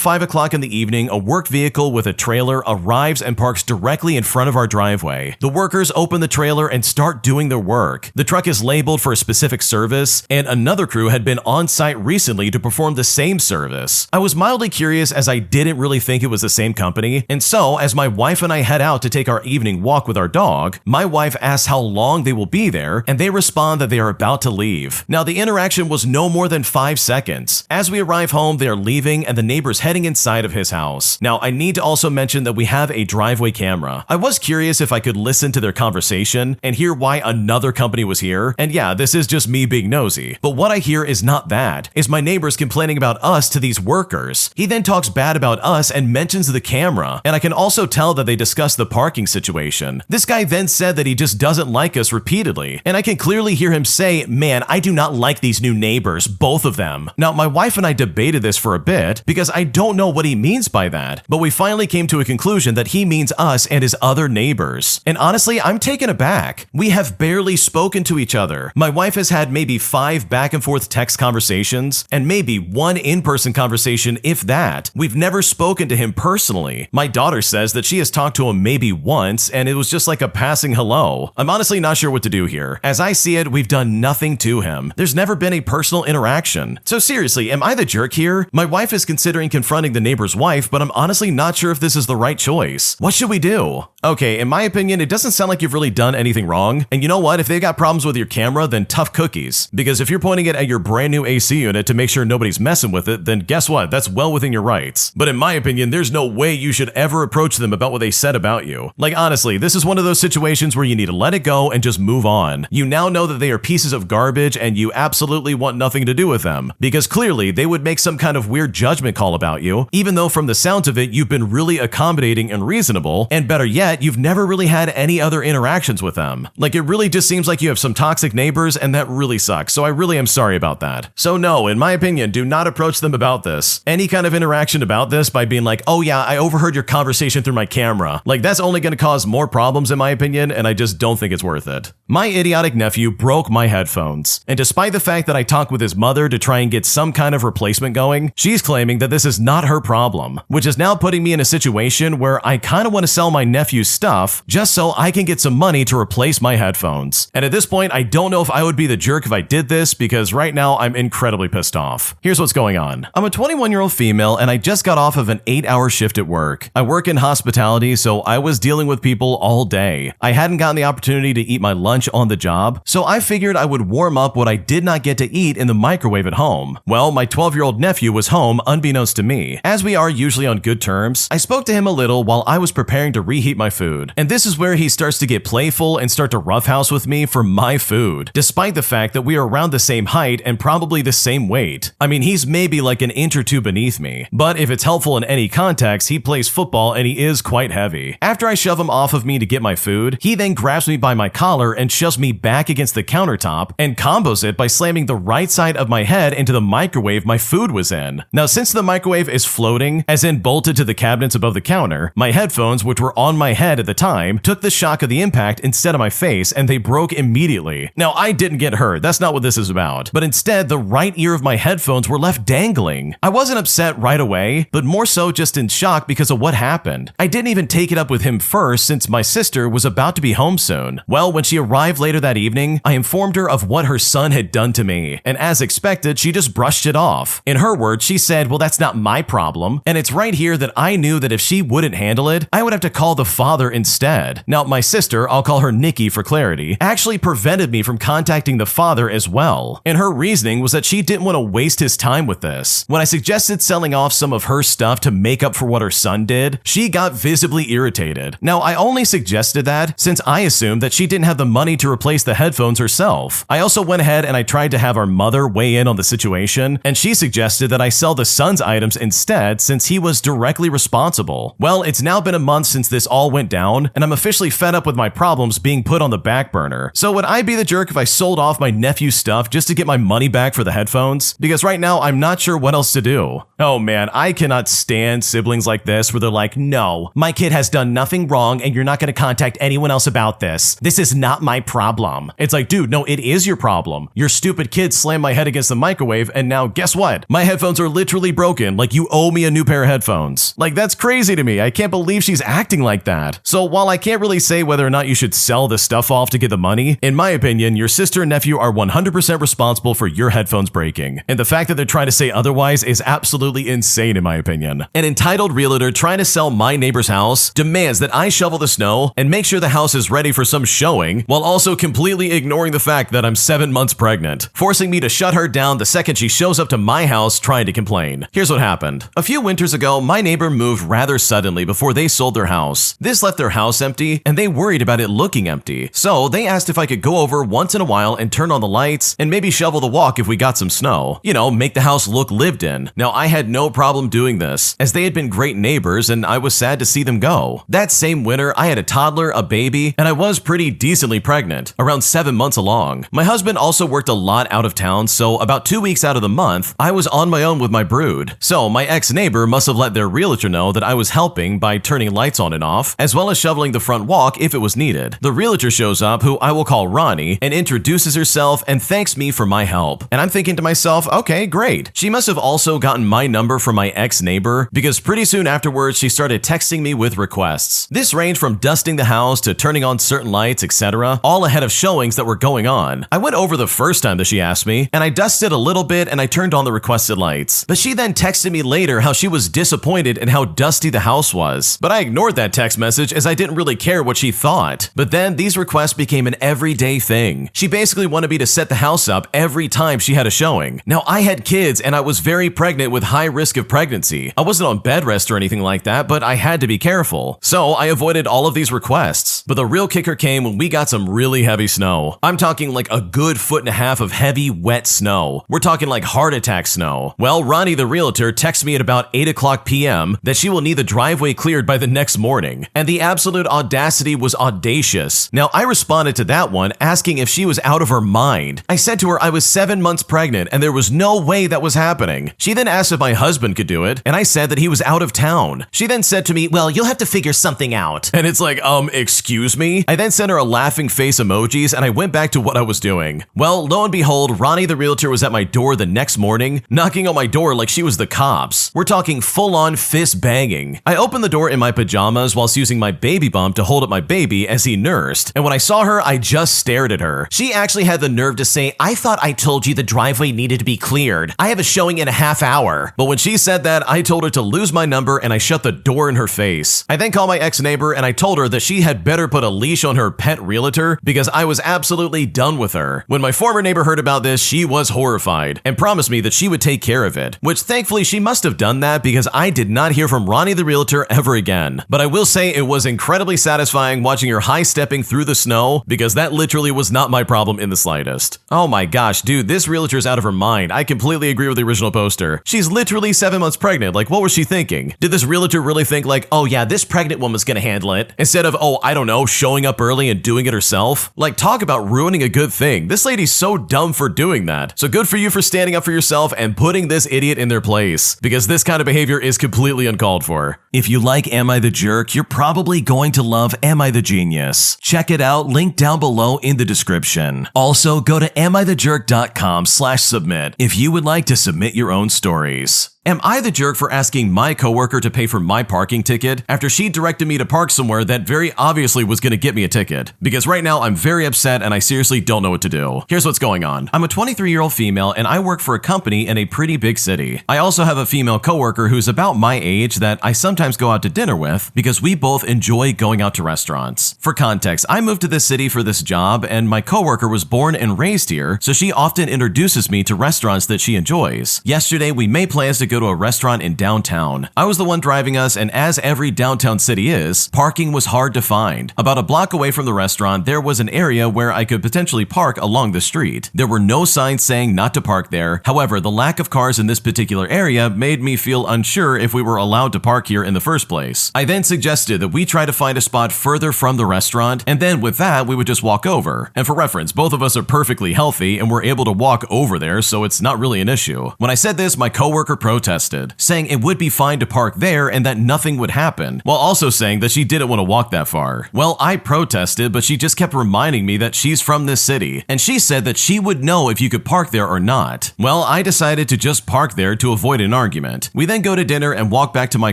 5 o'clock in the evening, a work vehicle with a trailer arrives and parks directly in front of our driveway. The workers open the trailer and start doing their work. The truck is labeled for a specific service, and another crew had been on site recently to perform the same service. I was mildly curious as I didn't really think it was the same company, and so as my wife and I head out to take our evening walk with our dog, my wife asks how long they will be there, and they respond that they are about to leave. Now, the interaction was no more than 5 seconds. As we arrive home, they are leaving and the neighbor's heading inside of his house. Now, I need to also mention that we have a driveway camera. I was curious if I could listen to their conversation and hear why another company was here, and yeah, this is just me being nosy. But what I hear is not that. It's my neighbors complaining about us to these workers. He then talks bad about us and mentions the camera, and I can also tell that they discuss the parking situation. This guy then said that he just doesn't like us repeatedly, and I can clearly hear him say, man, I do not like these new neighbors, both of them. Now, my wife and I debated this for a bit because I don't know what he means by that, but we finally came to a conclusion that he means us and his other neighbors. And honestly, I'm taken aback. We have barely spoken to each other. My wife has had maybe 5 back and forth text conversations and maybe 1 in-person conversation, if that. We've never spoken to him personally. My daughter says that she has talked to him maybe once and it was just like a passing hello. I'm honestly not sure what to do here. As I see it, we've done nothing nothing to him. There's never been a personal interaction. So seriously, am I the jerk here? My wife is considering confronting the neighbor's wife, but I'm honestly not sure if this is the right choice. What should we do? Okay, in my opinion, it doesn't sound like you've really done anything wrong. And you know what? If they got problems with your camera, then tough cookies. Because if you're pointing it at your brand new AC unit to make sure nobody's messing with it, then guess what? That's well within your rights. But in my opinion, there's no way you should ever approach them about what they said about you. Like honestly, this is one of those situations where you need to let it go and just move on. You now know that they are pieces of garbage and you absolutely want nothing to do with them. Because clearly, they would make some kind of weird judgment call about you, even though from the sounds of it, you've been really accommodating and reasonable, and better yet, you've never really had any other interactions with them. Like it really just seems like you have some toxic neighbors and that really sucks, so I really am sorry about that. So no, in my opinion, do not approach them about this. Any kind of interaction about this by being like, oh yeah, I overheard your conversation through my camera. Like that's only going to cause more problems in my opinion, and I just don't think it's worth it. My idiotic nephew broke my headphones, and despite the fact that I talked with his mother to try and get some kind of replacement going, she's claiming that this is not her problem, which is now putting me in a situation where I kind of want to sell my nephew's stuff just so I can get some money to replace my headphones. And at this point, I don't know if I would be the jerk if I did this because right now I'm incredibly pissed off. Here's what's going on. I'm a 21-year-old female and I just got off of an 8-hour shift at work. I work in hospitality, so I was dealing with people all day. I hadn't gotten the opportunity to eat my lunch on the job, so I figured I would warm up what I did not get to eat in the microwave at home. Well, my 12-year-old nephew was home unbeknownst to me. As we are usually on good terms, I spoke to him a little while I was preparing to reheat my food. And this is where he starts to get playful and start to roughhouse with me for my food, despite the fact that we are around the same height and probably the same weight. I mean, he's maybe like an inch or two beneath me, but if it's helpful in any context, he plays football and he is quite heavy. After I shove him off of me to get my food, he then grabs me by my collar and shoves me back against the countertop and combos it by slamming the right side of my head into the microwave my food was in. Now, since the microwave is floating, as in bolted to the cabinets above the counter, my headphones, which were on my head at the time, took the shock of the impact instead of my face and they broke immediately. Now, I didn't get hurt, that's not what this is about, but instead the right ear of my headphones were left dangling. I wasn't upset right away, but more so just in shock because of what happened. I didn't even take it up with him first since my sister was about to be home soon. Well, when she arrived later that evening, I informed her of what her son had done to me, and as expected, she just brushed it off. In her words, she said, well, that's not my problem, and it's right here that I knew that if she wouldn't handle it, I would have to call the father instead. Now, my sister, I'll call her Nikki for clarity, actually prevented me from contacting the father as well, and her reasoning was that she didn't want to waste his time with this. When I suggested selling off some of her stuff to make up for what her son did, she got visibly irritated. Now, I only suggested that since I assumed that she didn't have the money to replace the headphones herself. I also went ahead and I tried to have our mother weigh in on the situation, and she suggested that I sell the son's items instead since he was directly responsible. Well, it's now been a month since this all went down, and I'm officially fed up with my problems being put on the back burner. So would I be the jerk if I sold off my nephew's stuff just to get my money back for the headphones? Because right now, I'm not sure what else to do. Oh man, I cannot stand siblings like this where they're like, no, my kid has done nothing wrong and you're not going to contact anyone else about this. This is not my problem. It's like, dude, no, it is your problem. Your stupid kid slammed my head against the microwave and now guess what? My headphones are literally broken. Like you owe me a new pair of headphones. Like that's crazy to me. I can't believe she's acting like that. So while I can't really say whether or not you should sell this stuff off to get the money, in my opinion, your sister and nephew are 100% responsible for your headphones breaking. And the fact that they're trying to say otherwise is absolutely insane in my opinion. An entitled realtor trying to sell my neighbor's house demands that I shovel the snow and make sure the house is ready for some showing while also completely ignoring the fact that I'm 7 months pregnant, forcing me to shut her down the second she shows up to my house trying to complain. Here's what happened. A few winters ago, my neighbor moved rather suddenly before they sold their house. This left their house empty and they worried about it looking empty. So they asked if I could go over once in a while and turn on the lights and maybe shovel the walk if we got some snow. You know, make the house look lived in. Now I had no problem doing this as they had been great neighbors and I was sad to see them go. That same winter, I had a toddler, a baby, and I was pretty decently pregnant, around 7 months along. My husband also worked a lot out of town, so about 2 weeks out of the month, I was on my own with my brood. So my ex-neighbor must have let their realtor know that I was helping by turning lights on and off, as well as shoveling the front walk if it was needed. The realtor shows up, who I will call Ronnie, and introduces herself and thanks me for my help. And I'm thinking to myself, okay, great. She must have also gotten my number from my ex-neighbor because pretty soon afterwards she started texting me with requests. This ranged from dusting the house to turning on certain lights, etc., all ahead of showings that were going on. on. I went over the first time that she asked me, and I dusted a little bit and I turned on the requested lights. But she then texted me later how she was disappointed in how dusty the house was. But I ignored that text message as I didn't really care what she thought. But then these requests became an everyday thing. She basically wanted me to set the house up every time she had a showing. Now, I had kids and I was very pregnant with high risk of pregnancy. I wasn't on bed rest or anything like that, but I had to be careful. So I avoided all of these requests. But the real kicker came when we got some really heavy snow. I'm talking like a good 1.5 feet of heavy, wet snow. We're talking like heart attack snow. Well, Ronnie the realtor texts me at about 8:00 p.m. that she will need the driveway cleared by the next morning. And the absolute audacity was audacious. Now, I responded to that one asking if she was out of her mind. I said to her I was 7 months pregnant and there was no way that was happening. She then asked if my husband could do it, and I said that he was out of town. She then said to me, well, you'll have to figure something out. And it's like, excuse me? I then sent her a laughing face emojis and I went back to what I was doing. Well, lo and behold, Ronnie the realtor was at my door the next morning, knocking on my door like she was the cops. We're talking full-on fist banging. I opened the door in my pajamas whilst using my baby bump to hold up my baby as he nursed. And when I saw her, I just stared at her. She actually had the nerve to say, I thought I told you the driveway needed to be cleared. I have a showing in a half hour. But when she said that, I told her to lose my number and I shut the door in her face. I then called my ex-neighbor and I told her that she had better put a leash on her pet realtor because I was absolutely done with her. When my former neighbor heard about this, she was horrified and promised me that she would take care of it, which thankfully she must have done that because I did not hear from Ronnie the realtor ever again. But I will say it was incredibly satisfying watching her high-stepping through the snow because that literally was not my problem in the slightest. Oh my gosh, dude, this realtor's out of her mind. I completely agree with the original poster. She's literally 7 months pregnant. Like, what was she thinking? Did this realtor really think like, oh yeah, this pregnant woman's gonna handle it? Instead of, oh, I don't know, showing up early and doing it herself? Like, talk about ruining a good thing. This lady's so dumb for doing that. So good for you for standing up for yourself and putting this idiot in their place, because this kind of behavior is completely uncalled for. If you like Am I the Jerk, you're probably going to love Am I the Genius. Check it out, link down below in the description. Also, go to amithejerk.com/submit if you would like to submit your own stories. Am I the jerk for asking my coworker to pay for my parking ticket after she directed me to park somewhere that very obviously was going to get me a ticket? Because right now I'm very upset and I seriously don't know what to do. Here's what's going on. I'm a 23-year-old female and I work for a company in a pretty big city. I also have a female coworker who's about my age that I sometimes go out to dinner with because we both enjoy going out to restaurants. For context, I moved to this city for this job and my coworker was born and raised here, so she often introduces me to restaurants that she enjoys. Yesterday, we made plans to go to a restaurant in downtown. I was the one driving us, and as every downtown city is, parking was hard to find. About a block away from the restaurant, there was an area where I could potentially park along the street. There were no signs saying not to park there. However, the lack of cars in this particular area made me feel unsure if we were allowed to park here in the first place. I then suggested that we try to find a spot further from the restaurant, and then with that, we would just walk over. And for reference, both of us are perfectly healthy and we're able to walk over there, so it's not really an issue. When I said this, my coworker protested, saying it would be fine to park there and that nothing would happen, while also saying that she didn't want to walk that far. Well, I protested, but she just kept reminding me that she's from this city, and she said that she would know if you could park there or not. Well, I decided to just park there to avoid an argument. We then go to dinner and walk back to my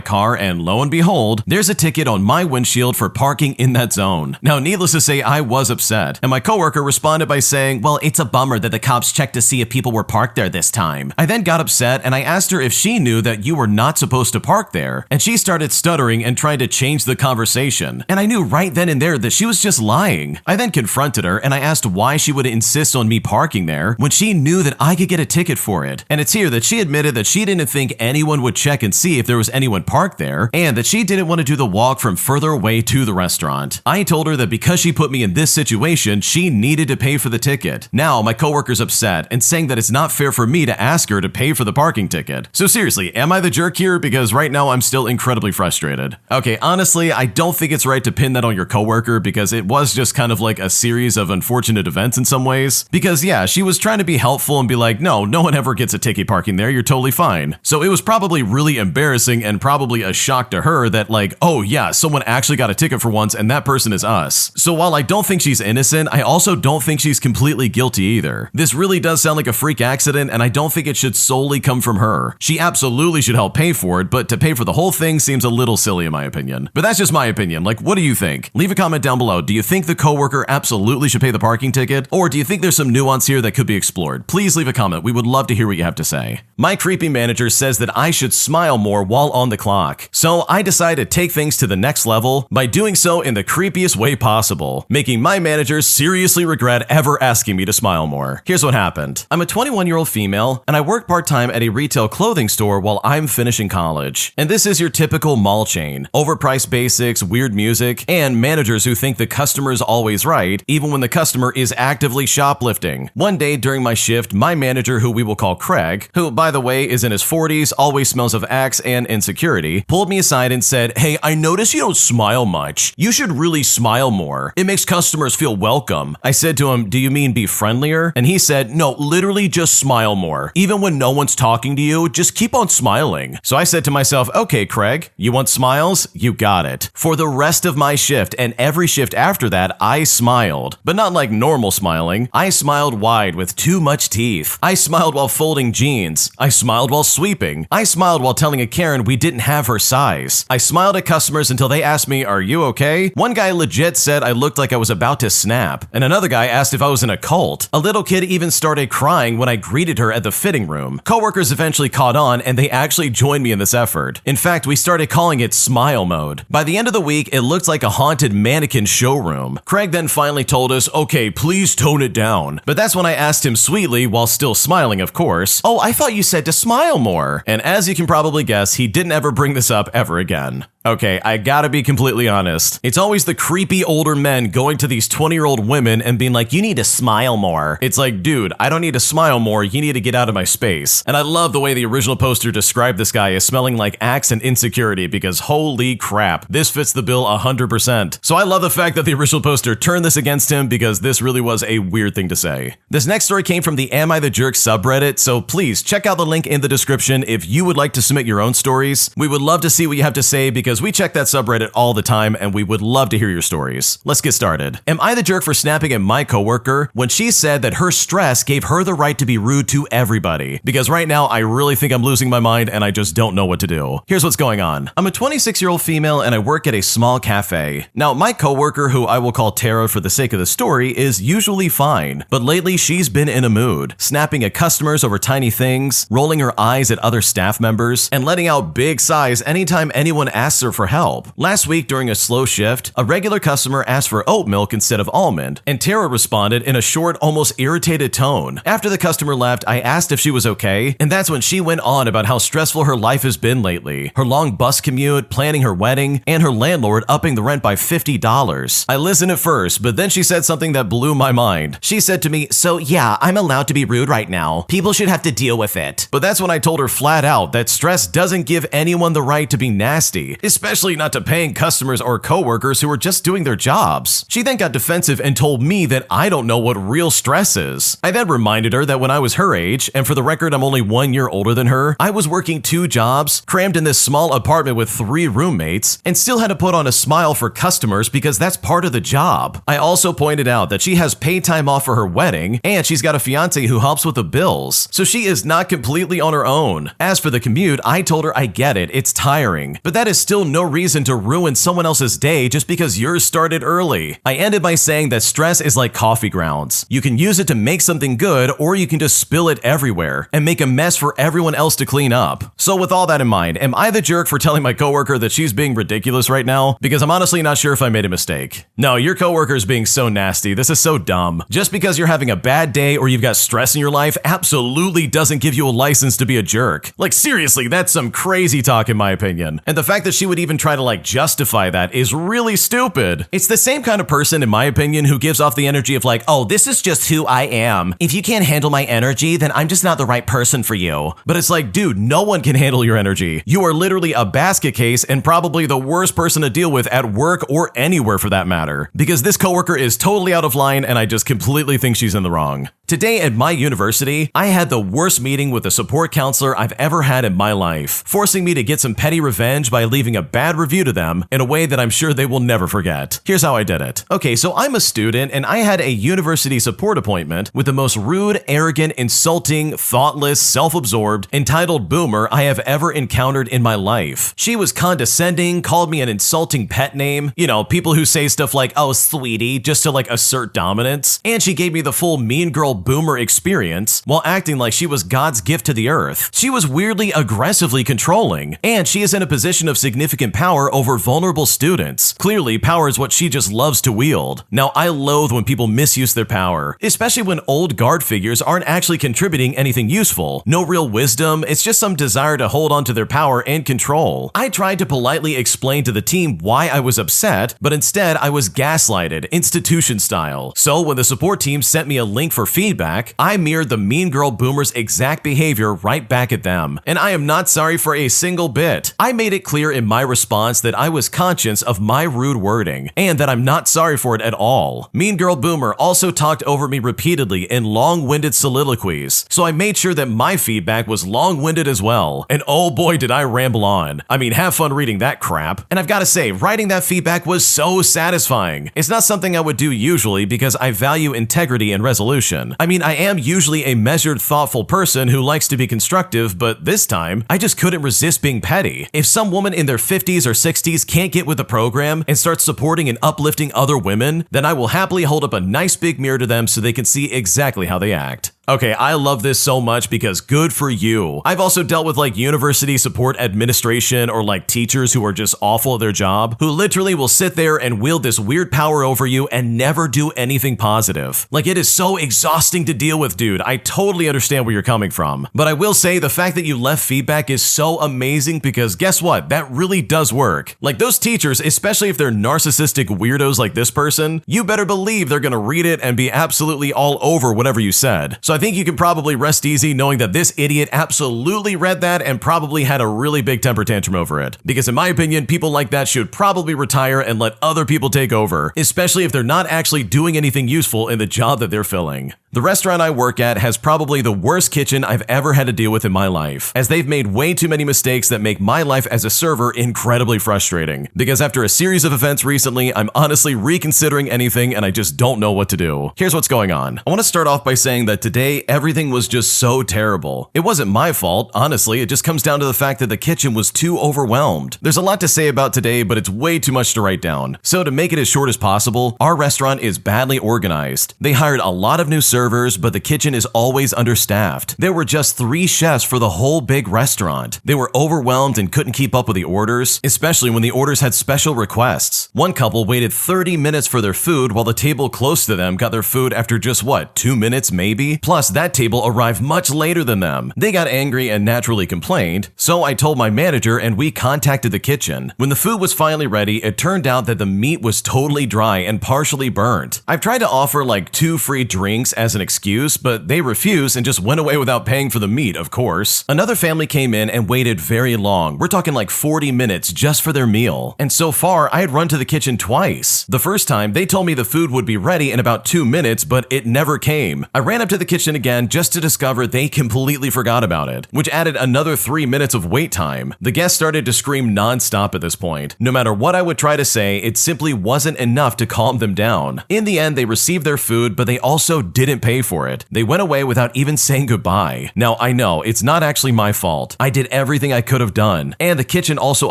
car, and lo and behold, there's a ticket on my windshield for parking in that zone. Now, needless to say, I was upset, and my coworker responded by saying, well, it's a bummer that the cops checked to see if people were parked there this time. I then got upset, and I asked her if she knew that you were not supposed to park there, and she started stuttering and tried to change the conversation, and I knew right then and there that she was just lying. I then confronted her, and I asked why she would insist on me parking there when she knew that I could get a ticket for it, and it's here that she admitted that she didn't think anyone would check and see if there was anyone parked there, and that she didn't want to do the walk from further away to the restaurant. I told her that because she put me in this situation, she needed to pay for the ticket. Now, my coworker's upset and saying that it's not fair for me to ask her to pay for the parking ticket. So seriously, am I the jerk here? Because right now I'm still incredibly frustrated. Okay, honestly, I don't think it's right to pin that on your coworker because it was just kind of like a series of unfortunate events in some ways. Because yeah, she was trying to be helpful and be like, no one ever gets a ticket parking there, you're totally fine. So it was probably really embarrassing and probably a shock to her that like, oh yeah, someone actually got a ticket for once and that person is us. So while I don't think she's innocent, I also don't think she's completely guilty either. This really does sound like a freak accident and I don't think it should solely come from her. She he absolutely should help pay for it, but to pay for the whole thing seems a little silly in my opinion. But that's just my opinion. Like, what do you think? Leave a comment down below. Do you think the coworker absolutely should pay the parking ticket? Or do you think there's some nuance here that could be explored? Please leave a comment. We would love to hear what you have to say. My creepy manager says that I should smile more while on the clock. So I decided to take things to the next level by doing so in the creepiest way possible, making my manager seriously regret ever asking me to smile more. Here's what happened. I'm a 21-year-old female, and I work part-time at a retail clothing store while I'm finishing college. And this is your typical mall chain. Overpriced basics, weird music, and managers who think the customer is always right, even when the customer is actively shoplifting. One day during my shift, my manager, who we will call Craig, who by the way is in his 40s, always smells of Axe and insecurity, pulled me aside and said, "Hey, I notice you don't smile much. You should really smile more. It makes customers feel welcome." I said to him, "Do you mean be friendlier?" And he said, "No, literally just smile more. Even when no one's talking to you, just keep on smiling." So I said to myself, "Okay, Craig, you want smiles? You got it." For the rest of my shift and every shift after that, I smiled. But not like normal smiling. I smiled wide with too much teeth. I smiled while folding jeans. I smiled while sweeping. I smiled while telling a Karen we didn't have her size. I smiled at customers until they asked me, "Are you okay?" One guy legit said I looked like I was about to snap, and another guy asked if I was in a cult. A little kid even started crying when I greeted her at the fitting room. Coworkers eventually caught on, and they actually joined me in this effort. In fact, we started calling it smile mode. By the end of the week, it looked like a haunted mannequin showroom. Craig then finally told us, "Okay, please tone it down." But that's when I asked him sweetly, while still smiling of course, "Oh, I thought you said to smile more." And as you can probably guess, he didn't ever bring this up ever again. Okay, I gotta be completely honest. It's always the creepy older men going to these 20-year-old women and being like, "You need to smile more." It's like, dude, I don't need to smile more, you need to get out of my space. And I love the way the original poster described this guy as smelling like Axe and insecurity, because holy crap, this fits the bill 100%. So I love the fact that the original poster turned this against him, because this really was a weird thing to say. This next story came from the Am I the Jerk subreddit, so please check out the link in the description if you would like to submit your own stories. We would love to see what you have to say, because we check that subreddit all the time and we would love to hear your stories. Let's get started. Am I the jerk for snapping at my coworker when she said that her stress gave her the right to be rude to everybody? Because right now I really think I'm losing my mind and I just don't know what to do. Here's what's going on. I'm a 26-year-old female and I work at a small cafe. Now my coworker, who I will call Tara for the sake of the story, is usually fine, but lately she's been in a mood, snapping at customers over tiny things, rolling her eyes at other staff members, and letting out big sighs anytime anyone asks her for help. Last week during a slow shift, a regular customer asked for oat milk instead of almond, and Tara responded in a short, almost irritated tone. After the customer left, I asked if she was okay, and that's when she went on about how stressful her life has been lately. Her long bus commute, planning her wedding, and her landlord upping the rent by $50. I listened at first, but then she said something that blew my mind. She said to me, "So yeah, I'm allowed to be rude right now. People should have to deal with it." But that's when I told her flat out that stress doesn't give anyone the right to be nasty, especially not to paying customers or coworkers who are just doing their jobs. She then got defensive and told me that I don't know what real stress is. I then reminded her that when I was her age, and for the record I'm only 1 year older than her, I was working 2 jobs, crammed in this small apartment with 3 roommates, and still had to put on a smile for customers because that's part of the job. I also pointed out that she has paid time off for her wedding, and she's got a fiance who helps with the bills, so she is not completely on her own. As for the commute, I told her I get it, it's tiring, but that is still no reason to ruin someone else's day just because yours started early. I ended by saying that stress is like coffee grounds. You can use it to make something good, or you can just spill it everywhere and make a mess for everyone else to clean up. So with all that in mind, am I the jerk for telling my coworker that she's being ridiculous right now? Because I'm honestly not sure if I made a mistake. No, your coworker is being so nasty. This is so dumb. Just because you're having a bad day or you've got stress in your life absolutely doesn't give you a license to be a jerk. Like seriously, that's some crazy talk in my opinion. And the fact that she would even try to like justify that is really stupid. It's the same kind of person, in my opinion, who gives off the energy of like, "Oh, this is just who I am. If you can't handle my energy, then I'm just not the right person for you." But it's like, dude, no one can handle your energy. You are literally a basket case and probably the worst person to deal with at work or anywhere for that matter. Because this coworker is totally out of line and I just completely think she's in the wrong. Today at my university, I had the worst meeting with a support counselor I've ever had in my life, forcing me to get some petty revenge by leaving giving a bad review to them in a way that I'm sure they will never forget. Here's how I did it. Okay, so I'm a student and I had a university support appointment with the most rude, arrogant, insulting, thoughtless, self-absorbed, entitled boomer I have ever encountered in my life. She was condescending, called me an insulting pet name, you know, people who say stuff like, "Oh, sweetie," just to like assert dominance, and she gave me the full mean girl boomer experience while acting like she was God's gift to the earth. She was weirdly aggressively controlling, and she is in a position of significant power over vulnerable students. Clearly, power is what she just loves to wield. Now, I loathe when people misuse their power, especially when old guard figures aren't actually contributing anything useful. No real wisdom, it's just some desire to hold on to their power and control. I tried to politely explain to the team why I was upset, but instead I was gaslighted, institution style. So when the support team sent me a link for feedback, I mirrored the mean girl boomer's exact behavior right back at them. And I am not sorry for a single bit. I made it clear in my response that I was conscious of my rude wording, and that I'm not sorry for it at all. Mean girl boomer also talked over me repeatedly in long-winded soliloquies, so I made sure that my feedback was long-winded as well. And oh boy did I ramble on. I mean, have fun reading that crap. And I've got to say, writing that feedback was so satisfying. It's not something I would do usually because I value integrity and resolution. I mean, I am usually a measured, thoughtful person who likes to be constructive, but this time, I just couldn't resist being petty. If some woman in their 50s or 60s can't get with the program and start supporting and uplifting other women, then I will happily hold up a nice big mirror to them so they can see exactly how they act. Okay, I love this so much because good for you. I've also dealt with like university support administration or like teachers who are just awful at their job, who literally will sit there and wield this weird power over you and never do anything positive. Like, it is so exhausting to deal with, dude. I totally understand where you're coming from. But I will say the fact that you left feedback is so amazing because guess what? That really does work. Like, those teachers, especially if they're narcissistic weirdos like this person, you better believe they're gonna read it and be absolutely all over whatever you said. So I think you can probably rest easy knowing that this idiot absolutely read that and probably had a really big temper tantrum over it. Because in my opinion, people like that should probably retire and let other people take over, especially if they're not actually doing anything useful in the job that they're filling. The restaurant I work at has probably the worst kitchen I've ever had to deal with in my life, as they've made way too many mistakes that make my life as a server incredibly frustrating. Because after a series of events recently, I'm honestly reconsidering anything and I just don't know what to do. Here's what's going on. I want to start off by saying that today, everything was just so terrible. It wasn't my fault, honestly, it just comes down to the fact that the kitchen was too overwhelmed. There's a lot to say about today, but it's way too much to write down. So to make it as short as possible, our restaurant is badly organized. They hired a lot of new servers, but the kitchen is always understaffed. There were just 3 chefs for the whole big restaurant. They were overwhelmed and couldn't keep up with the orders, especially when the orders had special requests. One couple waited 30 minutes for their food while the table close to them got their food after just 2 minutes maybe? Plus, that table arrived much later than them. They got angry and naturally complained, so I told my manager and we contacted the kitchen. When the food was finally ready, it turned out that the meat was totally dry and partially burnt. I've tried to offer like 2 free drinks as an excuse, but they refused and just went away without paying for the meat, of course. Another family came in and waited very long. We're talking like 40 minutes just for their meal. And so far, I had run to the kitchen twice. The first time, they told me the food would be ready in about 2 minutes, but it never came. I ran up to the kitchen again just to discover they completely forgot about it, which added another 3 minutes of wait time. The guests started to scream nonstop at this point. No matter what I would try to say, it simply wasn't enough to calm them down. In the end, they received their food, but they also didn't pay for it. They went away without even saying goodbye. Now, I know, it's not actually my fault. I did everything I could have done, and the kitchen also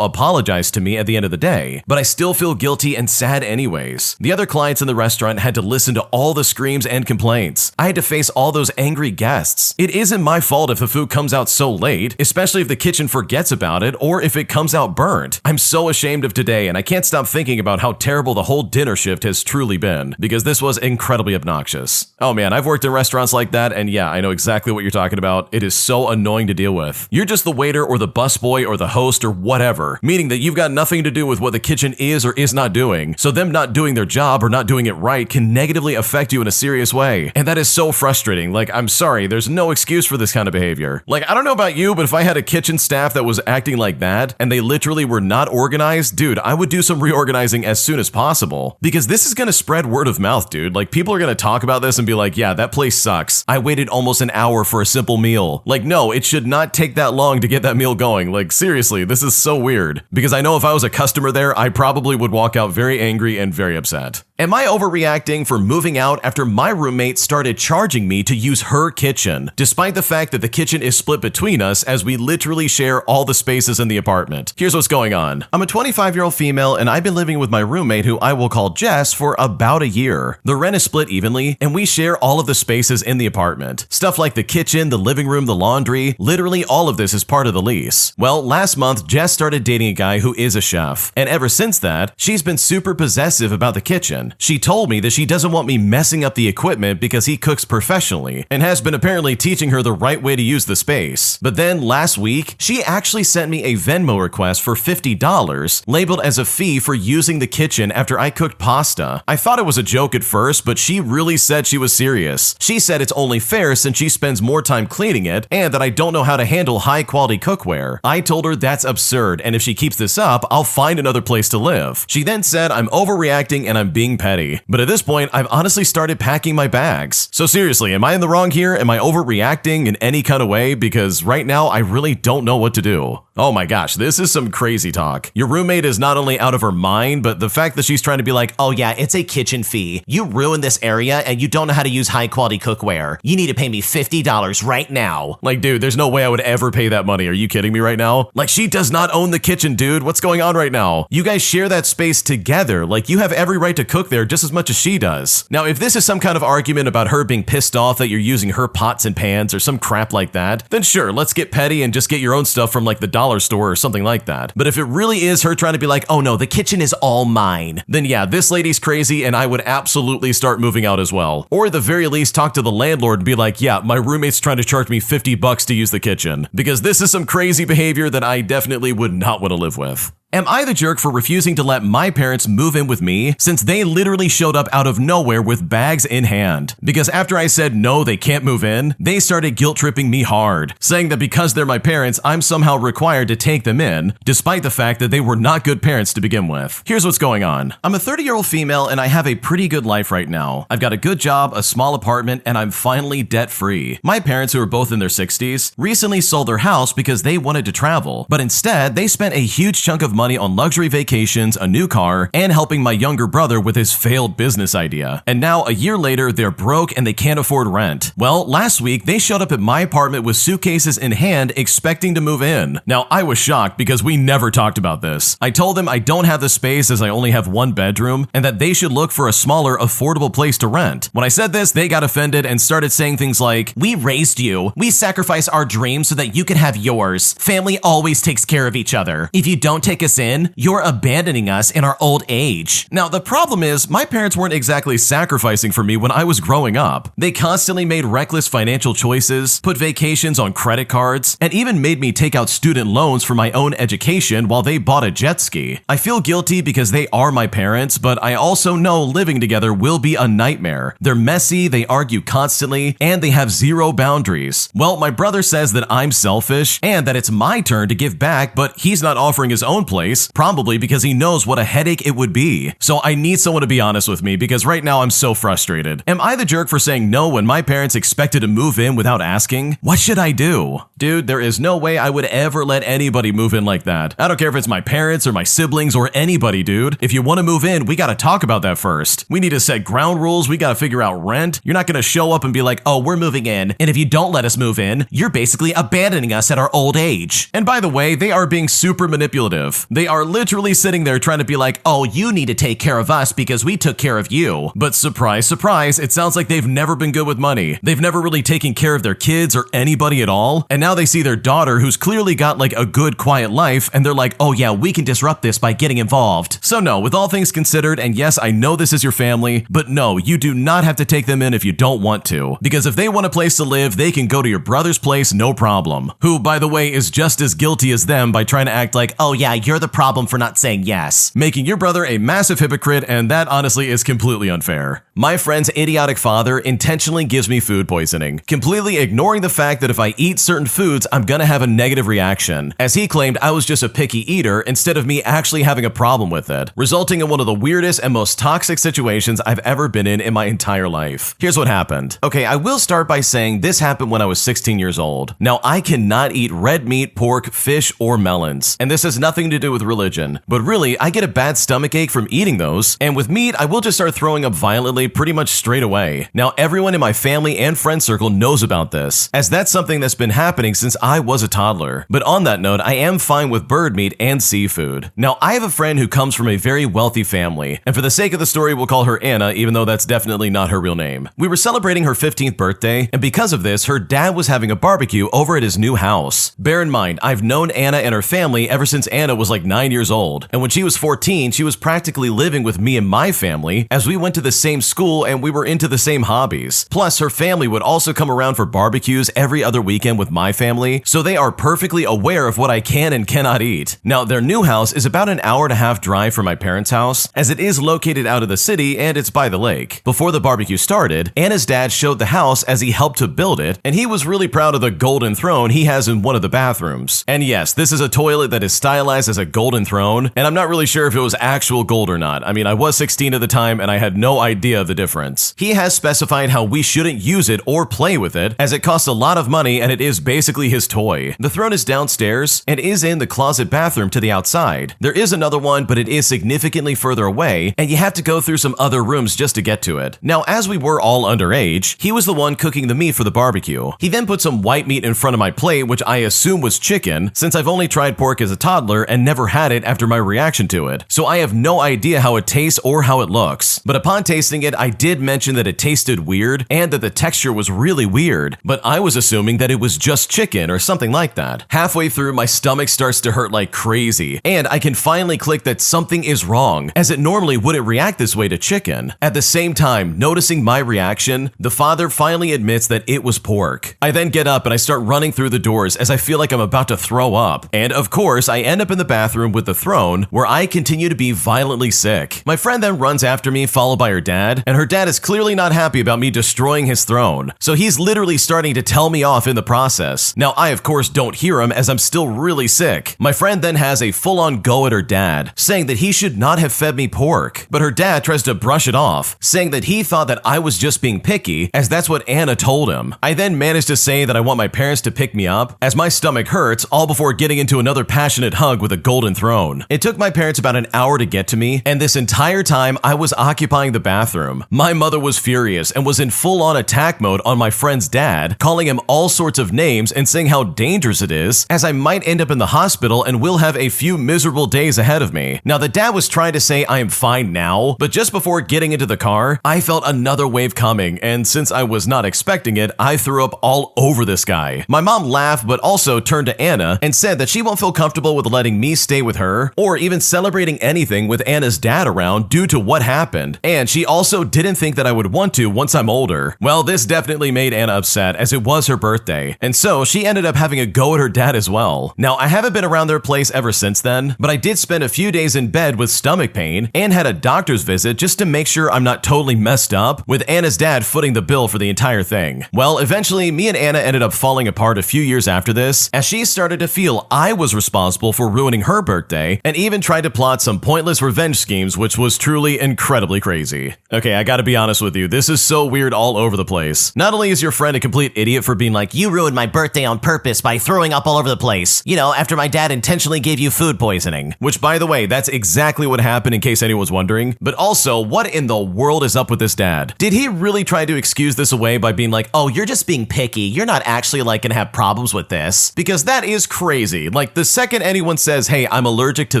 apologized to me at the end of the day, but I still feel guilty and sad anyways. The other clients in the restaurant had to listen to all the screams and complaints. I had to face all those angry guests. It isn't my fault if the food comes out so late, especially if the kitchen forgets about it or if it comes out burnt. I'm so ashamed of today, and I can't stop thinking about how terrible the whole dinner shift has truly been, because this was incredibly obnoxious. Oh man, I've worked in restaurants like that, and yeah, I know exactly what you're talking about. It is so annoying to deal with. You're just the waiter or the busboy or the host or whatever, meaning that you've got nothing to do with what the kitchen is or is not doing, so them not doing their job or not doing it right can negatively affect you in a serious way. And that is so frustrating frustrating. Like, I'm sorry, there's no excuse for this kind of behavior. Like, I don't know about you, but if I had a kitchen staff that was acting like that and they literally were not organized, dude, I would do some reorganizing as soon as possible, because this is going to spread word of mouth, dude. Like, people are going to talk about this and be like, yeah, that place sucks. I waited almost an hour for a simple meal. Like, no, it should not take that long to get that meal going. Like, seriously, this is so weird, because I know if I was a customer there, I probably would walk out very angry and very upset. Am I overreacting for moving out after my roommate started charging me to use her kitchen, despite the fact that the kitchen is split between us as we literally share all the spaces in the apartment? Here's what's going on. I'm a 25-year-old female and I've been living with my roommate, who I will call Jess, for about a year. The rent is split evenly and we share all of the spaces in the apartment. Stuff like the kitchen, the living room, the laundry, literally all of this is part of the lease. Well, last month, Jess started dating a guy who is a chef, and ever since that, she's been super possessive about the kitchen. She told me that she doesn't want me messing up the equipment because he cooks professionally, and has been apparently teaching her the right way to use the space. But then last week, she actually sent me a Venmo request for $50, labeled as a fee for using the kitchen after I cooked pasta. I thought it was a joke at first, but she really said she was serious. She said it's only fair since she spends more time cleaning it, and that I don't know how to handle high-quality cookware. I told her that's absurd, and if she keeps this up, I'll find another place to live. She then said I'm overreacting and I'm being petty. But at this point, I've honestly started packing my bags. So seriously, am I in the wrong here? Am I overreacting in any kind of way? Because right now, I really don't know what to do. Oh my gosh, this is some crazy talk. Your roommate is not only out of her mind, but the fact that she's trying to be like, oh yeah, it's a kitchen fee. You ruined this area and you don't know how to use high quality cookware. You need to pay me $50 right now. Like, dude, there's no way I would ever pay that money. Are you kidding me right now? Like, she does not own the kitchen, dude. What's going on right now? You guys share that space together. Like, you have every right to cook there just as much as she does. Now, if this is some kind of argument about her being pissed off that you're using her pots and pans or some crap like that, then sure, let's get petty and just get your own stuff from like the dollar store or something like that. But if it really is her trying to be like, oh no, the kitchen is all mine, then yeah, this lady's crazy and I would absolutely start moving out as well. Or at the very least, talk to the landlord and be like, yeah, my roommate's trying to charge me $50 to use the kitchen, because this is some crazy behavior that I definitely would not want to live with. Am I the jerk for refusing to let my parents move in with me, since they literally showed up out of nowhere with bags in hand? Because after I said no, they can't move in, they started guilt-tripping me hard, saying that because they're my parents, I'm somehow required to take them in, despite the fact that they were not good parents to begin with. Here's what's going on. I'm a 30-year-old female and I have a pretty good life right now. I've got a good job, a small apartment, and I'm finally debt-free. My parents, who are both in their 60s, recently sold their house because they wanted to travel, but instead, they spent a huge chunk of money on luxury vacations, a new car, and helping my younger brother with his failed business idea. And now, a year later, they're broke and they can't afford rent. Well, last week, they showed up at my apartment with suitcases in hand, expecting to move in. Now, I was shocked because we never talked about this. I told them I don't have the space as I only have one bedroom, and that they should look for a smaller, affordable place to rent. When I said this, they got offended and started saying things like, we raised you. We sacrifice our dreams so that you can have yours. Family always takes care of each other. If you don't take us in, you're abandoning us in our old age. Now, the problem is, my parents weren't exactly sacrificing for me when I was growing up. They constantly made reckless financial choices, put vacations on credit cards, and even made me take out student loans for my own education while they bought a jet ski. I feel guilty because they are my parents, but I also know living together will be a nightmare. They're messy, they argue constantly, and they have zero boundaries. Well, my brother says that I'm selfish and that it's my turn to give back, but he's not offering his own place, probably because he knows what a headache it would be. So I need someone to be honest with me, because right now I'm so frustrated. Am I the jerk for saying no when my parents expected to move in without asking? What should I do? Dude, there is no way I would ever let anybody move in like that. I don't care if it's my parents or my siblings or anybody, dude. If you want to move in, we gotta talk about that first. We need to set ground rules, we gotta figure out rent. You're not gonna show up and be like, oh, we're moving in, and if you don't let us move in, you're basically abandoning us at our old age. And by the way, they are being super manipulative. They are literally sitting there trying to be like, oh, you need to take care of us because we took care of you. But surprise, surprise, it sounds like they've never been good with money. They've never really taken care of their kids or anybody at all. And now they see their daughter, who's clearly got like a good, quiet life, and they're like, oh yeah, we can disrupt this by getting involved. So no, with all things considered, and yes, I know this is your family, but no, you do not have to take them in if you don't want to. Because if they want a place to live, they can go to your brother's place, no problem. Who, by the way, is just as guilty as them by trying to act like, oh yeah, you're you're the problem for not saying yes, making your brother a massive hypocrite, and that honestly is completely unfair. My friend's idiotic father intentionally gives me food poisoning, completely ignoring the fact that if I eat certain foods, I'm gonna have a negative reaction, as he claimed I was just a picky eater instead of me actually having a problem with it, resulting in one of the weirdest and most toxic situations I've ever been in my entire life. Here's what happened. Okay, I will start by saying this happened when I was 16 years old. Now, I cannot eat red meat, pork, fish, or melons, and this has nothing to do with religion, but really, I get a bad stomach ache from eating those, and with meat, I will just start throwing up violently pretty much straight away. Now, everyone in my family and friend circle knows about this, as that's something that's been happening since I was a toddler. But on that note, I am fine with bird meat and seafood. Now, I have a friend who comes from a very wealthy family, and for the sake of the story, we'll call her Anna, even though that's definitely not her real name. We were celebrating her 15th birthday, and because of this, her dad was having a barbecue over at his new house. Bear in mind, I've known Anna and her family ever since Anna was like 9 years old, and when she was 14, she was practically living with me and my family, as we went to the same school and we were into the same hobbies. Plus, her family would also come around for barbecues every other weekend with my family, so they are perfectly aware of what I can and cannot eat. Now, their new house is about an hour-and-a-half drive from my parents' house, as it is located out of the city and it's by the lake. Before the barbecue started, Anna's dad showed the house as he helped to build it, and he was really proud of the golden throne he has in one of the bathrooms. And yes, this is a toilet that is stylized as a golden throne, and I'm not really sure if it was actual gold or not. I mean, I was 16 at the time and I had no idea of the difference. He has specified how we shouldn't use it or play with it, as it costs a lot of money and it is basically his toy. The throne is downstairs and is in the closet bathroom to the outside. There is another one, but it is significantly further away, and you have to go through some other rooms just to get to it. Now, as we were all underage, he was the one cooking the meat for the barbecue. He then put some white meat in front of my plate, which I assume was chicken, since I've only tried pork as a toddler and never had it after my reaction to it. So I have no idea how it tastes or how it looks. But upon tasting it, I did mention that it tasted weird and that the texture was really weird, but I was assuming that it was just chicken or something like that. Halfway through, my stomach starts to hurt like crazy, and I can finally click that something is wrong, as it normally wouldn't react this way to chicken. At the same time, noticing my reaction, the father finally admits that it was pork. I then get up and I start running through the doors as I feel like I'm about to throw up. And of course, I end up in the bathroom with the throne, where I continue to be violently sick. My friend then runs after me, followed by her dad, and her dad is clearly not happy about me destroying his throne. So he's literally starting to tell me off in the process. Now, I of course don't hear him as I'm still really sick. My friend then has a full-on go at her dad, saying that he should not have fed me pork, but her dad tries to brush it off, saying that he thought that I was just being picky, as that's what Anna told him. I then managed to say that I want my parents to pick me up, as my stomach hurts, all before getting into another passionate hug with a golden throne. It took my parents about an hour to get to me, and this entire time I was occupying the bathroom. My mother was furious and was in full-on attack mode on my friend's dad, calling him all sorts of names and saying how dangerous it is, as I might end up in the hospital and will have a few miserable days ahead of me. Now, the dad was trying to say I am fine now, but just before getting into the car, I felt another wave coming, and since I was not expecting it, I threw up all over this guy. My mom laughed, but also turned to Anna and said that she won't feel comfortable with letting me stay with her, or even celebrating anything with Anna's dad around due to what happened, and she also didn't think that I would want to once I'm older. Well, this definitely made Anna upset, as it was her birthday, and so she ended up having a go at her dad as well. Now, I haven't been around their place ever since then, but I did spend a few days in bed with stomach pain and had a doctor's visit just to make sure I'm not totally messed up, with Anna's dad footing the bill for the entire thing. Well, eventually, me and Anna ended up falling apart a few years after this, as she started to feel I was responsible for ruining her birthday, and even tried to plot some pointless revenge schemes, which was truly incredibly crazy. Okay, I gotta be honest with you, this is so weird all over the place. Not only is your friend a complete idiot for being like, you ruined my birthday on purpose by throwing up all over the place, you know, after my dad intentionally gave you food poisoning. Which, by the way, that's exactly what happened in case anyone was wondering. But also, what in the world is up with this dad? Did he really try to excuse this away by being like, oh, you're just being picky, you're not actually like gonna have problems with this? Because that is crazy. Like, the second anyone says, hey, I'm allergic to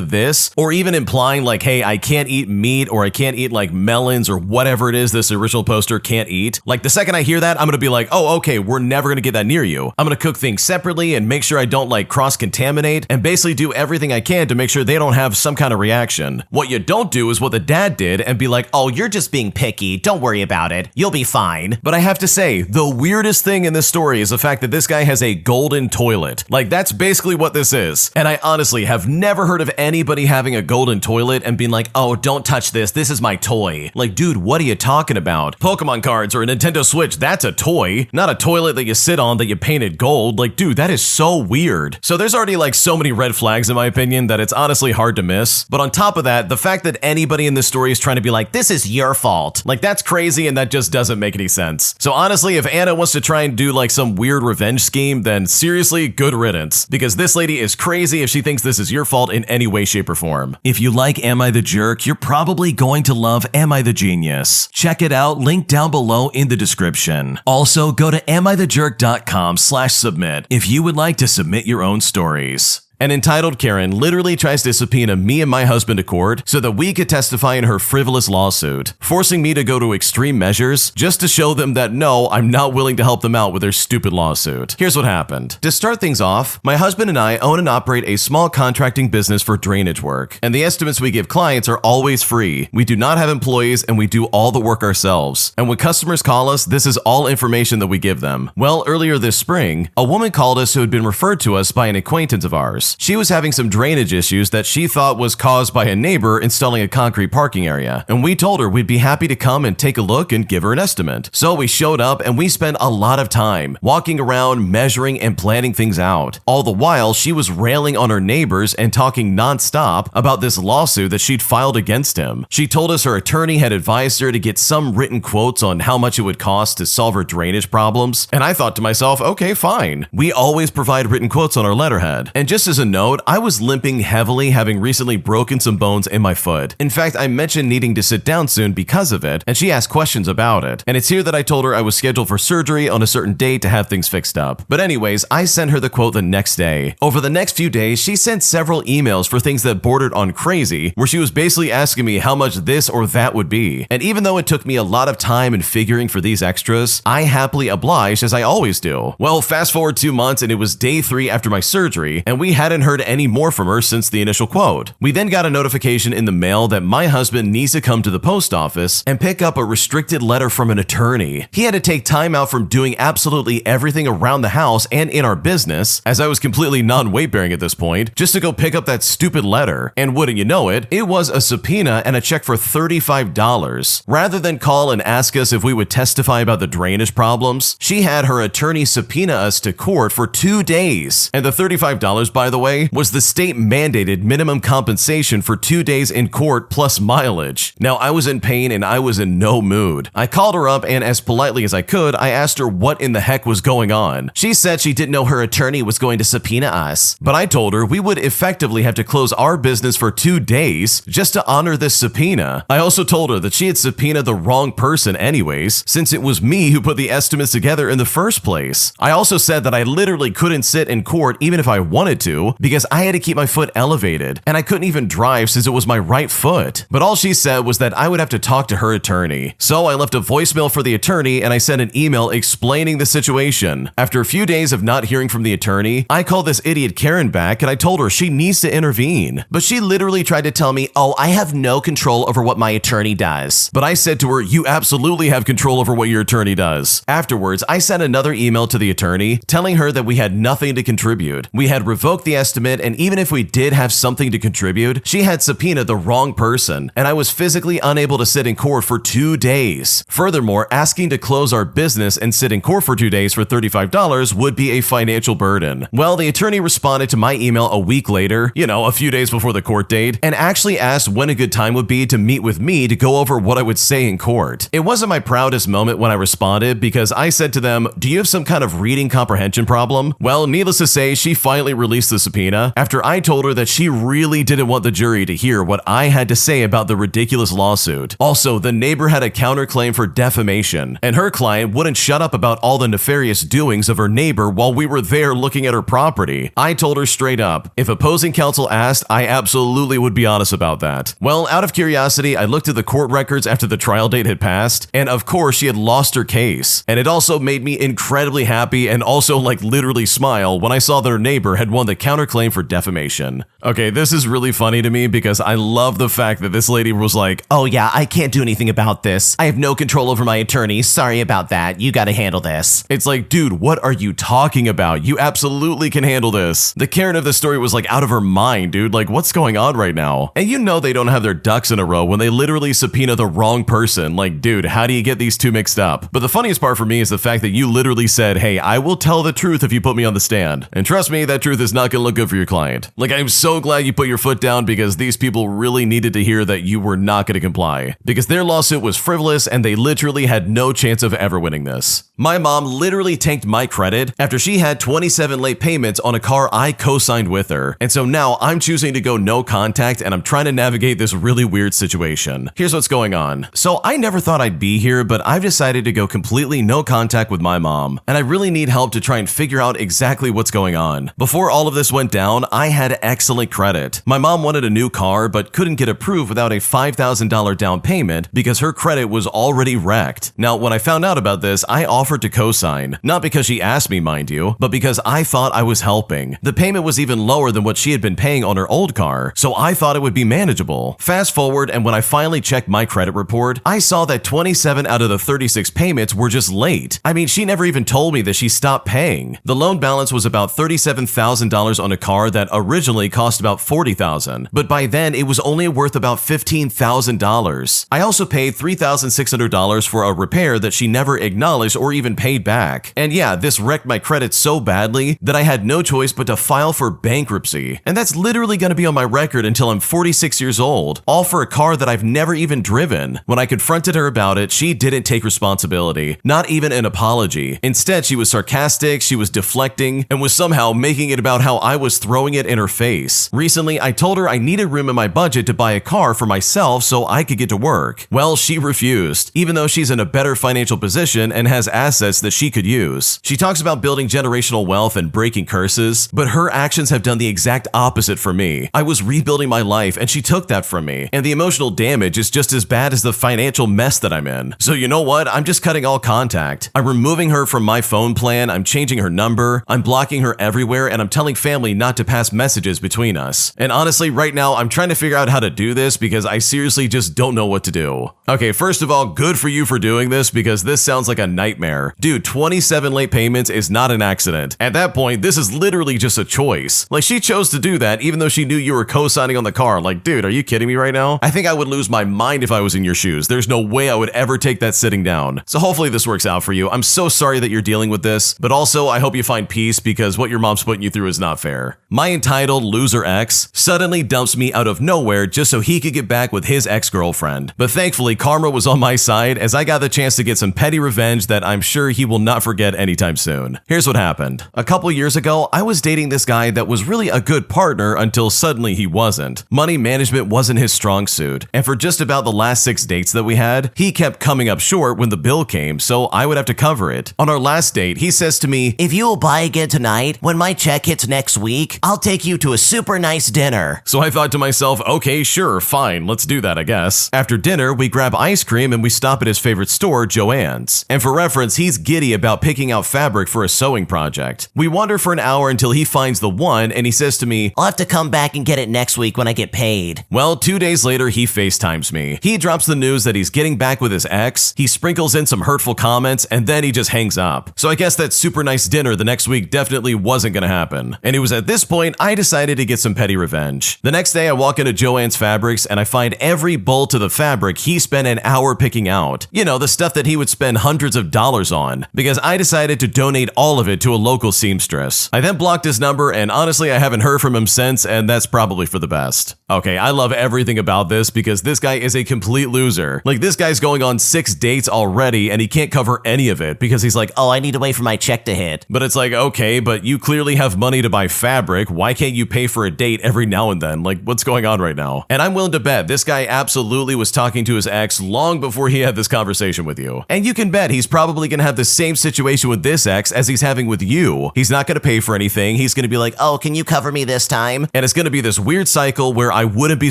this, or even implying like, hey, I can't eat meat, or I can't eat like melons, or whatever it is this original poster can't eat, like the second I hear that, I'm gonna be like, oh, okay, we're never gonna get that near you. I'm gonna cook things separately and make sure I don't like cross-contaminate, and basically do everything I can to make sure they don't have some kind of reaction. What you don't do is what the dad did and be like, oh, you're just being picky, don't worry about it, you'll be fine. But I have to say, the weirdest thing in this story is the fact that this guy has a golden toilet. Like, that's basically what this is. And I honestly have I've never heard of anybody having a golden toilet and being like, oh, don't touch this, this is my toy. Like, dude, what are you talking about? Pokemon cards or a Nintendo Switch, that's a toy, not a toilet that you sit on that you painted gold. Like, dude, that is so weird. So there's already like so many red flags in my opinion that it's honestly hard to miss. But on top of that, the fact that anybody in this story is trying to be like, this is your fault, like that's crazy and that just doesn't make any sense. So honestly, if Anna wants to try and do like some weird revenge scheme, then seriously, good riddance. Because this lady is crazy if she thinks this is your fault in any way, shape, or form. If you like Am I the Jerk, you're probably going to love Am I the Genius. Check it out, link down below in the description. Also, go to amithejerk.com/submit if you would like to submit your own stories. An entitled Karen literally tries to subpoena me and my husband to court so that we could testify in her frivolous lawsuit, forcing me to go to extreme measures just to show them that no, I'm not willing to help them out with their stupid lawsuit. Here's what happened. To start things off, my husband and I own and operate a small contracting business for drainage work, and the estimates we give clients are always free. We do not have employees and we do all the work ourselves. And when customers call us, this is all information that we give them. Well, earlier this spring, a woman called us who had been referred to us by an acquaintance of ours. She was having some drainage issues that she thought was caused by a neighbor installing a concrete parking area, and we told her we'd be happy to come and take a look and give her an estimate. So we showed up and we spent a lot of time walking around, measuring and planning things out. All the while, she was railing on her neighbors and talking nonstop about this lawsuit that she'd filed against him. She told us her attorney had advised her to get some written quotes on how much it would cost to solve her drainage problems, and I thought to myself, okay, fine. We always provide written quotes on our letterhead. And just as a note, I was limping heavily, having recently broken some bones in my foot. In fact, I mentioned needing to sit down soon because of it, and she asked questions about it. And it's here that I told her I was scheduled for surgery on a certain date to have things fixed up. But anyways, I sent her the quote the next day. Over the next few days, she sent several emails for things that bordered on crazy, where she was basically asking me how much this or that would be. And even though it took me a lot of time in figuring for these extras, I happily obliged as I always do. Well, fast forward 2 months and it was day 3 after my surgery, and we hadn't heard any more from her since the initial quote. We then got a notification in the mail that my husband needs to come to the post office and pick up a restricted letter from an attorney. He had to take time out from doing absolutely everything around the house and in our business, as I was completely non-weight bearing at this point, just to go pick up that stupid letter. And wouldn't you know it, it was a subpoena and a check for $35. Rather than call and ask us if we would testify about the drainage problems, she had her attorney subpoena us to court for 2 days. And the $35, by the way, was the state-mandated minimum compensation for 2 days in court plus mileage. Now, I was in pain and I was in no mood. I called her up and as politely as I could, I asked her what in the heck was going on. She said she didn't know her attorney was going to subpoena us, but I told her we would effectively have to close our business for 2 days just to honor this subpoena. I also told her that she had subpoenaed the wrong person anyways, since it was me who put the estimates together in the first place. I also said that I literally couldn't sit in court even if I wanted to, because I had to keep my foot elevated, and I couldn't even drive since it was my right foot. But all she said was that I would have to talk to her attorney. So I left a voicemail for the attorney and I sent an email explaining the situation. After a few days of not hearing from the attorney, I called this idiot Karen back and I told her she needs to intervene. But she literally tried to tell me, oh, I have no control over what my attorney does. But I said to her, you absolutely have control over what your attorney does. Afterwards, I sent another email to the attorney telling her that we had nothing to contribute. We had revoked the estimate, and even if we did have something to contribute, she had subpoenaed the wrong person, and I was physically unable to sit in court for 2 days. Furthermore, asking to close our business and sit in court for 2 days for $35 would be a financial burden. Well, the attorney responded to my email a week later, a few days before the court date, and actually asked when a good time would be to meet with me to go over what I would say in court. It wasn't my proudest moment when I responded, because I said to them, do you have some kind of reading comprehension problem? Well, needless to say, she finally released the subpoena after I told her that she really didn't want the jury to hear what I had to say about the ridiculous lawsuit. Also, the neighbor had a counterclaim for defamation, and her client wouldn't shut up about all the nefarious doings of her neighbor while we were there looking at her property. I told her straight up, if opposing counsel asked, I absolutely would be honest about that. Well, out of curiosity, I looked at the court records after the trial date had passed, and of course she had lost her case. And it also made me incredibly happy and also literally smile when I saw that her neighbor had won the counterclaim counterclaim for defamation. Okay, this is really funny to me because I love the fact that this lady was like, "Oh yeah, I can't do anything about this. I have no control over my attorney. Sorry about that. You gotta handle this." It's like, dude, what are you talking about? You absolutely can handle this. The Karen of the story was like out of her mind, dude. Like, what's going on right now? And you know they don't have their ducks in a row when they literally subpoena the wrong person. Like, dude, how do you get these two mixed up? But the funniest part for me is the fact that you literally said, "Hey, I will tell the truth if you put me on the stand." And trust me, that truth is not gonna look good for your client. Like, I'm so glad you put your foot down because these people really needed to hear that you were not gonna comply. Because their lawsuit was frivolous and they literally had no chance of ever winning this. My mom literally tanked my credit after she had 27 late payments on a car I co-signed with her. And so now I'm choosing to go no contact and I'm trying to navigate this really weird situation. Here's what's going on. So I never thought I'd be here, but I've decided to go completely no contact with my mom. And I really need help to try and figure out exactly what's going on. Before all of this went down, I had excellent credit. My mom wanted a new car, but couldn't get approved without a $5,000 down payment because her credit was already wrecked. Now, when I found out about this, I offered to co-sign. Not because she asked me, mind you, but because I thought I was helping. The payment was even lower than what she had been paying on her old car, so I thought it would be manageable. Fast forward, and when I finally checked my credit report, I saw that 27 out of the 36 payments were just late. I mean, she never even told me that she stopped paying. The loan balance was about $37,000 on a car that originally cost about $40,000, but by then it was only worth about $15,000. I also paid $3,600 for a repair that she never acknowledged or even paid back. And yeah, this wrecked my credit so badly that I had no choice but to file for bankruptcy. And that's literally going to be on my record until I'm 46 years old, all for a car that I've never even driven. When I confronted her about it, she didn't take responsibility, not even an apology. Instead, she was sarcastic, she was deflecting, and was somehow making it about how I was throwing it in her face. Recently, I told her I needed room in my budget to buy a car for myself so I could get to work. Well, she refused, even though she's in a better financial position and has assets that she could use. She talks about building generational wealth and breaking curses, but her actions have done the exact opposite for me. I was rebuilding my life and she took that from me, and the emotional damage is just as bad as the financial mess that I'm in. So you know what? I'm just cutting all contact. I'm removing her from my phone plan, I'm changing her number, I'm blocking her everywhere, and I'm telling family not to pass messages between us. And honestly, right now, I'm trying to figure out how to do this because I seriously just don't know what to do. Okay, first of all, good for you for doing this because this sounds like a nightmare. Dude, 27 late payments is not an accident. At that point, this is literally just a choice. Like, she chose to do that even though she knew you were co-signing on the car. Like, dude, are you kidding me right now? I think I would lose my mind if I was in your shoes. There's no way I would ever take that sitting down. So hopefully this works out for you. I'm so sorry that you're dealing with this, but also I hope you find peace because what your mom's putting you through is not fair. My entitled loser ex suddenly dumps me out of nowhere just so he could get back with his ex-girlfriend. But thankfully, karma was on my side as I got the chance to get some petty revenge that I'm sure he will not forget anytime soon. Here's what happened. A couple years ago, I was dating this guy that was really a good partner until suddenly he wasn't. Money management wasn't his strong suit, and for just about the last 6 dates that we had, he kept coming up short when the bill came, so I would have to cover it. On our last date, he says to me, "If you will buy again tonight, when my check hits next week, I'll take you to a super nice dinner." So I thought to myself, okay, sure, fine, let's do that, I guess. After dinner, we grab ice cream and we stop at his favorite store, Joann's. And for reference, he's giddy about picking out fabric for a sewing project. We wander for an hour until he finds the one and he says to me, "I'll have to come back and get it next week when I get paid." Well, 2 days later, he FaceTimes me. He drops the news that he's getting back with his ex, he sprinkles in some hurtful comments, and then he just hangs up. So I guess that super nice dinner the next week definitely wasn't gonna happen. And it was at this point I decided to get some petty revenge. The next day I walk into Joann's Fabrics and I find every bolt of the fabric he spent an hour picking out. You know, the stuff that he would spend hundreds of dollars on, because I decided to donate all of it to a local seamstress. I then blocked his number and honestly I haven't heard from him since, and that's probably for the best. Okay, I love everything about this because this guy is a complete loser. Like, this guy's going on 6 dates already and he can't cover any of it because he's like, "Oh, I need to wait for my check to hit." But it's like, okay, but you clearly have money to buy fabric. Why can't you pay for a date every now and then? Like, what's going on right now? And I'm willing to bet this guy absolutely was talking to his ex long before he had this conversation with you. And you can bet he's probably gonna have the same situation with this ex as he's having with you. He's not gonna pay for anything. He's gonna be like, "Oh, can you cover me this time?" And it's gonna be this weird cycle where I wouldn't be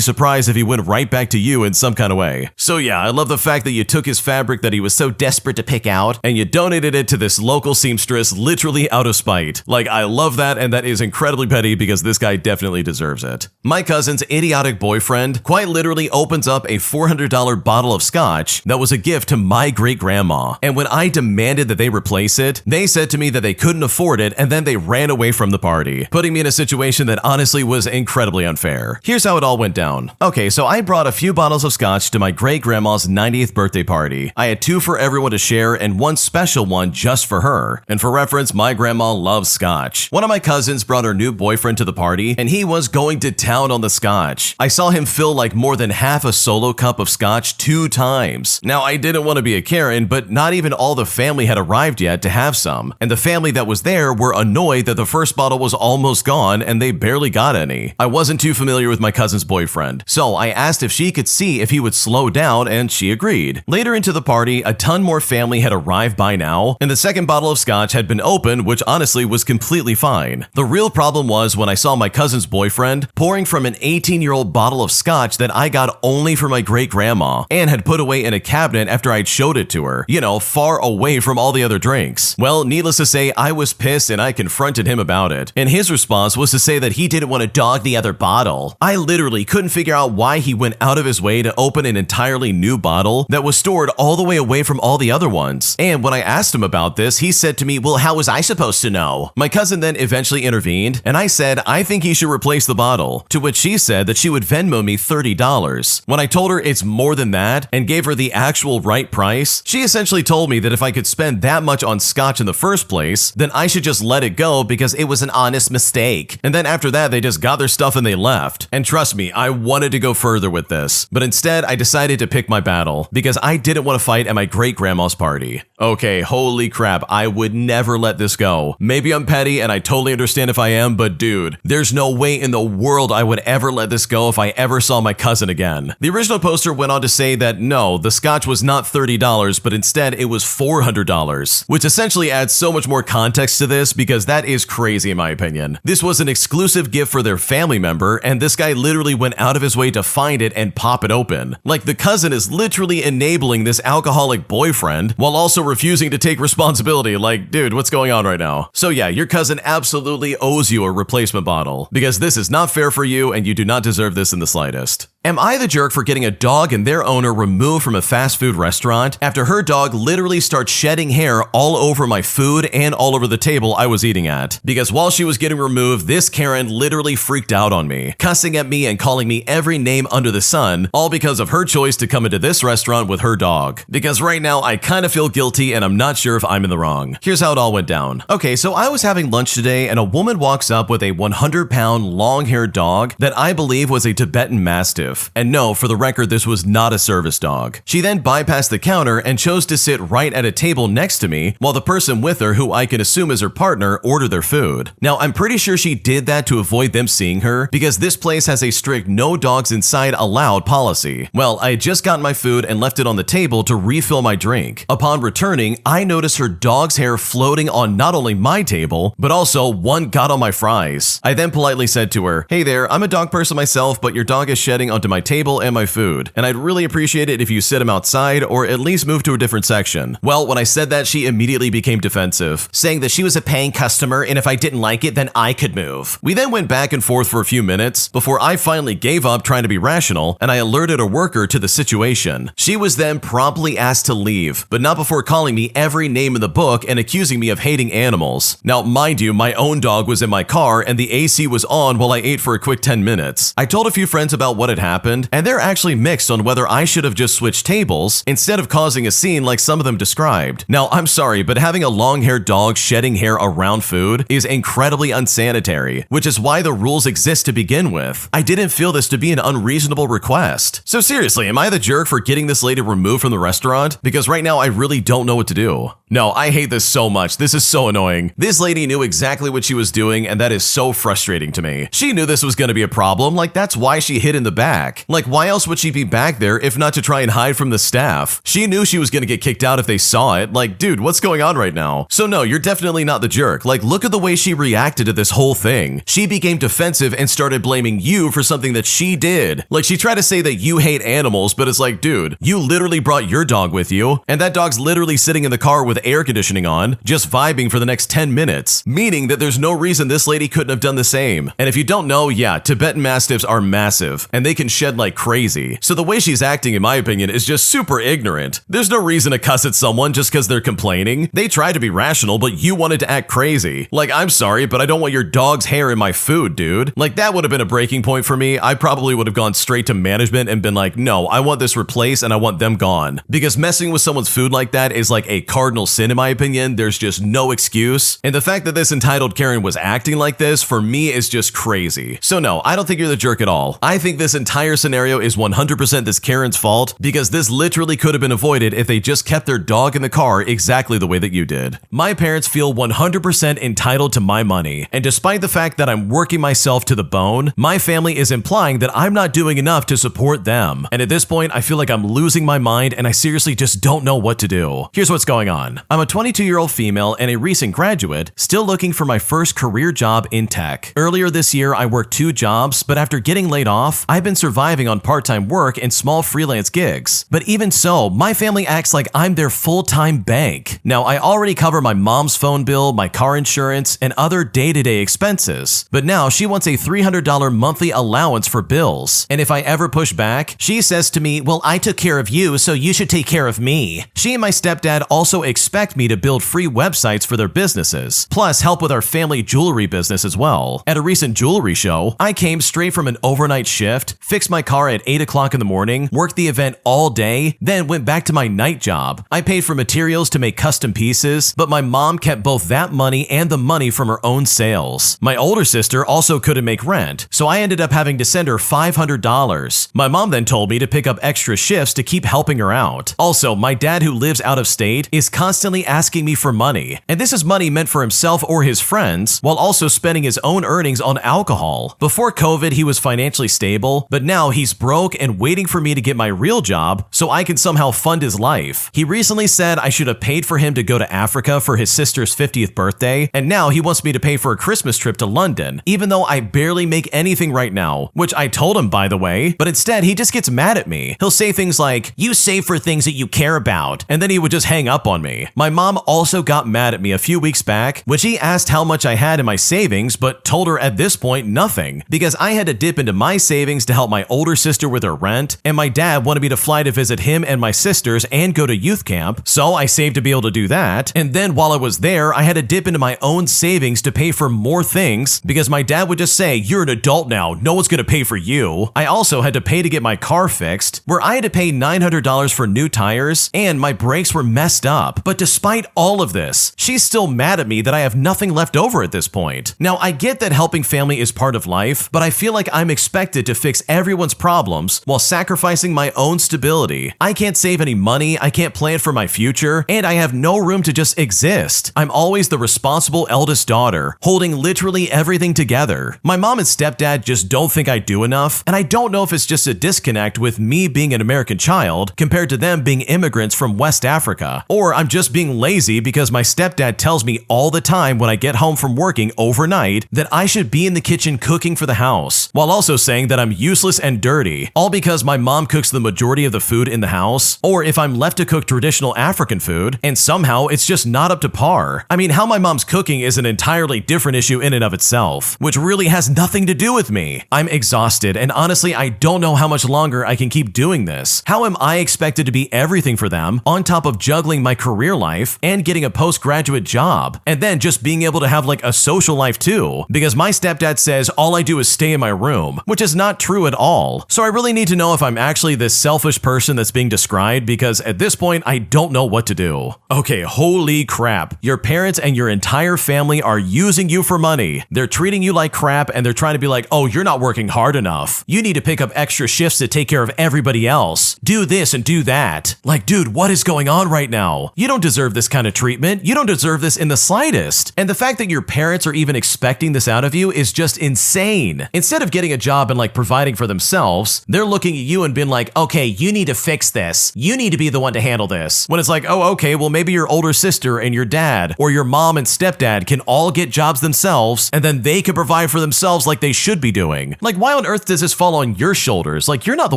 surprised if he went right back to you in some kind of way. So yeah, I love the fact that you took his fabric that he was so desperate to pick out and you donated it to this local seamstress literally out of spite. Like, I love that, and that is incredibly petty because this guy definitely deserves it. My cousin's idiotic boyfriend quite literally opens up a $400 bottle of scotch that was a gift to my great-grandma, and when I demanded that they replace it, they said to me that they couldn't afford it, and then they ran away from the party, putting me in a situation that honestly was incredibly unfair. Here's how it all went down. Okay, so I brought a few bottles of scotch to my great-grandma's 90th birthday party. I had 2 for everyone to share and 1 special one just for her. And for reference, my grandma loves scotch. One of my cousins brought her new boyfriend to the party, and he was going to town on the scotch. I saw him fill like more than half a solo cup of scotch 2 times. Now, I didn't want to be a Karen, but not even all the family had arrived yet to have some. And the family that was there were annoyed that the first bottle was almost gone and they barely got any. I wasn't too familiar with my cousin's boyfriend, so I asked if she could see if he would slow down, and she agreed. Later into the party, a ton more family had arrived by now, and the second bottle of scotch had been opened, which honestly was completely fine. The real problem was when I saw my cousin's boyfriend pouring from an 18-year-old bottle of scotch that I got only for my great-grandma and had put away in a cabinet after I'd showed it to her, you know, far away from all the other drinks. Well, needless to say, I was pissed and I confronted him about it, and his response was to say that he didn't want to dog the other bottle. I literally couldn't figure out why he went out of his way to open an entirely new bottle that was stored all the way away from all the other ones. And when I asked him about this, he said to me, "Well, how was I supposed to know?" My cousin then eventually intervened, and I said I think he should replace the bottle, to which she said that she would Venmo me $30. When I told her it's more than that and gave her the actual right price, she essentially told me that if I could spend that much on scotch in the first place, then I should just let it go because it was an honest mistake. And then after that, they just got their stuff and they left. And trust me, I wanted to go further with this, but instead I decided to pick my battle because I didn't want to fight at my great-grandma's party. Okay, holy crap, I would never let this go. Maybe I'm petty and I totally understand if I am, but dude, there's no way in the world I would ever let this go if I ever saw my cousin again. The original poster went on to say that no, the scotch was not $30, but instead it was $400, which essentially adds so much more context to this because that is crazy in my opinion. This was an exclusive gift for their family member, and this guy literally went out of his way to find it and pop it open. Like, the cousin is literally enabling this alcoholic boyfriend while also refusing to take responsibility. Like, dude, what's going on right now? So yeah, your cousin absolutely owes you a replacement bottle because this is not fair for you and you do not deserve this in the slightest. Am I the jerk for getting a dog and their owner removed from a fast food restaurant after her dog literally starts shedding hair all over my food and all over the table I was eating at? Because while she was getting removed, this Karen literally freaked out on me, cussing at me and calling me every name under the sun, all because of her choice to come into this restaurant with her dog. Because right now, I kind of feel guilty and I'm not sure if I'm in the wrong. Here's how it all went down. Okay, so I was having lunch today and a woman walks up with a 100-pound long-haired dog that I believe was a Tibetan Mastiff. And no, for the record, this was not a service dog. She then bypassed the counter and chose to sit right at a table next to me while the person with her, who I can assume is her partner, ordered their food. Now, I'm pretty sure she did that to avoid them seeing her because this place has a strict no dogs inside allowed policy. Well, I had just gotten my food and left it on the table to refill my drink. Upon returning, I noticed her dog's hair floating on not only my table, but also one got on my fries. I then politely said to her, "Hey there, I'm a dog person myself, but your dog is shedding onto my table and my food, and I'd really appreciate it if you sit him outside or at least move to a different section." Well, when I said that, she immediately became defensive, saying that she was a paying customer and if I didn't like it, then I could move. We then went back and forth for a few minutes before I finally gave up trying to be rational and I alerted a worker to the situation. She was then promptly asked to leave, but not before calling me every name in the book and accusing me of hating animals. Now, mind you, my own dog was in my car and the AC was on while I ate for a quick 10 minutes. I told a few friends about what had happened, and they're actually mixed on whether I should have just switched tables instead of causing a scene like some of them described. Now, I'm sorry, but having a long-haired dog shedding hair around food is incredibly unsanitary, which is why the rules exist to begin with. I didn't feel this to be an unreasonable request. So seriously, am I the jerk for getting this lady removed from the restaurant? Because right now I really don't know what to do. No, I hate this so much. This is so annoying. This lady knew exactly what she was doing, and that is so frustrating to me. She knew this was going to be a problem, like that's why she hid in the back. back. Like, why else would she be back there if not to try and hide from the staff? She knew she was gonna get kicked out if they saw it. Like, dude, what's going on right now? So no, you're definitely not the jerk. Like, look at the way she reacted to this whole thing. She became defensive and started blaming you for something that she did. Like, she tried to say that you hate animals, but it's like, dude, you literally brought your dog with you, and that dog's literally sitting in the car with air conditioning on, just vibing for the next 10 minutes, meaning that there's no reason this lady couldn't have done the same. And if you don't know, yeah, Tibetan Mastiffs are massive, and they can shed like crazy. So the way she's acting, in my opinion, is just super ignorant. There's no reason to cuss at someone just because they're complaining. They try to be rational, but you wanted to act crazy. Like, I'm sorry, but I don't want your dog's hair in my food, dude. Like, that would have been a breaking point for me. I probably would have gone straight to management and been like, no, I want this replaced and I want them gone. Because messing with someone's food like that is like a cardinal sin, in my opinion. There's just no excuse. And the fact that this entitled Karen was acting like this, for me, is just crazy. So no, I don't think you're the jerk at all. I think this entire scenario is 100% this Karen's fault, because this literally could have been avoided if they just kept their dog in the car exactly the way that you did. My parents feel 100% entitled to my money, and despite the fact that I'm working myself to the bone, my family is implying that I'm not doing enough to support them. And at this point, I feel like I'm losing my mind and I seriously just don't know what to do. Here's what's going on. I'm a 22-year-old female and a recent graduate, still looking for my first career job in tech. Earlier this year, I worked 2 jobs, but after getting laid off, I've been surviving on part-time work and small freelance gigs. But even so, my family acts like I'm their full-time bank. Now, I already cover my mom's phone bill, my car insurance, and other day-to-day expenses. But now she wants a $300 monthly allowance for bills. And if I ever push back, she says to me, well, I took care of you, so you should take care of me. She and my stepdad also expect me to build free websites for their businesses, plus help with our family jewelry business as well. At a recent jewelry show, I came straight from an overnight shift, fixed my car at 8 o'clock in the morning, worked the event all day, then went back to my night job. I paid for materials to make custom pieces, but my mom kept both that money and the money from her own sales. My older sister also couldn't make rent, so I ended up having to send her $500. My mom then told me to pick up extra shifts to keep helping her out. Also, my dad, who lives out of state, is constantly asking me for money, and this is money meant for himself or his friends, while also spending his own earnings on alcohol. Before COVID, he was financially stable, but now he's broke and waiting for me to get my real job so I can somehow fund his life. He recently said I should have paid for him to go to Africa for his sister's 50th birthday, and now he wants me to pay for a Christmas trip to London, even though I barely make anything right now, which I told him, by the way, but instead he just gets mad at me. He'll say things like, you save for things that you care about, and then he would just hang up on me. My mom also got mad at me a few weeks back when she asked how much I had in my savings, but told her at this point nothing, because I had to dip into my savings to help my older sister with her rent, and my dad wanted me to fly to visit him and my sisters and go to youth camp, so I saved to be able to do that. And then while I was there, I had to dip into my own savings to pay for more things, because my dad would just say, you're an adult now, no one's gonna pay for you. I also had to pay to get my car fixed, where I had to pay $900 for new tires, and my brakes were messed up. But despite all of this, she's still mad at me that I have nothing left over at this point. Now, I get that helping family is part of life, but I feel like I'm expected to fix everyone's problems while sacrificing my own stability. I can't save any money, I can't plan for my future, and I have no room to just exist. I'm always the responsible eldest daughter, holding literally everything together. My mom and stepdad just don't think I do enough, and I don't know if it's just a disconnect with me being an American child compared to them being immigrants from West Africa, or I'm just being lazy because my stepdad tells me all the time when I get home from working overnight that I should be in the kitchen cooking for the house, while also saying that I'm useless and dirty, all because my mom cooks the majority of the food in the house, or if I'm left to cook traditional African food, and somehow it's just not up to par. I mean, how my mom's cooking is an entirely different issue in and of itself, which really has nothing to do with me. I'm exhausted, and honestly, I don't know how much longer I can keep doing this. How am I expected to be everything for them, on top of juggling my career life and getting a postgraduate job, and then just being able to have like a social life too? Because my stepdad says all I do is stay in my room, which is not true at all. So I really need to know if I'm actually this selfish person that's being described, because at this point, I don't know what to do. Okay, holy crap. Your parents and your entire family are using you for money. They're treating you like crap, and they're trying to be like, oh, you're not working hard enough. You need to pick up extra shifts to take care of everybody else. Do this and do that. Like, dude, what is going on right now? You don't deserve this kind of treatment. You don't deserve this in the slightest. And the fact that your parents are even expecting this out of you is just insane. Instead of getting a job and like providing for for themselves, they're looking at you and being like, okay, you need to fix this. You need to be the one to handle this. When it's like, oh, okay, well maybe your older sister and your dad or your mom and stepdad can all get jobs themselves and then they can provide for themselves like they should be doing. Like, why on earth does this fall on your shoulders? Like, you're not the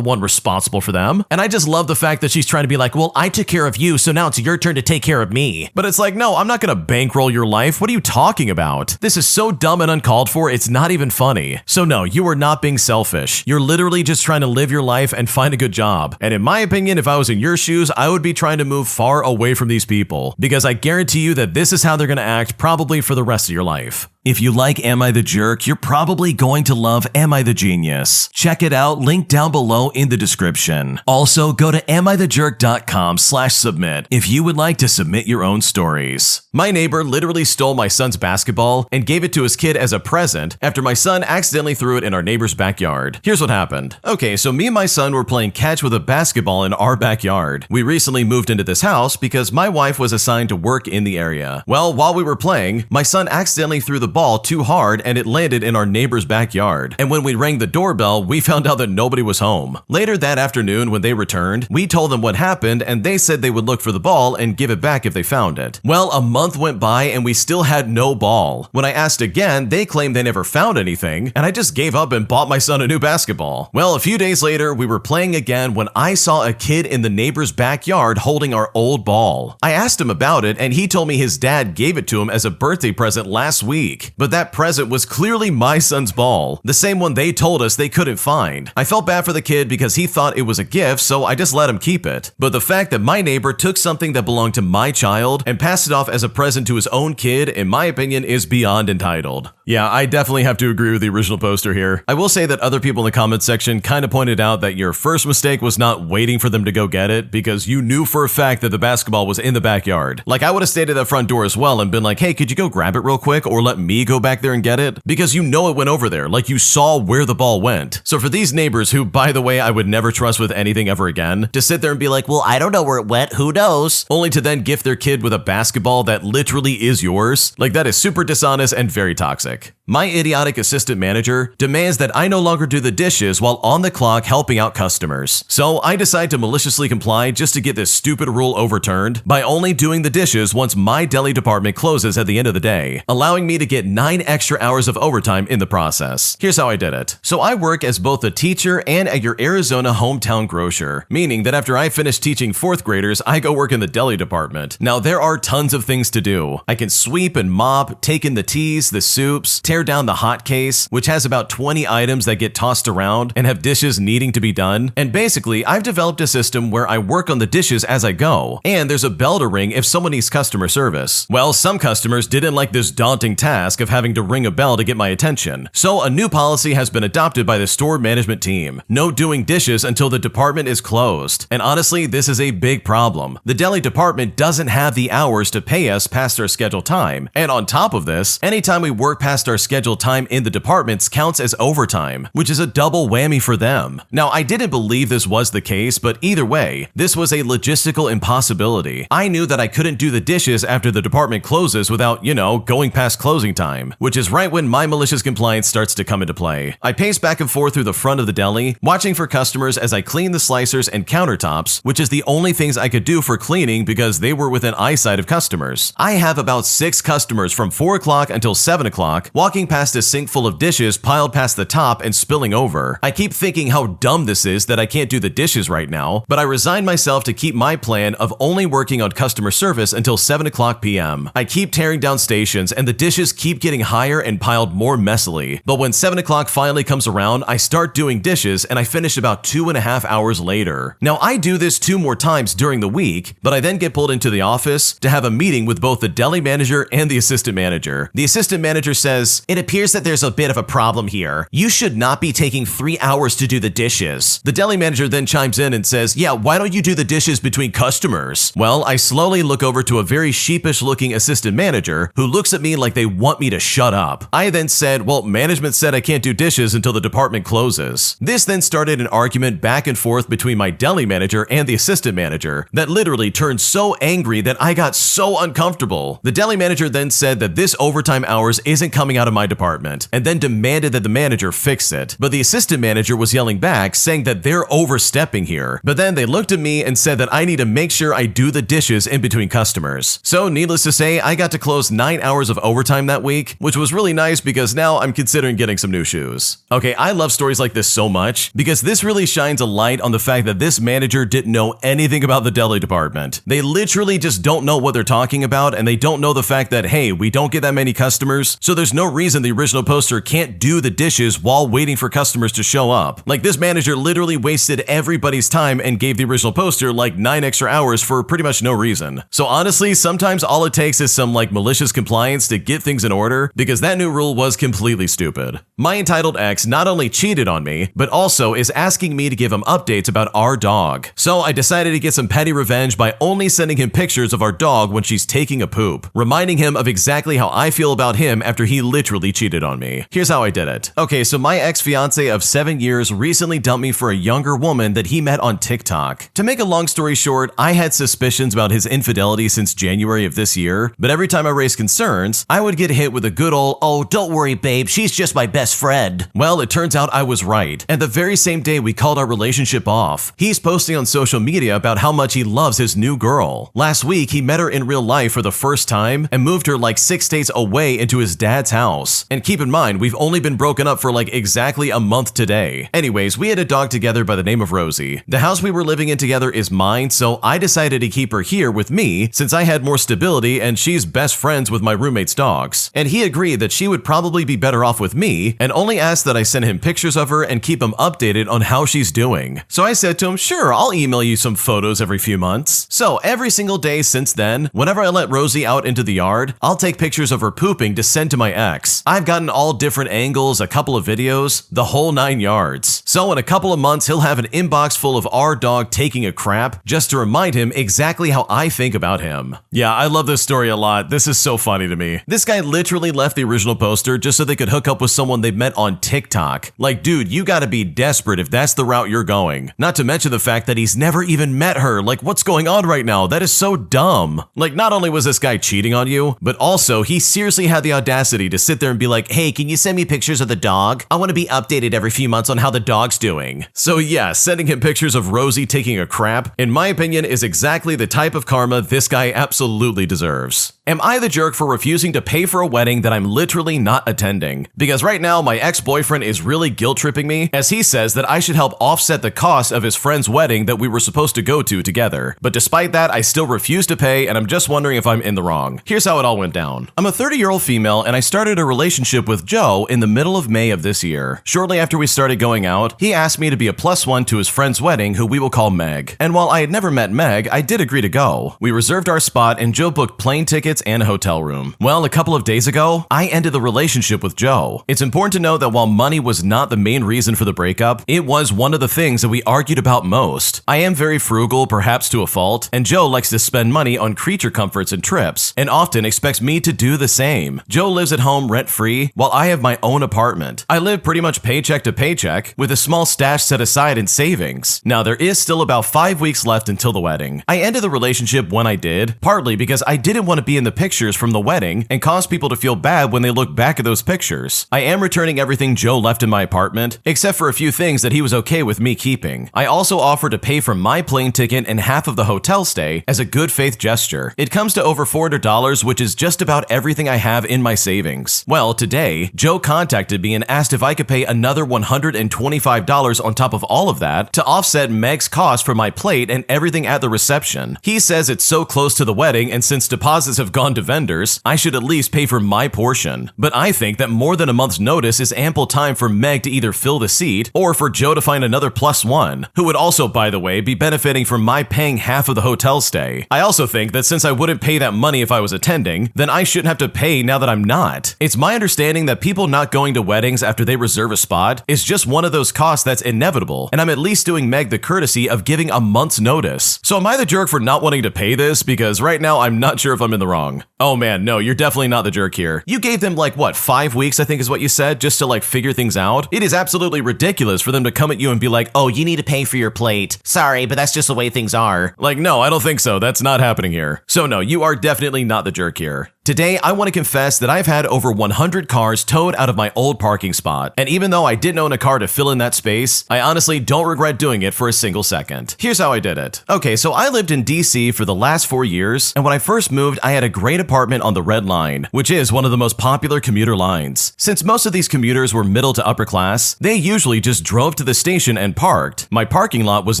one responsible for them. And I just love the fact that she's trying to be like, well, I took care of you, so now it's your turn to take care of me. But it's like, no, I'm not gonna bankroll your life. What are you talking about? This is so dumb and uncalled for, it's not even funny. So no, you are not being selfish. You're literally just trying to live your life and find a good job. And in my opinion, if I was in your shoes, I would be trying to move far away from these people, because I guarantee you that this is how they're gonna act probably for the rest of your life. If you like Am I the Jerk, you're probably going to love Am I the Genius. Check it out, link down below in the description. Also, go to amithejerk.com/submit if you would like to submit your own stories. My neighbor literally stole my son's basketball and gave it to his kid as a present after my son accidentally threw it in our neighbor's backyard. Here's what happened. Okay, so me and my son were playing catch with a basketball in our backyard. We recently moved into this house because my wife was assigned to work in the area. Well, while we were playing, my son accidentally threw the ball too hard and it landed in our neighbor's backyard. And when we rang the doorbell, we found out that nobody was home. Later that afternoon, when they returned, we told them what happened and they said they would look for the ball and give it back if they found it. Well, a month went by and we still had no ball. When I asked again, they claimed they never found anything, and I just gave up and bought my son a new basketball. Well, a few days later, we were playing again when I saw a kid in the neighbor's backyard holding our old ball. I asked him about it and he told me his dad gave it to him as a birthday present last week. But that present was clearly my son's ball, the same one they told us they couldn't find. I felt bad for the kid because he thought it was a gift, so I just let him keep it. But the fact that my neighbor took something that belonged to my child and passed it off as a present to his own kid, in my opinion, is beyond entitled. Yeah, I definitely have to agree with the original poster here. I will say that other people in the comments section kind of pointed out that your first mistake was not waiting for them to go get it, because you knew for a fact that the basketball was in the backyard. Like, I would have stayed at the front door as well and been like, hey, could you go grab it real quick or let me go back there and get it? Because you know it went over there, like you saw where the ball went. So for these neighbors who, by the way, I would never trust with anything ever again, to sit there and be like, well, I don't know where it went, who knows? Only to then gift their kid with a basketball that literally is yours. Like, that is super dishonest and very toxic. My idiotic assistant manager demands that I no longer do the dishes while on the clock helping out customers. So I decide to maliciously comply just to get this stupid rule overturned by only doing the dishes once my deli department closes at the end of the day, allowing me to get 9 extra hours of overtime in the process. Here's how I did it. So I work as both a teacher and at your Arizona hometown grocer, meaning that after I finish teaching 4th graders, I go work in the deli department. Now, there are tons of things to do. I can sweep and mop, take in the teas, the soups, tear down the hot case, which has about 20 items that get tossed around and have dishes needing to be done. And basically, I've developed a system where I work on the dishes as I go, and there's a bell to ring if someone needs customer service. Well, some customers didn't like this daunting task of having to ring a bell to get my attention. So a new policy has been adopted by the store management team. No doing dishes until the department is closed. And honestly, this is a big problem. The deli department doesn't have the hours to pay us past our scheduled time. And on top of this, anytime we work past our scheduled time in the departments counts as overtime, which is a double whammy for them. Now, I didn't believe this was the case, but either way, this was a logistical impossibility. I knew that I couldn't do the dishes after the department closes without, going past closing time, which is right when my malicious compliance starts to come into play. I pace back and forth through the front of the deli, watching for customers as I clean the slicers and countertops, which is the only things I could do for cleaning because they were within eyesight of customers. I have about 6 customers from 4 o'clock until 7 o'clock, walking past a sink full of dishes piled past the top and spilling over. I keep thinking how dumb this is that I can't do the dishes right now, but I resign myself to keep my plan of only working on customer service until 7 o'clock p.m. I keep tearing down stations and the dishes keep getting higher and piled more messily. But when 7 o'clock finally comes around, I start doing dishes and I finish about 2.5 hours later. Now, I do this 2 more times during the week, but I then get pulled into the office to have a meeting with both the deli manager and the assistant manager. The assistant manager says, "It appears that there's a bit of a problem here. You should not be taking 3 hours to do the dishes." The deli manager then chimes in and says, "Yeah, why don't you do the dishes between customers?" Well, I slowly look over to a very sheepish looking assistant manager who looks at me like they want me to shut up. I then said, well, management said I can't do dishes until the department closes. This then started an argument back and forth between my deli manager and the assistant manager that literally turned so angry that I got so uncomfortable. The deli manager then said that this overtime hours isn't coming out of my department and then demanded that the manager fix it. But the assistant assistant manager was yelling back, saying that they're overstepping here. But then they looked at me and said that I need to make sure I do the dishes in between customers. So needless to say, I got to close 9 hours of overtime that week, which was really nice because now I'm considering getting some new shoes. Okay, I love stories like this so much because this really shines a light on the fact that this manager didn't know anything about the deli department. They literally just don't know what they're talking about, and they don't know the fact that, hey, we don't get that many customers, so there's no reason the original poster can't do the dishes while waiting for customers to show up. Like, this manager literally wasted everybody's time and gave the original poster like 9 extra hours for pretty much no reason. So honestly, sometimes all it takes is some like malicious compliance to get things in order, because that new rule was completely stupid. My entitled ex not only cheated on me, but also is asking me to give him updates about our dog. So I decided to get some petty revenge by only sending him pictures of our dog when she's taking a poop, reminding him of exactly how I feel about him after he literally cheated on me. Here's how I did it. Okay, so my ex-fiance of 7 years recently dumped me for a younger woman that he met on TikTok. To make a long story short, I had suspicions about his infidelity since January of this year, but every time I raised concerns, I would get hit with a good old, "Oh, don't worry, babe, she's just my best friend." Well, it turns out I was right, and the very same day we called our relationship off. He's posting on social media about how much he loves his new girl. Last week, he met her in real life for the first time and moved her like 6 states away into his dad's house. And keep in mind, we've only been broken up for like exactly a month today. Anyways, we had a dog together by the name of Rosie. The house we were living in together is mine, so I decided to keep her here with me since I had more stability and she's best friends with my roommate's dogs. And he agreed that she would probably be better off with me and only asked that I send him pictures of her and keep him updated on how she's doing. So I said to him, sure, I'll email you some photos every few months. So every single day since then, whenever I let Rosie out into the yard, I'll take pictures of her pooping to send to my ex. I've gotten all different angles, a couple of videos, the whole 9 yards. So in a couple of months, he'll have an inbox full of our dog taking a crap just to remind him exactly how I think about him. Yeah, I love this story a lot. This is so funny to me. This guy literally left the original poster just so they could hook up with someone they met on TikTok. Like, dude, you gotta be desperate if that's the route you're going. Not to mention the fact that he's never even met her. Like, what's going on right now? That is so dumb. Like, not only was this guy cheating on you, but also he seriously had the audacity to sit there and be like, hey, can you send me pictures of the dog? I want to be updated every few months on how the dog's doing. So yeah, sending him pictures of Rosie taking a crap, in my opinion, is exactly the type of karma this guy absolutely deserves. Am I the jerk for refusing to pay for a wedding that I'm literally not attending? Because right now, my ex-boyfriend is really guilt-tripping me as he says that I should help offset the cost of his friend's wedding that we were supposed to go to together. But despite that, I still refuse to pay, and I'm just wondering if I'm in the wrong. Here's how it all went down. I'm a 30-year-old female, and I started a relationship with Joe in the middle of May of this year. Shortly after we started going out, he asked me to be a +1 to his friend's wedding, who we will call Meg. And while I had never met Meg, I did agree to go. We reserved our spot, and Joe booked plane tickets and a hotel room. Well, a couple of days ago, I ended the relationship with Joe. It's important to note that while money was not the main reason for the breakup, it was one of the things that we argued about most. I am very frugal, perhaps to a fault, and Joe likes to spend money on creature comforts and trips, and often expects me to do the same. Joe lives at home rent-free, while I have my own apartment. I live pretty much paycheck to paycheck, with a small stash set aside in savings. Now, there is still about 5 weeks left until the wedding. I ended the relationship when I did, partly because I didn't want to be in the pictures from the wedding and cause people to feel bad when they look back at those pictures. I am returning everything Joe left in my apartment, except for a few things that he was okay with me keeping. I also offered to pay for my plane ticket and half of the hotel stay as a good faith gesture. It comes to over $400, which is just about everything I have in my savings. Well, today, Joe contacted me and asked if I could pay another $125 on top of all of that to offset Meg's cost for my plate and everything at the reception. He says it's so close to the wedding, and since deposits have gone to vendors, I should at least pay for my portion. But I think that more than a month's notice is ample time for Meg to either fill the seat or for Joe to find another +1, who would also, by the way, be benefiting from my paying half of the hotel stay. I also think that since I wouldn't pay that money if I was attending, then I shouldn't have to pay now that I'm not. It's my understanding that people not going to weddings after they reserve a spot is just one of those costs that's inevitable, and I'm at least doing Meg the courtesy of giving a month's notice. So am I the jerk for not wanting to pay this? Because right now I'm not sure if I'm in the wrong. Oh man, no, you're definitely not the jerk here. You gave them like, what, 5 weeks I think is what you said, just to like figure things out? It is absolutely ridiculous for them to come at you and be like, oh, you need to pay for your plate. Sorry, but that's just the way things are. Like, no, I don't think so. That's not happening here. So no, you are definitely not the jerk here. To Today, I want to confess that I've had over 100 cars towed out of my old parking spot, and even though I didn't own a car to fill in that space, I honestly don't regret doing it for a single second. Here's how I did it. Okay, so I lived in DC for the last 4 years, and when I first moved, I had a great apartment on the Red Line, which is one of the most popular commuter lines. Since most of these commuters were middle to upper class, they usually just drove to the station and parked. My parking lot was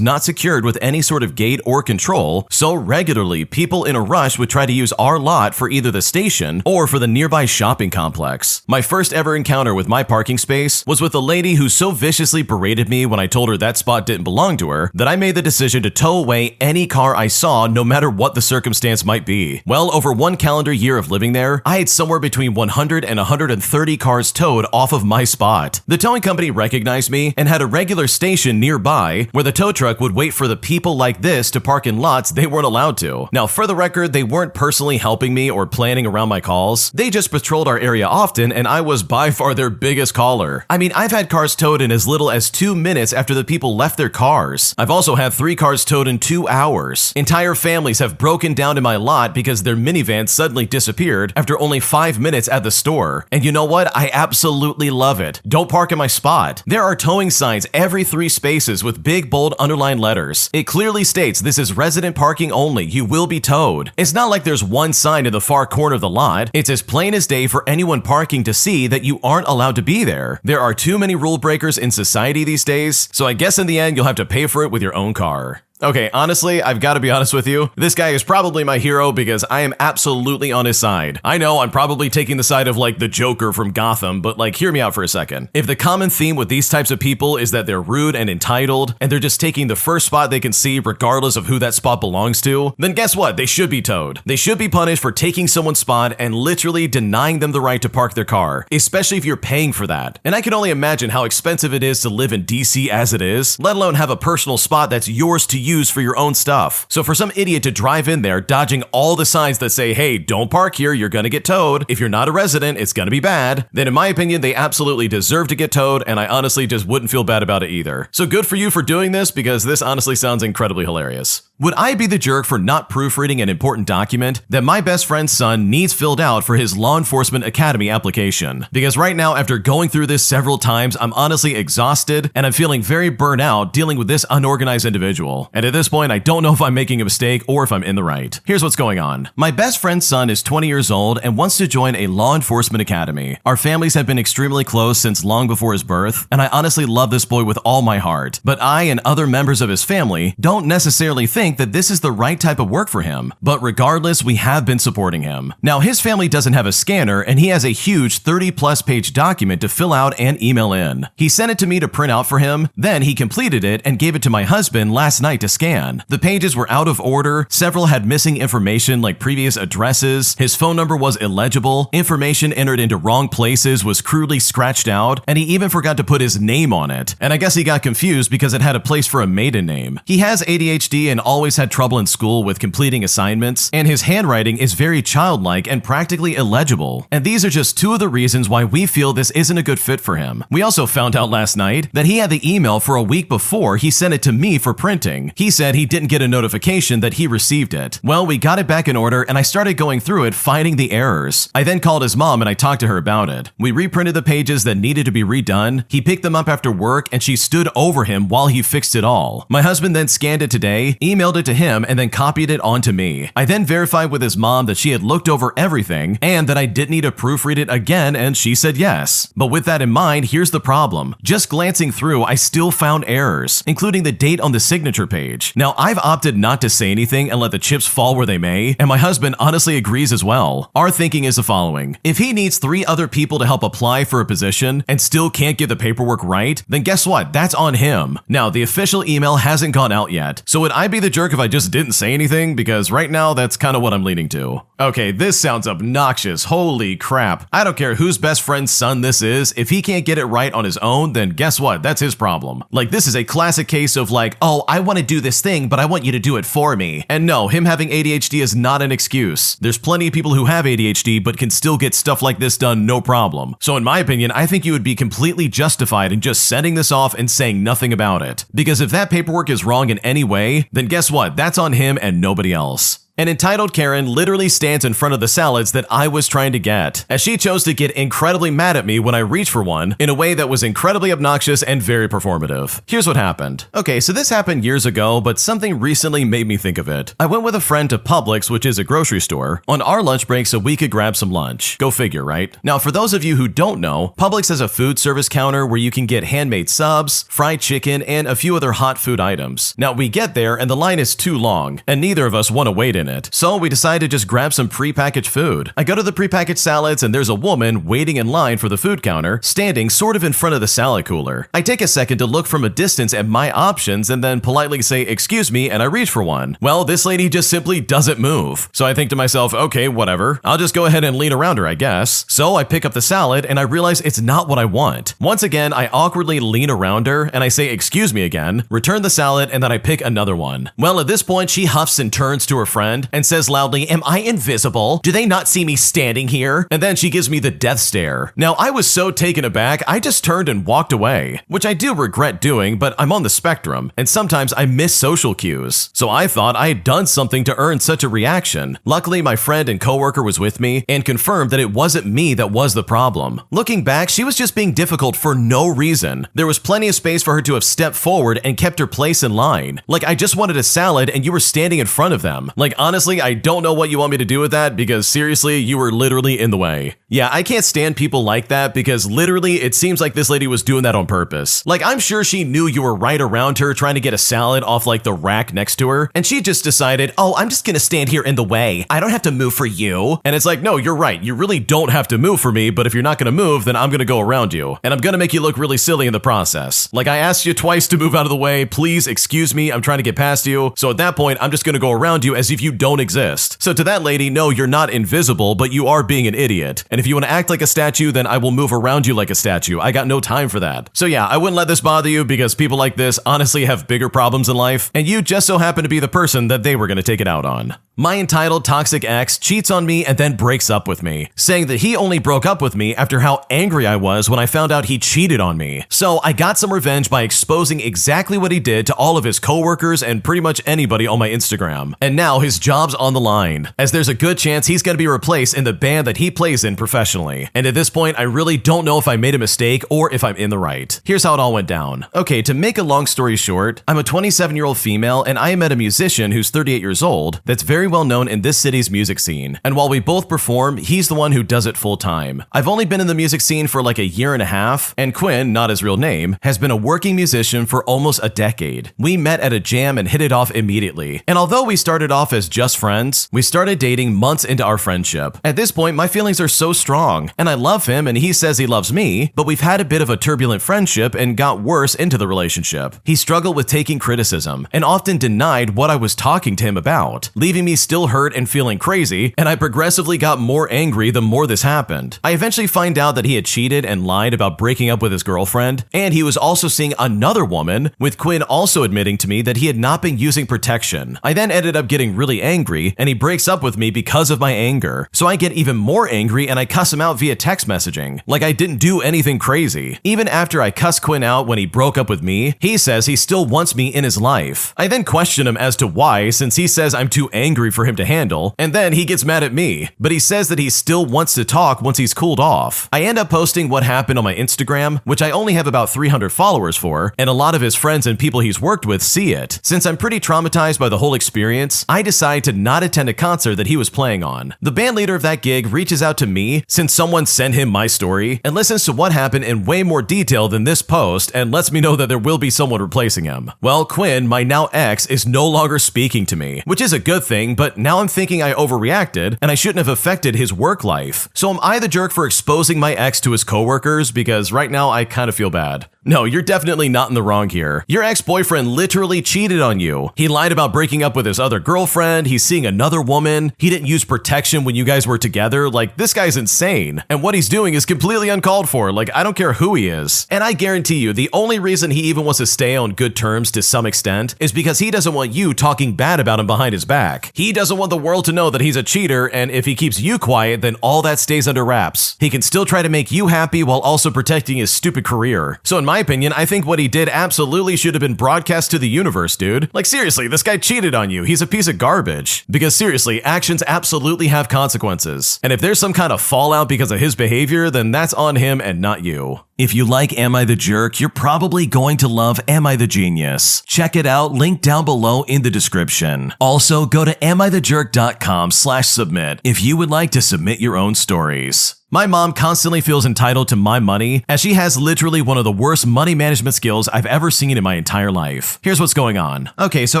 not secured with any sort of gate or control, so regularly people in a rush would try to use our lot for either the station or for the nearby shopping complex. My first ever encounter with my parking space was with a lady who so viciously berated me when I told her that spot didn't belong to her that I made the decision to tow away any car I saw, no matter what the circumstance might be. Well, over 1 calendar year of living there, I had somewhere between 100 and 130 cars towed off of my spot. The towing company recognized me and had a regular station nearby where the tow truck would wait for the people like this to park in lots they weren't allowed to. Now, for the record, they weren't personally helping me or planning around my calls. They just patrolled our area often, and I was by far their biggest caller. I mean, I've had cars towed in as little as 2 minutes after the people left their cars. I've also had 3 cars towed in 2 hours. Entire families have broken down in my lot because their minivan suddenly disappeared after only 5 minutes at the store. And you know what? I absolutely love it. Don't park in my spot. There are towing signs every 3 spaces with big, bold, underlined letters. It clearly states this is resident parking only. You will be towed. It's not like there's one sign in the far corner of the lot. It's as plain as day for anyone parking to see that you aren't allowed to be there. There are too many rule breakers in society these days, so I guess in the end you'll have to pay for it with your own car. Okay, honestly, I've got to be honest with you. This guy is probably my hero because I am absolutely on his side. I know I'm probably taking the side of like the Joker from Gotham, but like hear me out for a second. If the common theme with these types of people is that they're rude and entitled, and they're just taking the first spot they can see regardless of who that spot belongs to, then guess what? They should be towed. They should be punished for taking someone's spot and literally denying them the right to park their car, especially if you're paying for that. And I can only imagine how expensive it is to live in DC as it is, let alone have a personal spot that's yours to use for your own stuff. So for some idiot to drive in there dodging all the signs that say, hey, don't park here, you're gonna get towed. If you're not a resident, it's gonna be bad. Then in my opinion, they absolutely deserve to get towed, and I honestly just wouldn't feel bad about it either. So good for you for doing this, because this honestly sounds incredibly hilarious. Would I be the jerk for not proofreading an important document that my best friend's son needs filled out for his law enforcement academy application? Because right now, after going through this several times, I'm honestly exhausted and I'm feeling very burnt out dealing with this unorganized individual. And at this point, I don't know if I'm making a mistake or if I'm in the right. Here's what's going on. My best friend's son is 20 years old and wants to join a law enforcement academy. Our families have been extremely close since long before his birth, and I honestly love this boy with all my heart. But I and other members of his family don't necessarily think that this is the right type of work for him. But regardless, we have been supporting him. Now, his family doesn't have a scanner, and he has a huge 30+ page document to fill out and email in. He sent it to me to print out for him, then he completed it and gave it to my husband last night to scan. The pages were out of order, several had missing information like previous addresses, his phone number was illegible, information entered into wrong places was crudely scratched out, and he even forgot to put his name on it. And I guess he got confused because it had a place for a maiden name. He has ADHD and always had trouble in school with completing assignments, and his handwriting is very childlike and practically illegible. And these are just 2 of the reasons why we feel this isn't a good fit for him. We also found out last night that he had the email for a week before he sent it to me for printing. He said he didn't get a notification that he received it. Well, we got it back in order and I started going through it, finding the errors. I then called his mom and I talked to her about it. We reprinted the pages that needed to be redone. He picked them up after work and she stood over him while he fixed it all. My husband then scanned it today, emailed it to him, and then copied it onto me. I then verified with his mom that she had looked over everything and that I didn't need to proofread it again, and she said yes. But with that in mind, here's the problem. Just glancing through, I still found errors, including the date on the signature page. Now, I've opted not to say anything and let the chips fall where they may, and my husband honestly agrees as well. Our thinking is the following. If he needs 3 other people to help apply for a position and still can't get the paperwork right, then guess what? That's on him. Now, the official email hasn't gone out yet, so would I be the jerk if I just didn't say anything? Because right now, that's kind of what I'm leaning to. Okay, this sounds obnoxious. Holy crap. I don't care whose best friend's son this is. If he can't get it right on his own, then guess what? That's his problem. Like, this is a classic case of like, oh, I want to do this thing, but I want you to do it for me. And no, him having ADHD is not an excuse. There's plenty of people who have ADHD, but can still get stuff like this done no problem. So in my opinion, I think you would be completely justified in just sending this off and saying nothing about it. Because if that paperwork is wrong in any way, then guess what? That's on him and nobody else. An entitled Karen literally stands in front of the salads that I was trying to get, as she chose to get incredibly mad at me when I reached for one in a way that was incredibly obnoxious and very performative. Here's what happened. Okay, so this happened years ago, but something recently made me think of it. I went with a friend to Publix, which is a grocery store, on our lunch break so we could grab some lunch. Go figure, right? Now, for those of you who don't know, Publix has a food service counter where you can get handmade subs, fried chicken, and a few other hot food items. Now, we get there and the line is too long, and neither of us want to wait in it. So we decided to just grab some prepackaged food. I go to the prepackaged salads and there's a woman waiting in line for the food counter, standing sort of in front of the salad cooler. I take a second to look from a distance at my options and then politely say, "Excuse me," and I reach for one. Well, this lady just simply doesn't move. So I think to myself, okay, whatever. I'll just go ahead and lean around her, I guess. So I pick up the salad and I realize it's not what I want. Once again, I awkwardly lean around her and I say, "Excuse me," again, return the salad, and then I pick another one. Well, at this point, she huffs and turns to her friend and says loudly, "Am I invisible? Do they not see me standing here?" And then she gives me the death stare. Now, I was so taken aback, I just turned and walked away, which I do regret doing, but I'm on the spectrum, and sometimes I miss social cues. So I thought I had done something to earn such a reaction. Luckily, my friend and coworker was with me and confirmed that it wasn't me that was the problem. Looking back, she was just being difficult for no reason. There was plenty of space for her to have stepped forward and kept her place in line. Like, I just wanted a salad and you were standing in front of them. Like, honestly, I don't know what you want me to do with that, because seriously, you were literally in the way. Yeah, I can't stand people like that, because literally it seems like this lady was doing that on purpose. Like, I'm sure she knew you were right around her trying to get a salad off like the rack next to her, and she just decided, "Oh, I'm just gonna stand here in the way. I don't have to move for you." And it's like, no, you're right. You really don't have to move for me, but if you're not gonna move, then I'm gonna go around you. And I'm gonna make you look really silly in the process. Like, I asked you twice to move out of the way. Please excuse me, I'm trying to get past you. So at that point, I'm just gonna go around you as if you don't exist. So to that lady, no, you're not invisible, but you are being an idiot. And if you want to act like a statue, then I will move around you like a statue. I got no time for that. So yeah, I wouldn't let this bother you, because people like this honestly have bigger problems in life, and you just so happen to be the person that they were going to take it out on. My entitled toxic ex cheats on me and then breaks up with me, saying that he only broke up with me after how angry I was when I found out he cheated on me. So I got some revenge by exposing exactly what he did to all of his coworkers and pretty much anybody on my Instagram. And now his job's on the line, as there's a good chance he's going to be replaced in the band that he plays in professionally. And at this point, I really don't know if I made a mistake or if I'm in the right. Here's how it all went down. Okay, to make a long story short, I'm a 27-year-old female and I met a musician who's 38 years old that's very well known in this city's music scene. And while we both perform, he's the one who does it full time. I've only been in the music scene for like a year and a half, and Quinn, not his real name, has been a working musician for almost a decade. We met at a jam and hit it off immediately. And although we started off as just friends, we started dating months into our friendship. At this point, my feelings are so strong, and I love him and he says he loves me, but we've had a bit of a turbulent friendship and got worse into the relationship. He struggled with taking criticism and often denied what I was talking to him about, leaving me still hurt and feeling crazy, and I progressively got more angry the more this happened. I eventually find out that he had cheated and lied about breaking up with his girlfriend, and he was also seeing another woman, with Quinn also admitting to me that he had not been using protection. I then ended up getting really angry, and he breaks up with me because of my anger. So I get even more angry and I cuss him out via text messaging, like I didn't do anything crazy. Even after I cuss Quinn out when he broke up with me, he says he still wants me in his life. I then question him as to why, since he says I'm too angry for him to handle, and then he gets mad at me, but he says that he still wants to talk once he's cooled off. I end up posting what happened on my Instagram, which I only have about 300 followers for, and a lot of his friends and people he's worked with see it. Since I'm pretty traumatized by the whole experience, I decide to not attend a concert that he was playing on. The band leader of that gig reaches out to me since someone sent him my story and listens to what happened in way more detail than this post and lets me know that there will be someone replacing him. Well, Quinn, my now ex, is no longer speaking to me, which is a good thing, but now I'm thinking I overreacted and I shouldn't have affected his work life. So am I the jerk for exposing my ex to his coworkers? Because right now I kind of feel bad. No, you're definitely not in the wrong here. Your ex-boyfriend literally cheated on you. He lied about breaking up with his other girlfriend, he's seeing another woman, he didn't use protection when you guys were together. Like, this guy's insane. And what he's doing is completely uncalled for. Like, I don't care who he is. And I guarantee you, the only reason he even wants to stay on good terms to some extent is because he doesn't want you talking bad about him behind his back. He doesn't want the world to know that he's a cheater, and if he keeps you quiet, then all that stays under wraps. He can still try to make you happy while also protecting his stupid career. So in my opinion, I think what he did absolutely should have been broadcast to the universe, dude. Like, seriously, this guy cheated on you. He's a piece of garbage. garbage. Because seriously, actions absolutely have consequences. And if there's some kind of fallout because of his behavior, then that's on him and not you. If you like Am I the Jerk, you're probably going to love Am I the Genius. Check it out, link down below in the description. Also, go to amithejerk.com/submit if you would like to submit your own stories. My mom constantly feels entitled to my money, as she has literally one of the worst money management skills I've ever seen in my entire life. Here's what's going on. Okay, so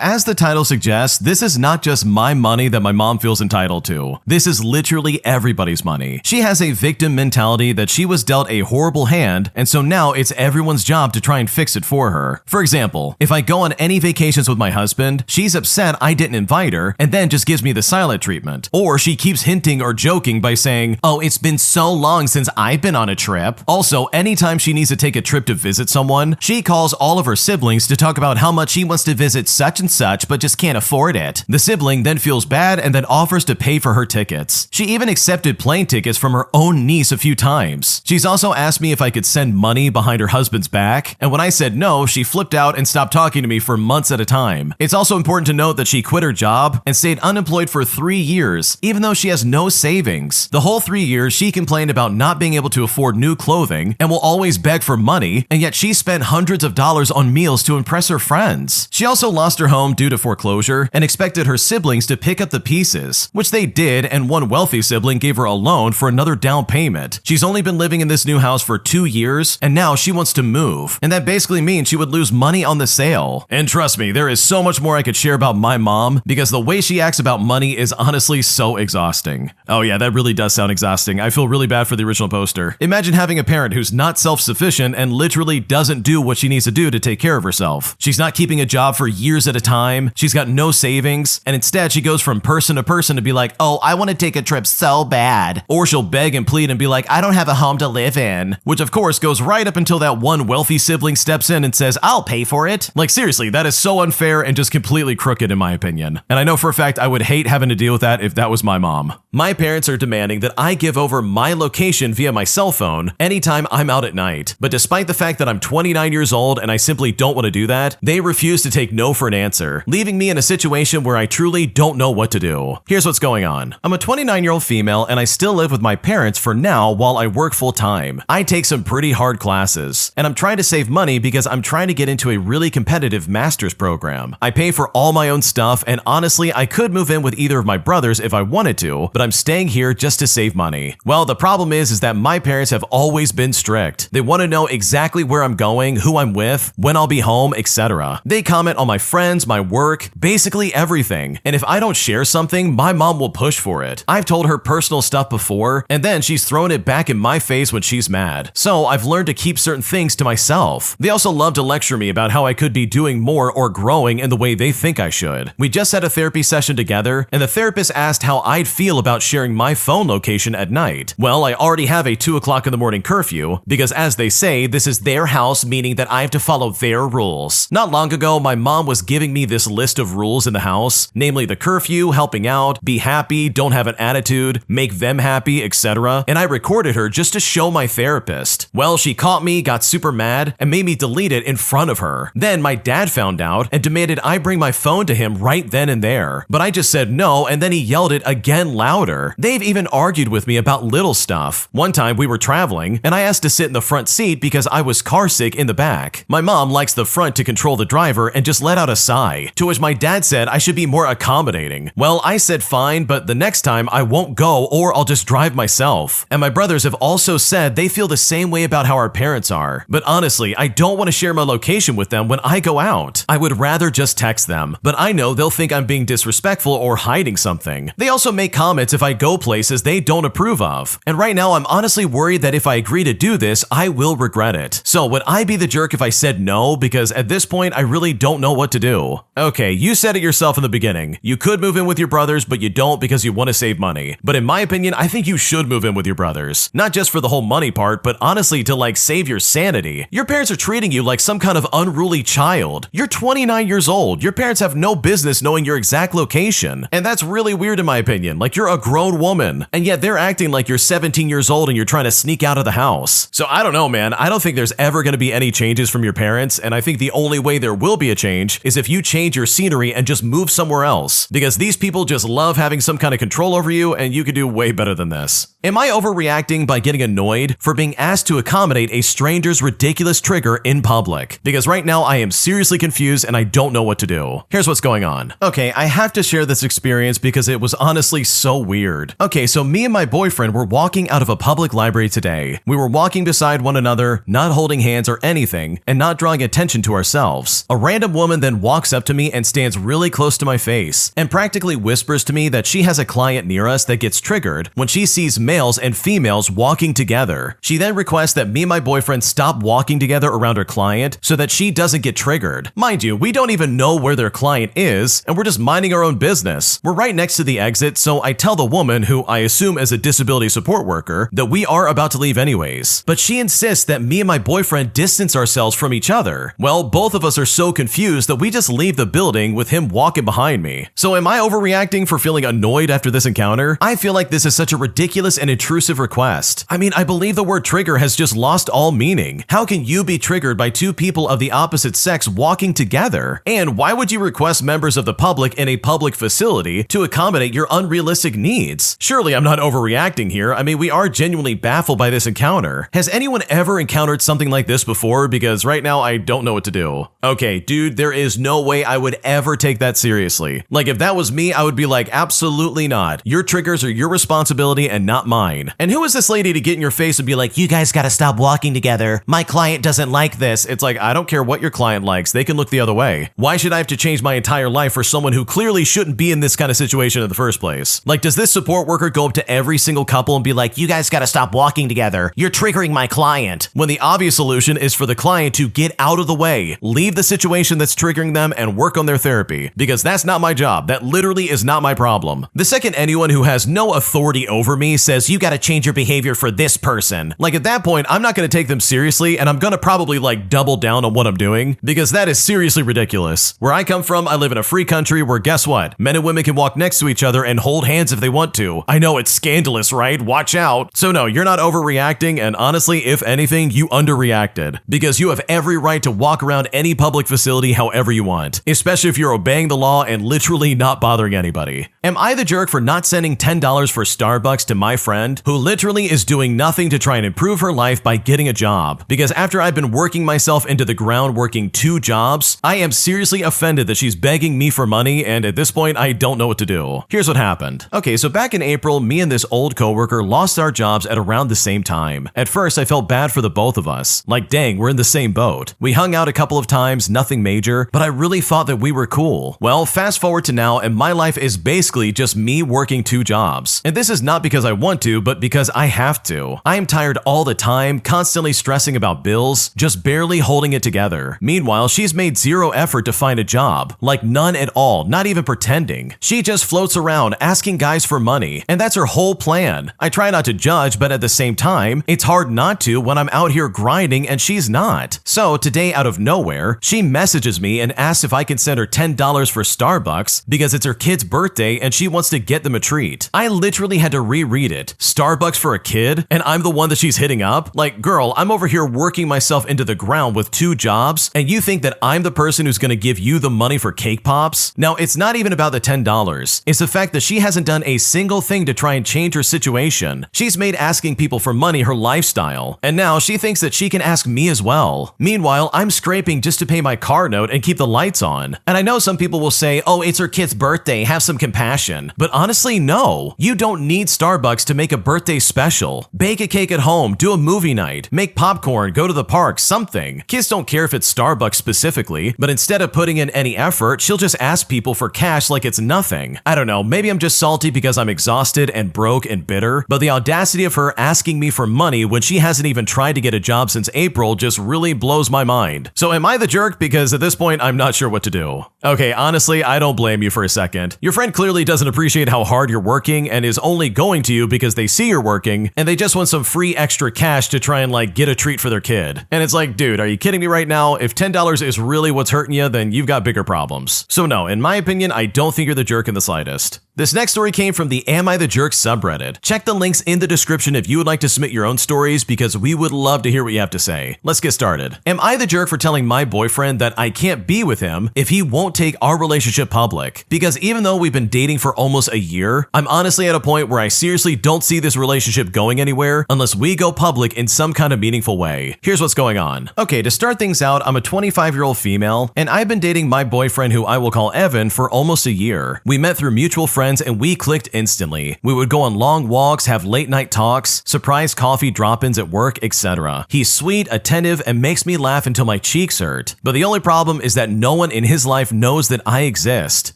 as the title suggests, this is not just my money that my mom feels entitled to. This is literally everybody's money. She has a victim mentality that she was dealt a horrible hand, and so now it's everyone's job to try and fix it for her. For example, if I go on any vacations with my husband, she's upset I didn't invite her, and then just gives me the silent treatment. Or she keeps hinting or joking by saying, "Oh, it's been so long since I've been on a trip." Also, anytime she needs to take a trip to visit someone, she calls all of her siblings to talk about how much she wants to visit such and such but just can't afford it. The sibling then feels bad and then offers to pay for her tickets. She even accepted plane tickets from her own niece a few times. She's also asked me if I could send money behind her husband's back, and when I said no, she flipped out and stopped talking to me for months at a time. It's also important to note that she quit her job and stayed unemployed for 3 years, even though she has no savings. The whole 3 years, she complained about not being able to afford new clothing and will always beg for money, and yet she spent hundreds of dollars on meals to impress her friends. She also lost her home due to foreclosure and expected her siblings to pick up the pieces, which they did, and one wealthy sibling gave her a loan for another down payment. She's only been living in this new house for 2 years, and now she wants to move, and that basically means she would lose money on the sale. And trust me, there is so much more I could share about my mom, because the way she acts about money is honestly so exhausting. Oh yeah, that really does sound exhausting. I feel really bad for the original poster. Imagine having a parent who's not self-sufficient and literally doesn't do what she needs to do to take care of herself. She's not keeping a job for years at a time, she's got no savings, and instead she goes from person to person to be like, "Oh, I want to take a trip so bad." Or she'll beg and plead and be like, "I don't have a home to live in." Which of course goes right up until that one wealthy sibling steps in and says, "I'll pay for it." Like seriously, that is so unfair and just completely crooked in my opinion. And I know for a fact I would hate having to deal with that if that was my mom. My parents are demanding that I give over my location via my cell phone anytime I'm out at night. But despite the fact that I'm 29 years old and I simply don't want to do that, they refuse to take no for an answer, leaving me in a situation where I truly don't know what to do. Here's what's going on. I'm a 29-year-old female and I still live with my parents for now while I work full time. I take some pretty hard classes, and I'm trying to save money because I'm trying to get into a really competitive master's program. I pay for all my own stuff, and honestly, I could move in with either of my brothers if I wanted to, but I'm staying here just to save money. Well, the problem is that my parents have always been strict. They want to know exactly where I'm going, who I'm with, when I'll be home, etc. They comment on my friends, my work, basically everything. And if I don't share something, my mom will push for it. I've told her personal stuff before, and then she's thrown it back in my face when she's mad. So I've learned to keep certain things to myself. They also love to lecture me about how I could be doing more or growing in the way they think I should. We just had a therapy session together, and the therapist asked how I'd feel about sharing my phone location at night. Well, I already have a 2 o'clock in the morning curfew, because as they say, this is their house, meaning that I have to follow their rules. Not long ago, my mom was giving me this list of rules in the house, namely the curfew, helping out, be happy, don't have an attitude, make them happy, etc. And I recorded her just to show my therapist. Well, she caught me, got super mad, and made me delete it in front of her. Then my dad found out and demanded I bring my phone to him right then and there. But I just said no, and then he yelled it again louder. They've even argued with me about little stuff. One time we were traveling, and I asked to sit in the front seat because I was car sick in the back. My mom likes the front to control the driver and just let out a sigh, to which my dad said I should be more accommodating. Well, I said fine, but the next time I won't go or I'll just drive myself. And my brothers have also said they feel the same way about how our parents are. But honestly, I don't want to share my location with them when I go out. I would rather just text them, but I know they'll think I'm being disrespectful or hiding something. They also make comments if I go places they don't approve of. And right now I'm honestly worried that if I agree to do this, I will regret it. So would I be the jerk if I said no? Because at this point, I really don't know what to do. Okay, you said it yourself in the beginning. You could move in with your brothers, but you don't because you want to save money. But in my opinion, I think you should move in with your brothers. Not just for the whole money part, but honestly seriously to like save your sanity. Your parents are treating you like some kind of unruly child. You're 29 years old. Your parents have no business knowing your exact location. And that's really weird in my opinion. Like you're a grown woman and yet they're acting like you're 17 years old and you're trying to sneak out of the house. So I don't know, man. I don't think there's ever going to be any changes from your parents. And I think the only way there will be a change is if you change your scenery and just move somewhere else. Because these people just love having some kind of control over you and you could do way better than this. Am I overreacting by getting annoyed for being asked to accommodate a stranger's ridiculous trigger in public? Because right now I am seriously confused and I don't know what to do. Here's what's going on. Okay, I have to share this experience because it was honestly so weird. Okay, so me and my boyfriend were walking out of a public library today. We were walking beside one another, not holding hands or anything, and not drawing attention to ourselves. A random woman then walks up to me and stands really close to my face and practically whispers to me that she has a client near us that gets triggered when she sees males and females walking together. She then requests that me and my boyfriend stop walking together around her client so that she doesn't get triggered. Mind you, we don't even know where their client is, and we're just minding our own business. We're right next to the exit, so I tell the woman, who I assume is a disability support worker, that we are about to leave anyways. But she insists that me and my boyfriend distance ourselves from each other. Well, both of us are so confused that we just leave the building with him walking behind me. So am I overreacting for feeling annoyed after this encounter? I feel like this is such a ridiculous and intrusive request. I mean, I believe the word trigger has just lost all meaning. How can you be triggered by two people of the opposite sex walking together? And why would you request members of the public in a public facility to accommodate your unrealistic needs? Surely I'm not overreacting here. I mean, we are genuinely baffled by this encounter. Has anyone ever encountered something like this before? Because right now I don't know what to do. Okay, dude, there is no way I would ever take that seriously. Like if that was me, I would be like, absolutely not. Your triggers are your responsibility and not mine. And who is this lady to get in your face and be like, you guys gotta stop walking together. My client doesn't like this. It's like, I don't care what your client likes. They can look the other way. Why should I have to change my entire life for someone who clearly shouldn't be in this kind of situation in the first place? Like, does this support worker go up to every single couple and be like, you guys gotta stop walking together. You're triggering my client. When the obvious solution is for the client to get out of the way, leave the situation that's triggering them and work on their therapy. Because that's not my job. That literally is not my problem. The second anyone who has no authority over me says, you gotta change your behavior for this person. Like at that point, I'm not gonna take them seriously and I'm gonna probably like double down on what I'm doing because that is seriously ridiculous. Where I come from, I live in a free country where guess what? Men and women can walk next to each other and hold hands if they want to. I know it's scandalous, right? Watch out. So no, you're not overreacting, and honestly, if anything, you underreacted because you have every right to walk around any public facility however you want, especially if you're obeying the law and literally not bothering anybody. Am I the jerk for not sending $10 for Starbucks to my friend who literally is doing nothing to try and improve her life by getting a job? Because after I've been working myself into the ground working 2 jobs, I am seriously offended that she's begging me for money, and at this point, I don't know what to do. Here's what happened. Okay, so back in April, me and this old coworker lost our jobs at around the same time. At first, I felt bad for the both of us. Like, dang, we're in the same boat. We hung out a couple of times, nothing major, but I really thought that we were cool. Well, fast forward to now, and my life is basically just me working 2 jobs. And this is not because I want to, but because I have to. I am tired all the time, constantly stressing about bills, just barely holding it together. Meanwhile, she's made 0 effort to find a job. Like none at all, not even pretending. She just floats around asking guys for money, and that's her whole plan. I try not to judge, but at the same time, it's hard not to when I'm out here grinding and she's not. So today, out of nowhere, she messages me and asks if I can send her $10 for Starbucks because it's her kid's birthday and she wants to get them a treat. I literally had to reread it. Starbucks for a kid? And I'm the one that she's hitting up? Like, girl, I'm over here working myself into the ground with 2 jobs, and you think that I'm the person who's gonna give you the money for cake pops? Now, it's not even about the $10. It's the fact that she hasn't done a single thing to try and change her situation. She's made asking people for money her lifestyle, and now she thinks that she can ask me as well. Meanwhile, I'm scraping just to pay my car note and keep the lights on. And I know some people will say, oh, it's her kid's birthday, have some compassion. But honestly, no. You don't need Starbucks to make a birthday special. Bake a cake at home, do a movie night, make popcorn, go to the park, something. Kids don't care if it's Starbucks specifically, but instead of putting in any effort, she'll just ask people for cash like it's nothing. I don't know, maybe I'm just salty because I'm exhausted and broke and bitter, but the audacity of her asking me for money when she hasn't even tried to get a job since April just really blows my mind. So am I the jerk? Because at this point, I'm not sure what to do. Okay, honestly, I don't blame you for a second. Your friend clearly doesn't appreciate how hard you're working and is only going to you because they see you're working and they just want some free extra cash cash to try and like get a treat for their kid. And it's like, dude, are you kidding me right now? If $10 is really what's hurting you, then you've got bigger problems. So no, in my opinion, I don't think you're the jerk in the slightest. This next story came from the Am I the Jerk subreddit. Check the links in the description if you would like to submit your own stories because we would love to hear what you have to say. Let's get started. Am I the jerk for telling my boyfriend that I can't be with him if he won't take our relationship public? Because even though we've been dating for almost a year, I'm honestly at a point where I seriously don't see this relationship going anywhere unless we go public in some kind of meaningful way. Here's what's going on. Okay, to start things out, I'm a 25-year-old female, and I've been dating my boyfriend, who I will call Evan, for almost a year. We met through mutual friends and we clicked instantly. We would go on long walks, have late night talks, surprise coffee drop-ins at work, etc. He's sweet, attentive, and makes me laugh until my cheeks hurt. But the only problem is that no one in his life knows that I exist.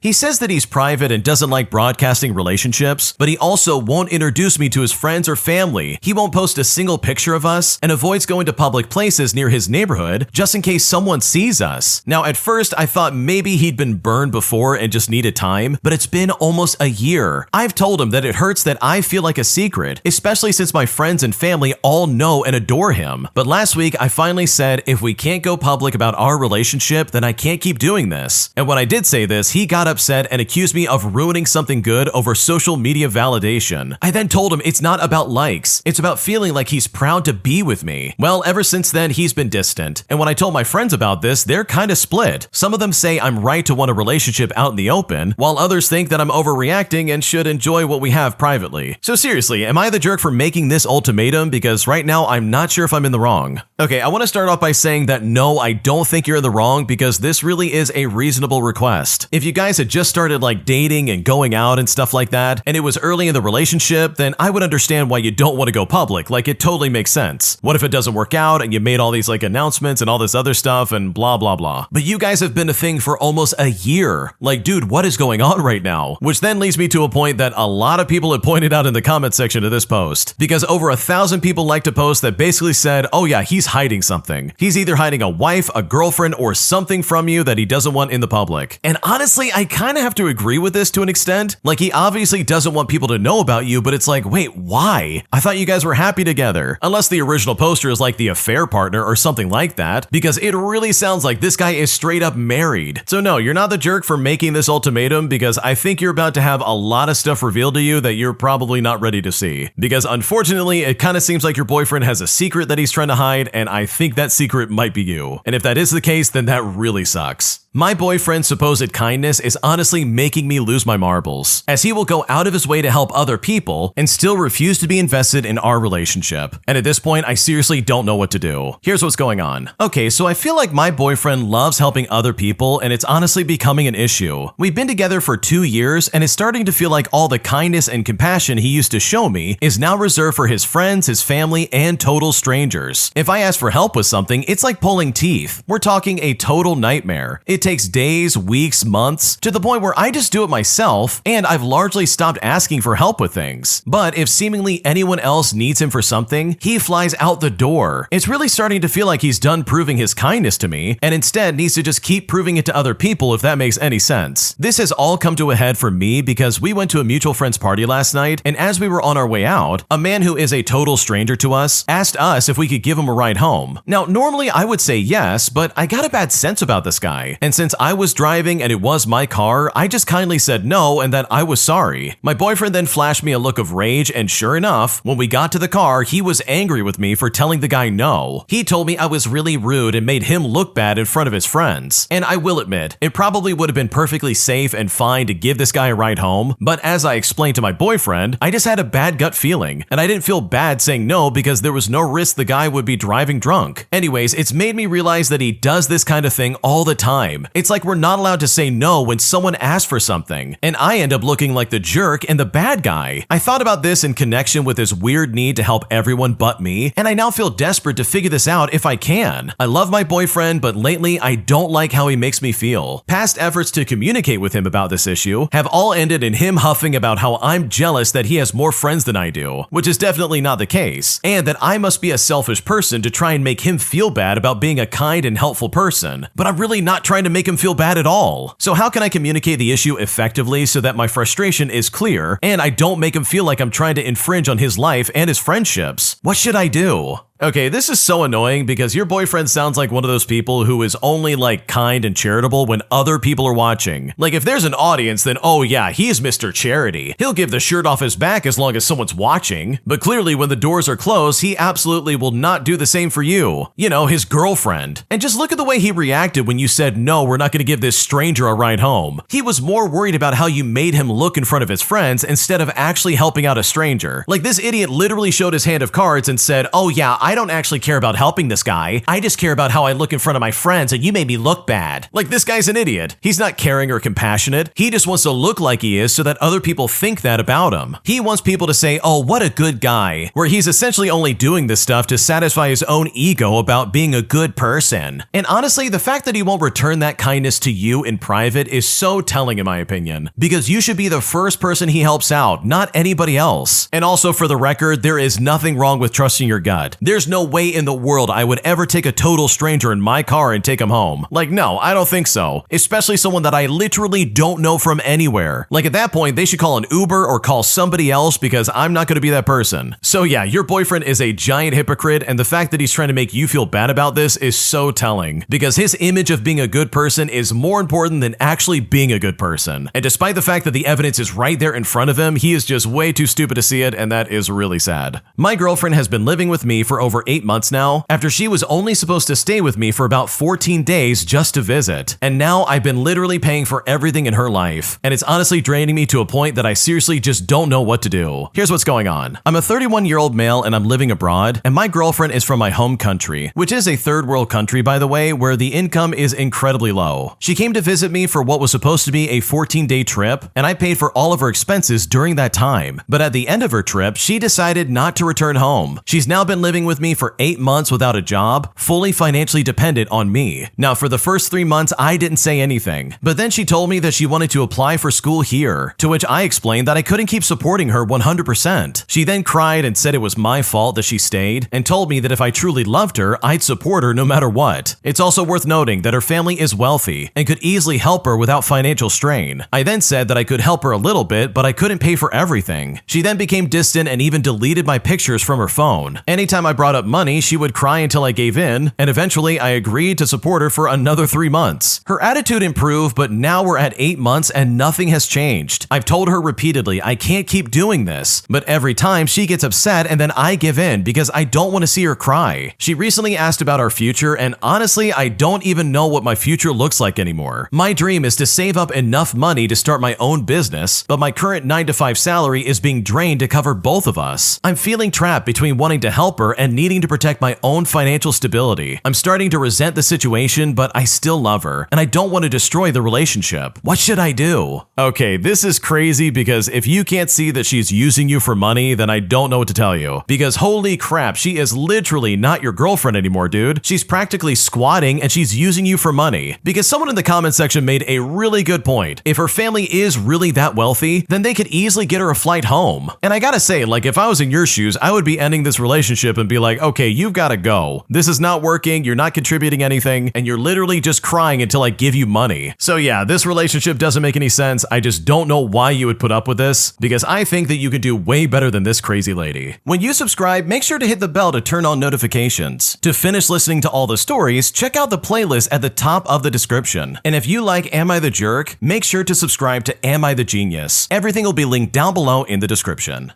He says that he's private and doesn't like broadcasting relationships, but he also won't introduce me to his friends or family. He won't post a single picture of us and avoids going to public places near his neighborhood just in case someone sees us. Now, at first, I thought maybe he'd been burned before and just needed time, but it's been almost a year. I've told him that it hurts that I feel like a secret, especially since my friends and family all know and adore him. But last week, I finally said if we can't go public about our relationship, then I can't keep doing this. And when I did say this, he got upset and accused me of ruining something good over social media validation. I then told him it's not about likes, it's about feeling like he's proud to be with me. Well, ever since then, he's been distant. And when I told my friends about this, they're kind of split. Some of them say I'm right to want a relationship out in the open, while others think that I'm overreacting and should enjoy what we have privately. So seriously, am I the jerk for making this ultimatum? Because right now, I'm not sure if I'm in the wrong. Okay, I want to start off by saying that no, I don't think you're in the wrong because this really is a reasonable request. If you guys had just started like dating and going out and stuff like that, and it was early in the relationship, then I would understand why you don't want to go public. Like, it totally makes sense. What if it doesn't work out and you made all these like announcements and all this other stuff and blah, blah, blah. But you guys have been a thing for almost a year. Like, dude, what is going on right now? Which then leads me to a point that a lot of people had pointed out in the comment section of this post, because over 1,000 people liked a post that basically said, oh yeah, he's hiding something. He's either hiding a wife, a girlfriend, or something from you that he doesn't want in the public. And honestly, I kind of have to agree with this to an extent. Like, he obviously doesn't want people to know about you, but it's like, wait, why? I thought you guys were happy together. Unless the original poster is like the affair partner or something like that, because it really sounds like this guy is straight up married. So no, you're not the jerk for making this ultimatum, because I think you're about to have a lot of stuff revealed to you that you're probably not ready to see. Because unfortunately, it kind of seems like your boyfriend has a secret that he's trying to hide, and I think that secret might be you. And if that is the case, then that really sucks. My boyfriend's supposed kindness is honestly making me lose my marbles, as he will go out of his way to help other people and still refuse to be invested in our relationship. And at this point, I seriously don't know what to do. Here's what's going on. Okay, so I feel like my boyfriend loves helping other people, and it's honestly becoming an issue. We've been together for 2 years, and it's starting to feel like all the kindness and compassion he used to show me is now reserved for his friends, his family, and total strangers. If I ask for help with something, it's like pulling teeth. We're talking a total nightmare. It takes days, weeks, months, to the point where I just do it myself, and I've largely stopped asking for help with things. But if seemingly anyone else needs him for something, he flies out the door. It's really starting to feel like he's done proving his kindness to me, and instead needs to just keep proving it to other people, if that makes any sense. This has all come to a head for me because we went to a mutual friend's party last night, and as we were on our way out, a man who is a total stranger to us asked us if we could give him a ride home. Now, normally I would say yes, but I got a bad sense about this guy, and since I was driving and it was my car, I just kindly said no and that I was sorry. My boyfriend then flashed me a look of rage, and sure enough, when we got to the car, he was angry with me for telling the guy no. He told me I was really rude and made him look bad in front of his friends. And I will admit, it probably would have been perfectly safe and fine to give this guy a ride home, but as I explained to my boyfriend, I just had a bad gut feeling, and I didn't feel bad saying no because there was no risk the guy would be driving drunk. Anyways, it's made me realize that he does this kind of thing all the time. It's like we're not allowed to say no when someone asks for something, and I end up looking like the jerk and the bad guy. I thought about this in connection with his weird need to help everyone but me, and I now feel desperate to figure this out if I can. I love my boyfriend, but lately I don't like how he makes me feel. Past efforts to communicate with him about this issue have all ended in him huffing about how I'm jealous that he has more friends than I do, which is definitely not the case, and that I must be a selfish person to try and make him feel bad about being a kind and helpful person. But I'm really not trying to make him feel bad at all. So how can I communicate the issue effectively so that my frustration is clear and I don't make him feel like I'm trying to infringe on his life and his friendships? What should I do? Okay, this is so annoying because your boyfriend sounds like one of those people who is only like kind and charitable when other people are watching. Like if there's an audience, then oh yeah, he's Mr. Charity. He'll give the shirt off his back as long as someone's watching. But clearly when the doors are closed, he absolutely will not do the same for you. You know, his girlfriend. And just look at the way he reacted when you said, no, we're not going to give this stranger a ride home. He was more worried about how you made him look in front of his friends instead of actually helping out a stranger. Like this idiot literally showed his hand of cards and said, oh yeah, I don't actually care about helping this guy. I just care about how I look in front of my friends and you made me look bad. Like this guy's an idiot. He's not caring or compassionate. He just wants to look like he is so that other people think that about him. He wants people to say, oh, what a good guy, where he's essentially only doing this stuff to satisfy his own ego about being a good person. And honestly, the fact that he won't return that kindness to you in private is so telling in my opinion, because you should be the first person he helps out, not anybody else. And also for the record, there is nothing wrong with trusting your gut. There's no way in the world I would ever take a total stranger in my car and take him home. Like, no, I don't think so. Especially someone that I literally don't know from anywhere. Like at that point, they should call an Uber or call somebody else because I'm not going to be that person. So yeah, your boyfriend is a giant hypocrite, and the fact that he's trying to make you feel bad about this is so telling, because his image of being a good person is more important than actually being a good person. And despite the fact that the evidence is right there in front of him, he is just way too stupid to see it, and that is really sad. My girlfriend has been living with me for over 8 months now, after she was only supposed to stay with me for about 14 days just to visit. And now I've been literally paying for everything in her life, and it's honestly draining me to a point that I seriously just don't know what to do. Here's what's going on. I'm a 31-year-old male and I'm living abroad, and my girlfriend is from my home country, which is a third world country by the way, where the income is incredibly low. She came to visit me for what was supposed to be a 14-day trip, and I paid for all of her expenses during that time. But at the end of her trip, she decided not to return home. She's now been living with me for 8 months without a job, fully financially dependent on me. Now for the first 3 months, I didn't say anything, but then she told me that she wanted to apply for school here, to which I explained that I couldn't keep supporting her 100%. She then cried and said it was my fault that she stayed, and told me that if I truly loved her, I'd support her no matter what. It's also worth noting that her family is wealthy and could easily help her without financial strain. I then said that I could help her a little bit, but I couldn't pay for everything. She then became distant and even deleted my pictures from her phone. Anytime I brought up money, she would cry until I gave in, and eventually I agreed to support her for another 3 months. Her attitude improved, but now we're at 8 months and nothing has changed. I've told her repeatedly I can't keep doing this, but every time she gets upset and then I give in because I don't want to see her cry. She recently asked about our future, and honestly, I don't even know what my future looks like anymore. My dream is to save up enough money to start my own business, but my current 9-to-5 salary is being drained to cover both of us. I'm feeling trapped between wanting to help her and needing to protect my own financial stability. I'm starting to resent the situation, but I still love her, and I don't want to destroy the relationship. What should I do? Okay, this is crazy because if you can't see that she's using you for money, then I don't know what to tell you. Because holy crap, she is literally not your girlfriend anymore, dude. She's practically squatting and she's using you for money. Because someone in the comment section made a really good point. If her family is really that wealthy, then they could easily get her a flight home. And I gotta say, like, if I was in your shoes, I would be ending this relationship and be like, okay, you've gotta go. This is not working, you're not contributing anything, and you're literally just crying until I give you money. So yeah, this relationship doesn't make any sense. I just don't know why you would put up with this, because I think that you could do way better than this crazy lady. When you subscribe, make sure to hit the bell to turn on notifications. To finish listening to all the stories, check out the playlist at the top of the description. And if you like Am I the Jerk, make sure to subscribe to Am I the Genius. Everything will be linked down below in the description.